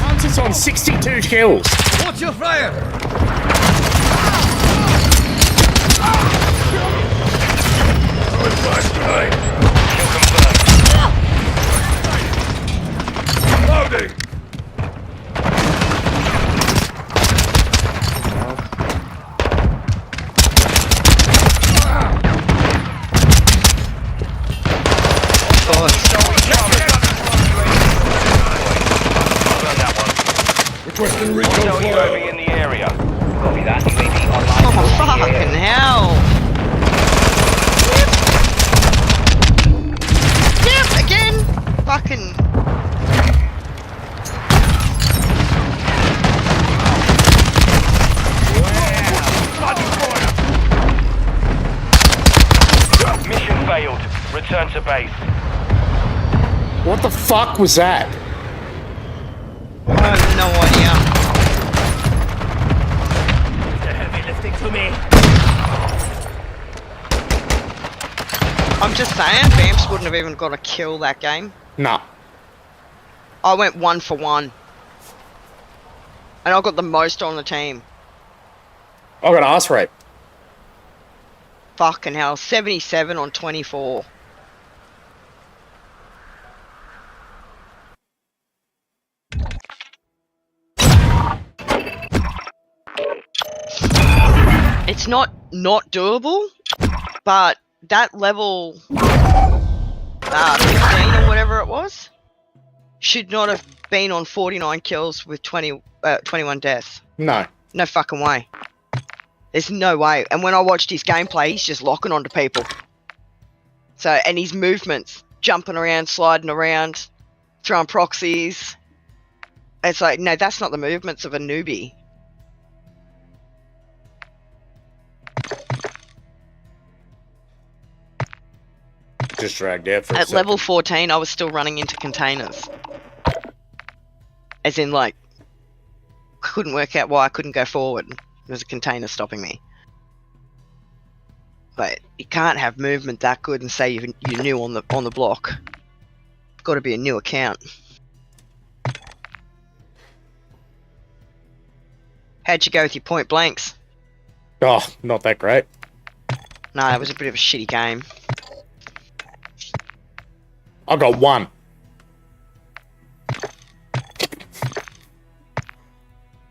Hunter's on 62 kills. Watch your fire! Flash grenade! Kill confirmed. Loading! Confirm that one. Requesting Hostile recon fire! UAV in the area. Copy that. UAV online. Oh, fucking hell. Yep, again. Fucking... Mission failed. Return to base. What the fuck was that? I have no idea. Heavy lifting for me. I'm just saying, Vamps wouldn't have even got a kill that game. Nah. I went 1 for 1. And I got the most on the team. I got ass rape. Fucking hell, 77 on 24. It's not doable, but that level 15 or whatever it was should not have been on 49 kills with 21 deaths. No. No fucking way. There's no way. And when I watched his gameplay, he's just locking onto people. So, and his movements, jumping around, sliding around, throwing proxies. It's like, no, that's not the movements of a newbie. Just dragged out for a At second. level 14, I was still running into containers. As in, like, couldn't work out why I couldn't go forward. There was a container stopping me. But you can't have movement that good and say you're new on the block. It's got to be a new account. How'd you go with your point blanks? Oh, not that great. No, it was a bit of a shitty game. I got 1.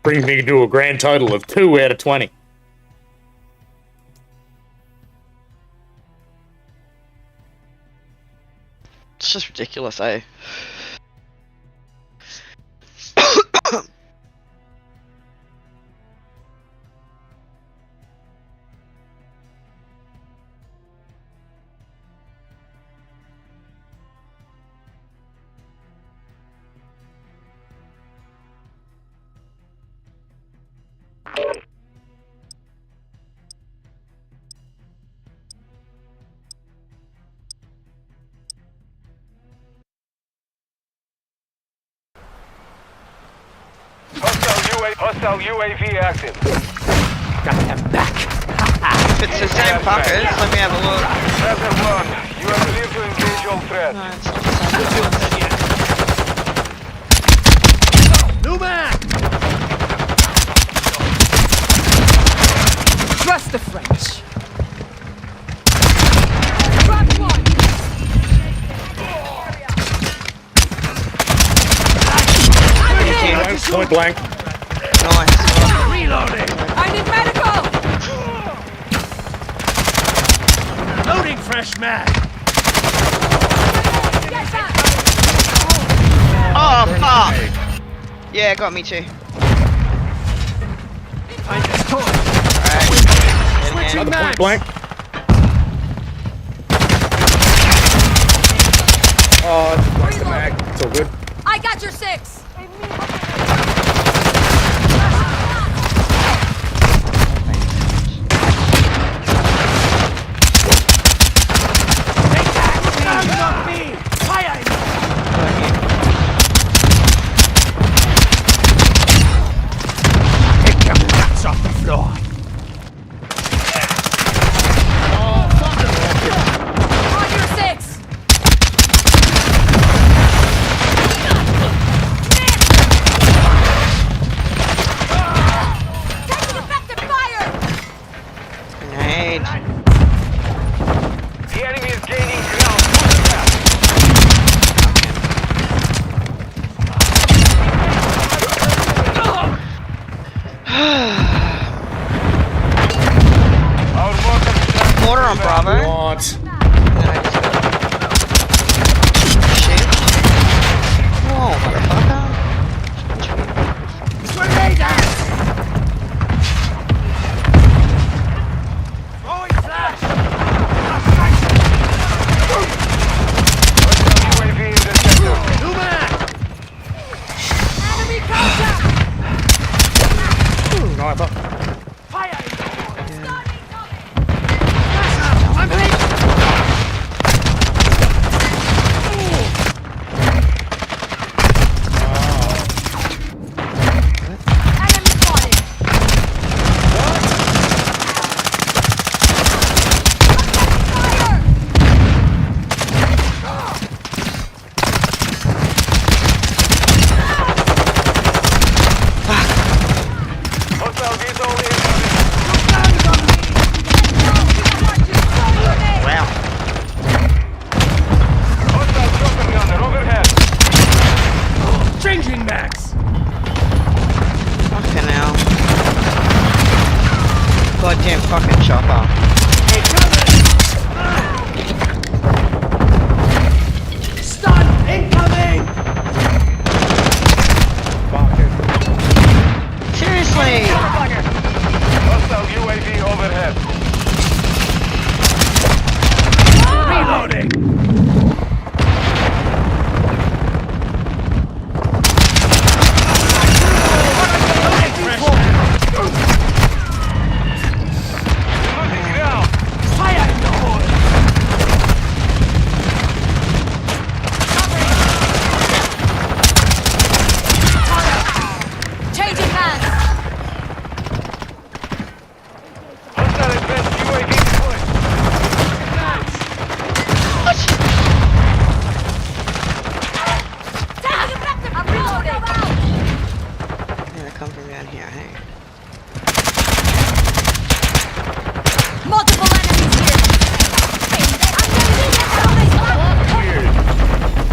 Brings me to a grand total of 2 out of 20. It's just ridiculous, eh? Hostile UAV active. Got them back. If it's the same fuckers, let me have a look. Trevor 1, you are clear to engage all threats. No, it's not the same. New man! Trust the French. Drop one! Point blank. Nice. Reloading! I need medical! Loading fresh mag! Get back! Oh, fuck! Yeah, got me too. Switching Point mags! blank. Oh, it's just the mag. It's all good. I got your 6! Off the floor. On your 6! Taking effective fire! Grenade. The enemy is gaining ground. Push it back. Our mortar Mortar on Bravo. What? Shit. Whoa, motherfucker. Grenade out! Throwing flash! UAV in the sector. New man! Enemy contact! Sniper. Fire! I'm hit! Enemy spotted! Fire! Hostile vehicle incoming. Wow. Hostile chopper gunner overhead. Changing mags! Fucking hell. Goddamn fucking chopper. Stun incoming! Seriously! Hostile UAV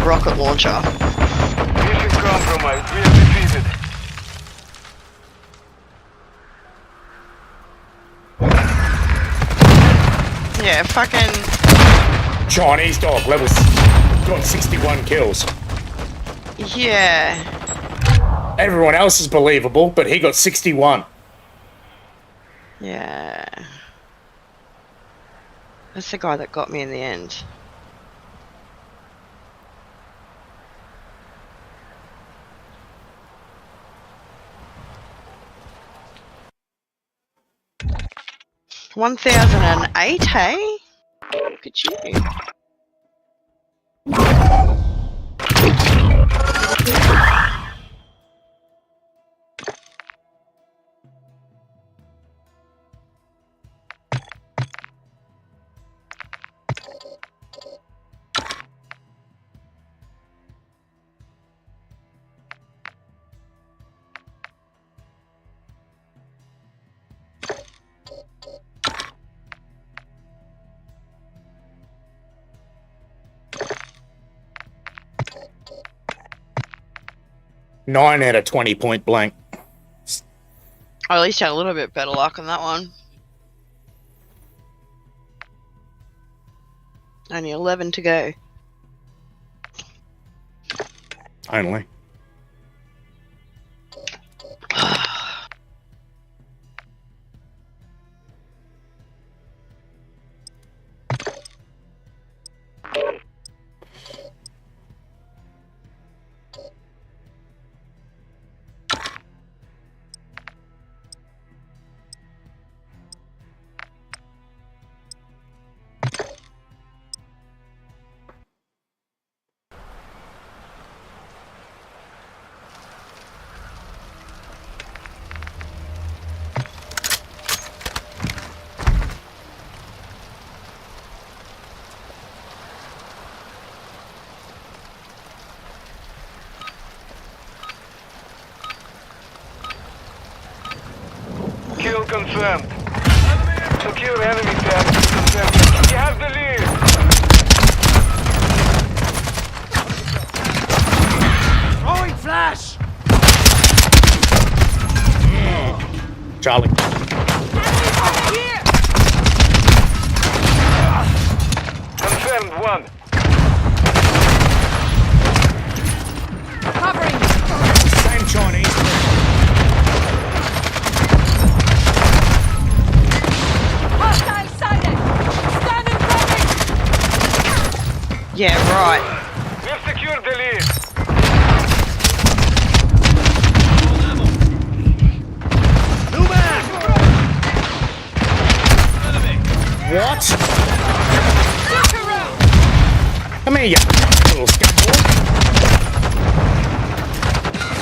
rocket launcher. Mission compromised. We have defeated. Yeah, fucking. Chinese dog, levels. Got 61 kills. Yeah. Everyone else is believable, but he got 61. Yeah. That's the guy that got me in the end. $1,008, hey? Look at you. Nine out of 20 point blank. I at least had a little bit better luck on that one. Only 11 to go. Only. Kill confirmed. Secure enemy tab confirmed. You have the lead. Throwing flash! Charlie. Confirmed one. Covering. Same Chinese. Hostile sighted. Standing ready. Yeah, right. We've secured the lead. New man! What? Look around. Come here, you little skateboard.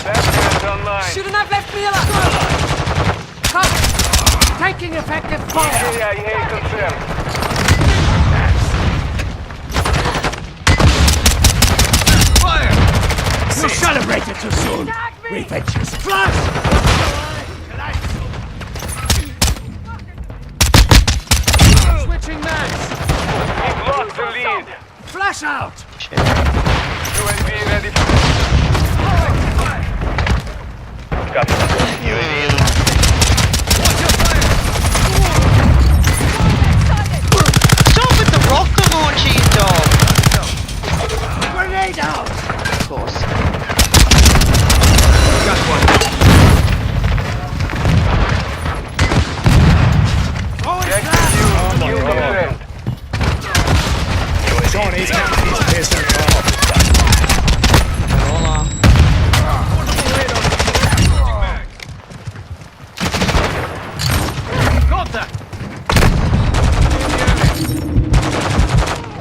That's online. Shouldn't have left me alone. Cover. Taking effective fire. CIA confirmed. Fire! You celebrated too soon. Revenge is flash! Switching mags. We've lost the lead. Flash out! UAV ready for... Copy. UAV is... Watch your fire! Stop with the rocket launcher, you dog. Grenade out! Of course. Got one. Check the fuel. Kill confirmed. Chinese company's pissing me off. Hold on. Contact!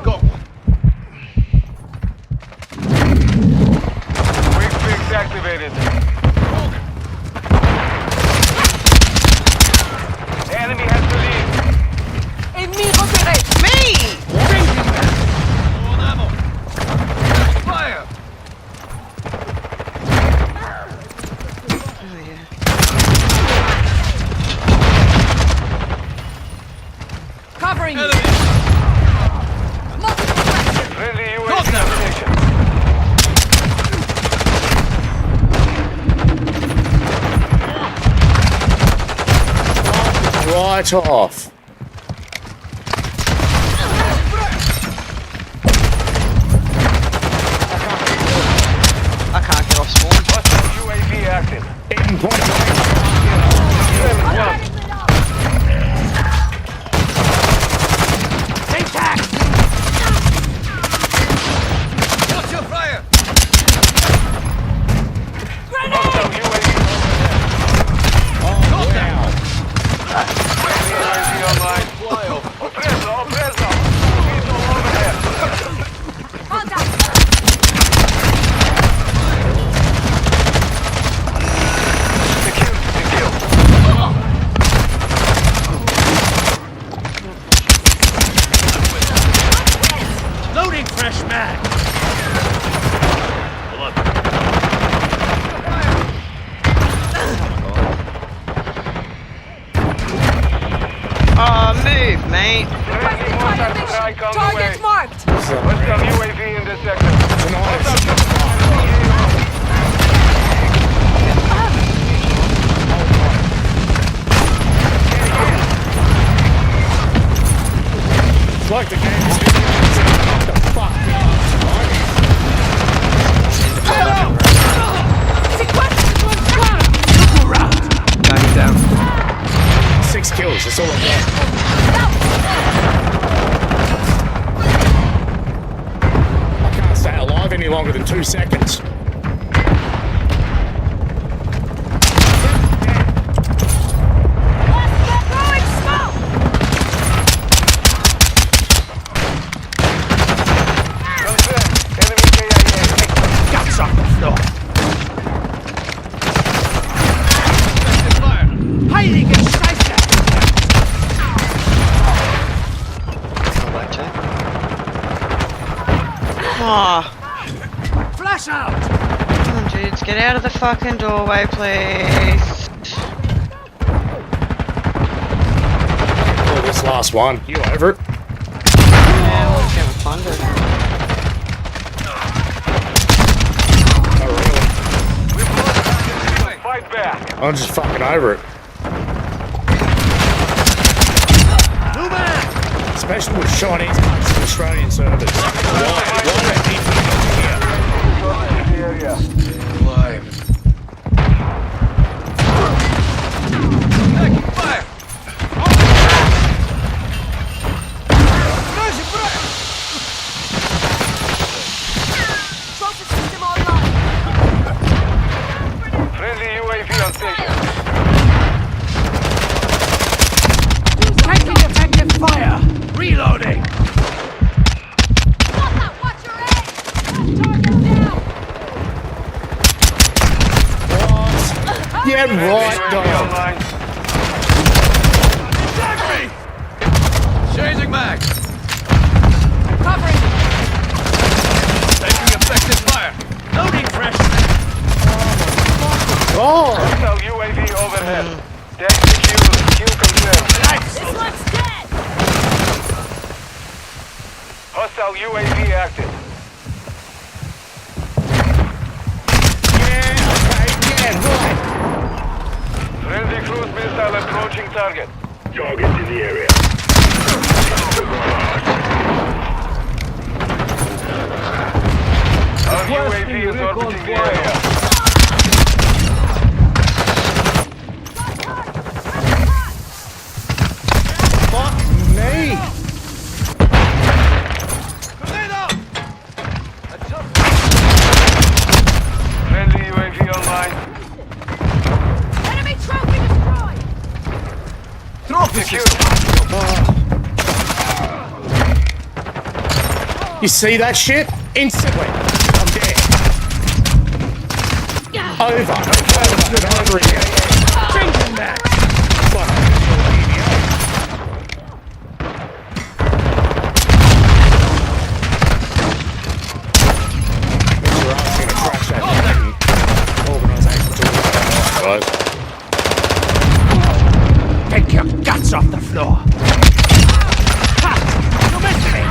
Go! Quick fix activated. The enemy has the lead. Ennemi repéré. Me! On ammo! right off. I can't get off spawn. Hostile UAV active. In point. Watch your fire! Hostile UAV online. Opreso, opreso. People overhead. Loading fresh mag! Oh, move, mate. Friendly mortar strike on the way. Target's marked! Hostile UAV in the sector. It's like the game is what the fuck, Tango down. 6 kills, that's all I got. I can't stay alive any longer than 2 seconds. Hiding in Scheiße! Oh, Flash out! come on, dudes, get out of the fucking doorway, please. Oh, this last one. You over it? Yeah, we'll just have fun, dude. Oh, really? Fight back. I'm just fucking over it. Especially with Chinese guys and Australian servers. Why are people here? Fire! Trophy system online! Friendly UAV on station. Taking effective fire! Reloading! Watch your aim! Target down! What? Yeah, right, UAV dog. online. Attack me! Changing mag! Covering! Taking effective fire! Loading fresh! Oh! Hostile UAV overhead. Deck secure. Kill confirmed. This one's dead! Hostile UAV active. Yeah, okay, yeah, right. Friendly cruise missile approaching target. Target in the area. Our UAV is orbiting the area. Fuck me. Friendly UAV online. Enemy trophy destroyed! Trophy Secure. You see that shit? Instantly. I'm dead. Over. Over and over again. Changing mag! Fuck. You're asking to crash that fucking organisation to guys. Take your guts off the floor! Ha! You missed me!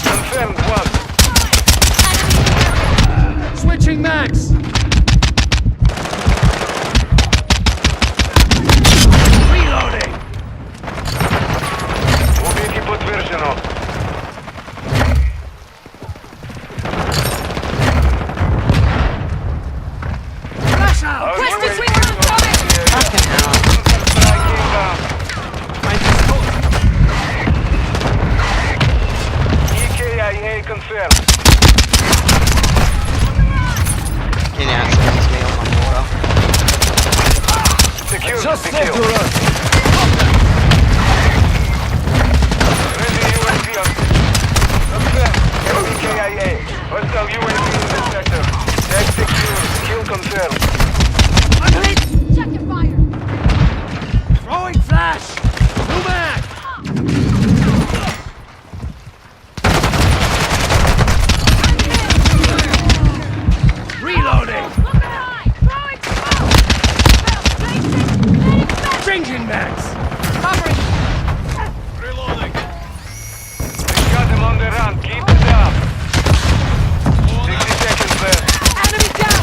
Confirmed one. Thanks. Covering. Reloading. We've got them on the run. Keep it up. 60 seconds left. Enemy down.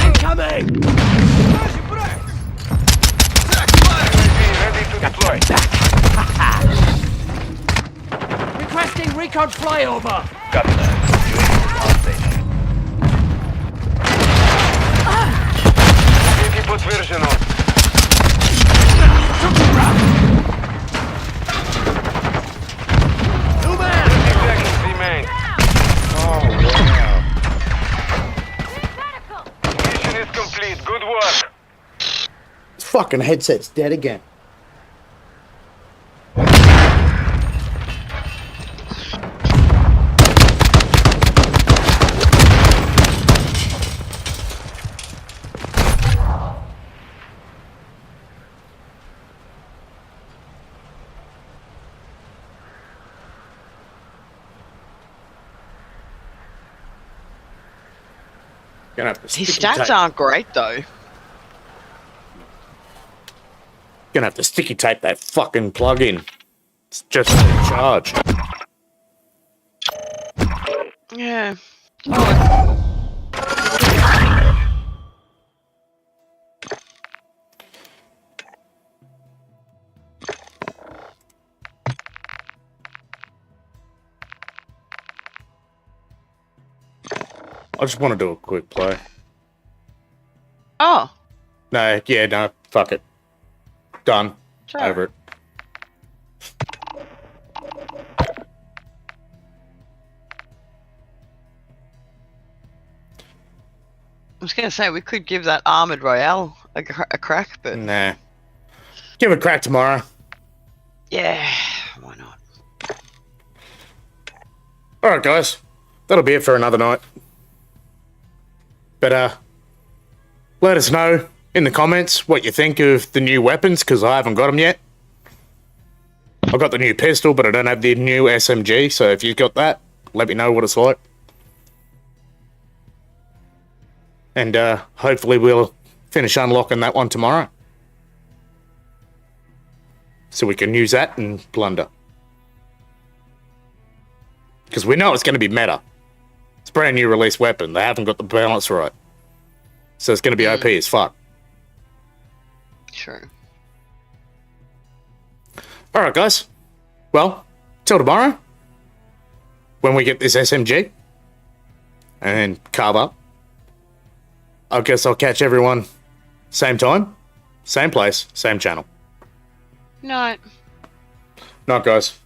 Incoming! UAV ready to deploy. Requesting recon flyover. Got that. UAV on station. 50-foot version on. 50 seconds remain. Oh, wow. Mission is complete. Good work. This fucking headset's dead again. Gonna have to His sticky stats tape. aren't great though. Gonna have to sticky tape that fucking plug in. It's just a charge. Yeah. I just want to do a quick play. Oh. No, yeah, no, fuck it. Done. Sure. Over it. I was going to say, we could give that Armored Royale a crack, but Nah. Give it a crack tomorrow. yeah, why not? Alright, guys. That'll be it for another night. But, let us know in the comments what you think of the new weapons, because I haven't got them yet. I've got the new pistol, but I don't have the new SMG, so if you've got that, let me know what it's like. And, hopefully we'll finish unlocking that one tomorrow. So we can use that and plunder. Because we know it's going to be meta. It's a brand new release weapon. They haven't got the balance right. So it's going to be OP as fuck. True. Alright, guys. Well, till tomorrow. When we get this SMG. And carve up. I guess I'll catch everyone same time, same place, same channel. Night. Night, guys.